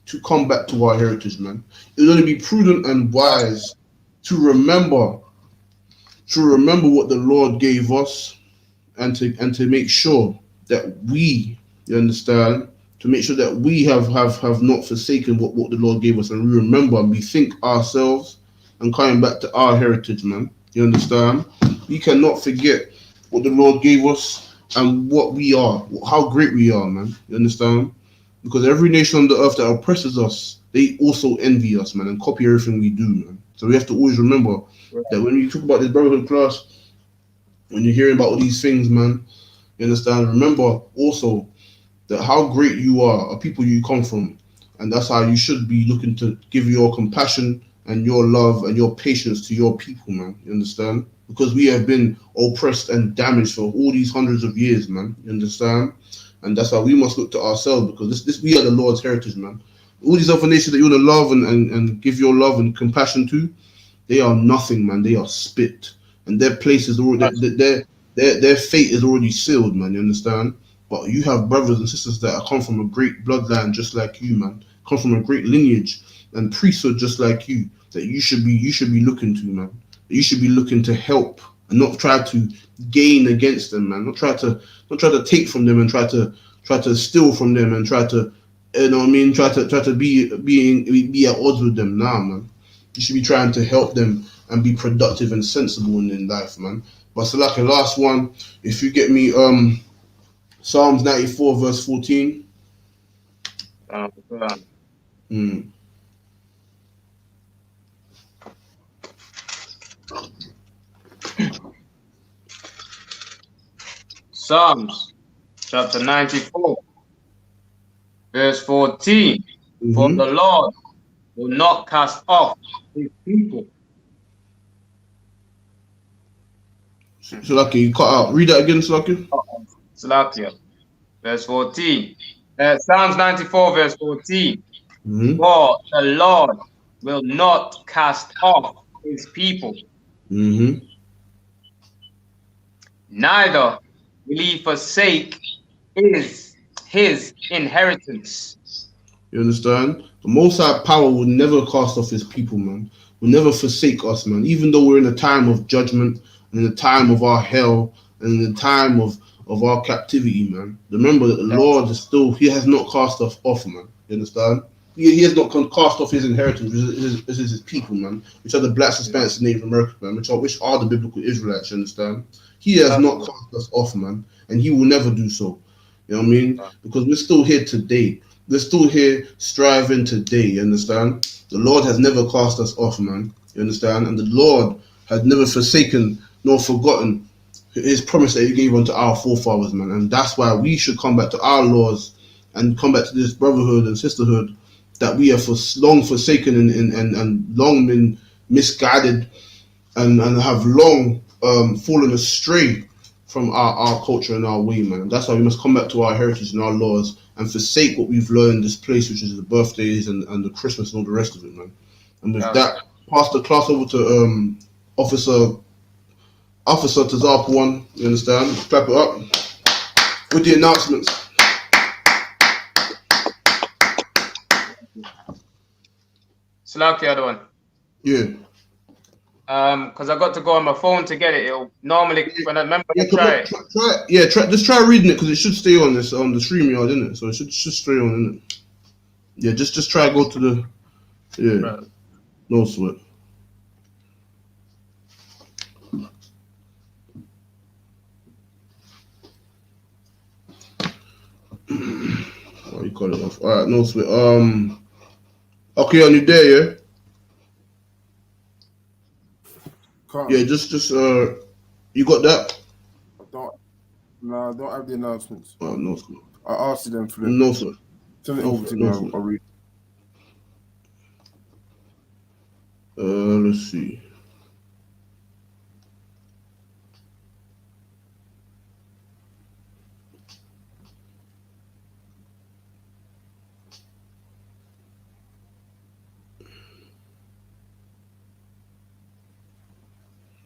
to come back to our heritage, man. It would only be prudent and wise to remember what the Lord gave us and to make sure that we, you understand, to make sure that we have not forsaken what the Lord gave us, and we remember and we think ourselves and coming back to our heritage, man. You understand? We cannot forget what the Lord gave us and what we are, how great we are, man. You understand? Because every nation on the earth that oppresses us, they also envy us, man, and copy everything we do, man. So we have to always remember that when you talk about this brotherhood class, when you're hearing about all these things, man, you understand? Remember also that how great you are people you come from, and that's how you should be looking to give your compassion and your love and your patience to your people, man. You understand? Because we have been oppressed and damaged for all these hundreds of years, man. You understand? And that's how we must look to ourselves, because this we are the Lord's heritage, man. All these other nations that you want to love and give your love and compassion to, they are nothing, man. They are spit, and their place is already their fate is already sealed, man. You understand? But you have brothers and sisters that come from a great bloodline just like you, man. Come from a great lineage and priesthood just like you, that you should be looking to, man. You should be looking to help and not try to gain against them, man. Not try to take from them and try to steal from them and try to, you know what I mean, try to be at odds with them. Nah, man. You should be trying to help them and be productive and sensible in life, man. But so like the last one, if you get me Psalms 94 verse 14. Psalms chapter 94 verse 14. For the Lord will not cast off his people. Salaki, you cut out. Read that again, Salaki. Salakia, verse 14. Psalms 94 verse 14. For the Lord will not cast off his people. Neither will he forsake his inheritance. You understand? The Most High power will never cast off his people, man. Will never forsake us, man. Even though we're in a time of judgment and in the time of our hell and in the time of our captivity, man. Remember that the Lord is still, he has not cast us off, man. You understand? He has not cast off his inheritance, which is his people, man. Which are the blacks, Hispanics, and Native Americans, man. Which are the biblical Israelites, you understand? He has not cast us off, man. And he will never do so. You know what I mean? Because we're still here today. We're still here striving today, you understand? The Lord has never cast us off, man. You understand? And the Lord has never forsaken nor forgotten his promise that he gave unto our forefathers, man. And that's why we should come back to our laws and come back to this brotherhood and sisterhood that we have for long forsaken and long been misguided and have long fallen astray from our culture and our way, man. That's why we must come back to our heritage and our laws and forsake what we've learned in this place, which is the birthdays and the Christmas and all the rest of it, man. And with that, pass the class over to Officer Tazarp one. You understand? Clap it up with the announcements. Slaki, other one. Yeah. Because I got to go on my phone to get it. It'll normally when I remember to try it. Just try reading it because it should stay on this on the StreamYard, isn't it? So it should stay on, isn't it? Yeah, just try to go to the Right. No sweat. Oh, you cut it off. All right, no sweat. Okay, on you there, yeah. Yeah, just you got that? I don't have the announcements. Oh, no sweat. I asked them for them. No sweat. Send it over to me. I'll read. Let's see.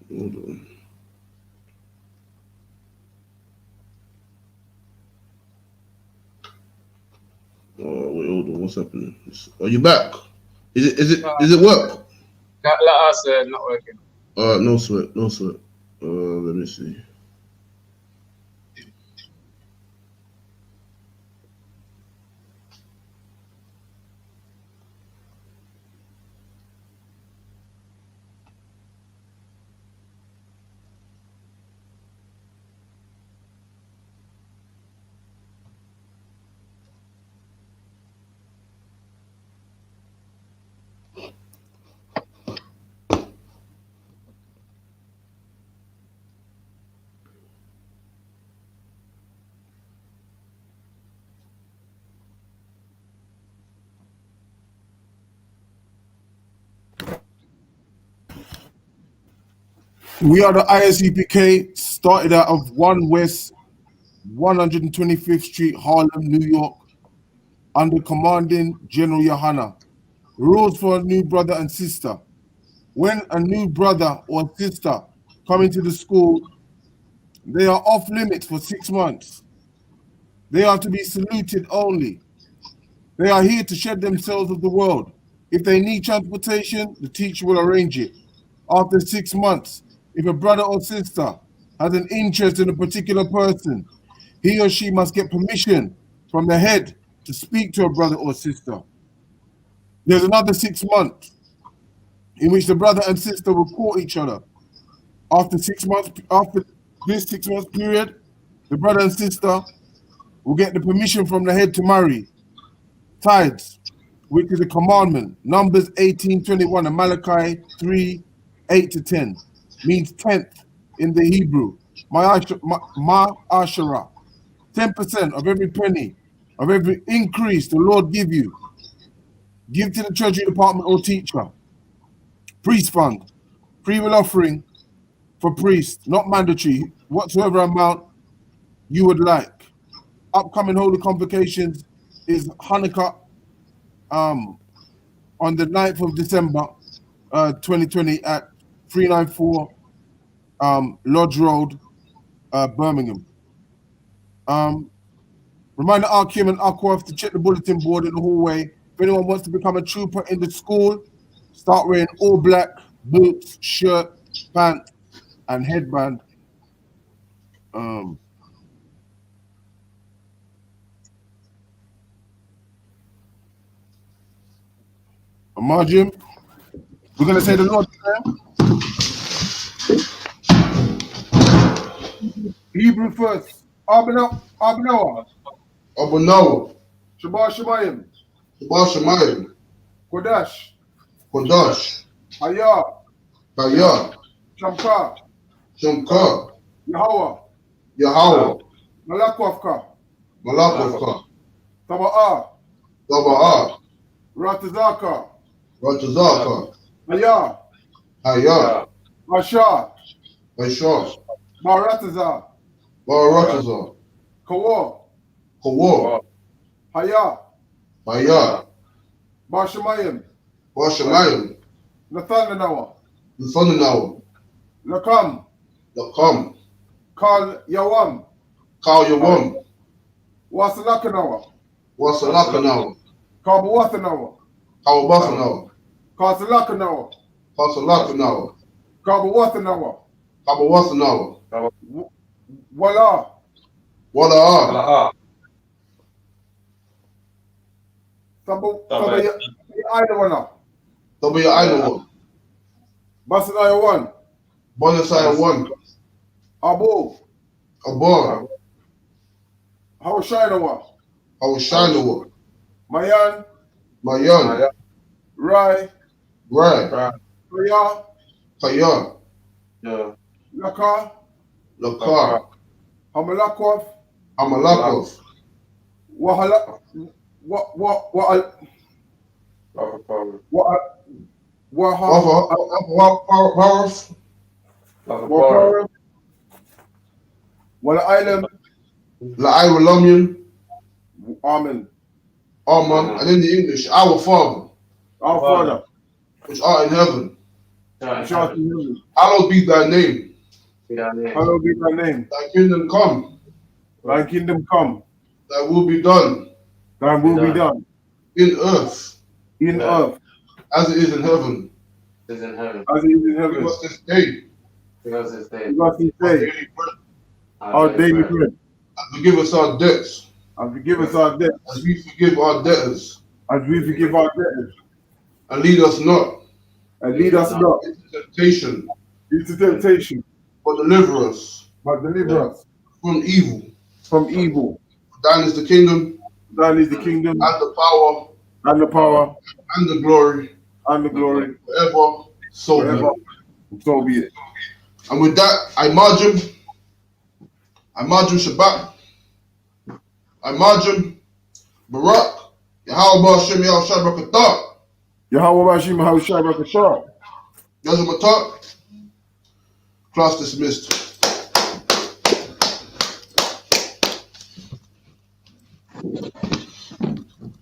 Hold on. Oh wait, hold on. What's happening? Are you back? Is it work? Let us not working. No sweat. Let me see. We are the I.S.U.P.K, started out of 1 West 125th Street, Harlem, New York, under commanding General YAHANNA. Rules for a new brother and sister. When a new brother or sister come into the school, they are off limits for 6 months. They are to be saluted only. They are here to shed themselves of the world. If they need transportation, the teacher will arrange it. After 6 months, if a brother or sister has an interest in a particular person, he or she must get permission from the head to speak to a brother or sister. There's another 6 months in which the brother and sister will court each other. After this 6 months period, the brother and sister will get the permission from the head to marry. Tithes, which is a commandment, Numbers 18:21 and Malachi 3:8-10, means 10th in the Hebrew. Ma'ashara, 10% of every penny, of every increase the Lord give you. Give to the treasury department or teacher. Priest fund, free will offering for priests, not mandatory, whatsoever amount you would like. Upcoming holy convocations is Hanukkah on the 9th of December 2020 at 394 Lodge Road, Birmingham. Remind the Akim and Aquaf to check the bulletin board in the hallway. If anyone wants to become a trooper in the school, start wearing all black, boots, shirt, pants, and headband. Imagine, we're going to say the Lord's Prayer. Hebrew first. Abanawa. Abanawa. Shabbat Shemayim. Shabbat Shemayim. Kodash. Kodash. Hayah. Hayah. Shamka. Shamka. Yahweh. Yahweh. Malakwafka. Malakwafka. Taba'a, Taba'a, Ratazaka, Ratazaka, Haya, Haya, Masha, Aisha, Marataza, Barataza, Kawa, Kawa, Haya, Haya, Barshamayim, Washamayim, Nathanawa, Nathanawa, Lakam, Lakam, Kal Yawam, Kal Yawam, Wasalakanawa, Wasalakanawa, Kabawathanawa, Kawabathanawa, Kasalakanawa, Kasalakanawa, Kabawathanawa, Kabawathanawa, Wala, Wala'a, Sabaya Idawana, Tabiya Ainawa, Basanayawan, Bonasaya 1, Abu, Abar, Hawashinawa, Hawashanawa, Mayan, Mayan, Rai, Rai, Kaya, Kaya, Laka, Lakar, Hamalakov, Amalakov, Wahala, Waha, Wafarf, Wakara, Wala Island, La'ai Walamian, Amen. Aman, and in the English, our Father, Our Father, which art in heaven, which art in heaven, hallowed be thy name. hallowed be thy name. Thy kingdom come, Thy kingdom come, thy will be done thy will be done in earth in earth as it is in heaven. as it is in Give heaven. us this day Give us this our day daily bread, our daily bread, and forgive us our debts and forgive us our debts as we forgive our debtors. as we forgive our debtors. And lead us not And lead us not into temptation, into temptation, but deliver us but deliver us from evil. from evil. For thine is the kingdom, Thine is the kingdom and the power, and the power and the glory, and the glory forever. So be forever. it. So be it. And with that, I margin Shabbat, I margin Barak, Yahweh Shem Yahweh Shabbat Yahweh Bashim Haushai Rakatah. Yazumatak, class dismissed.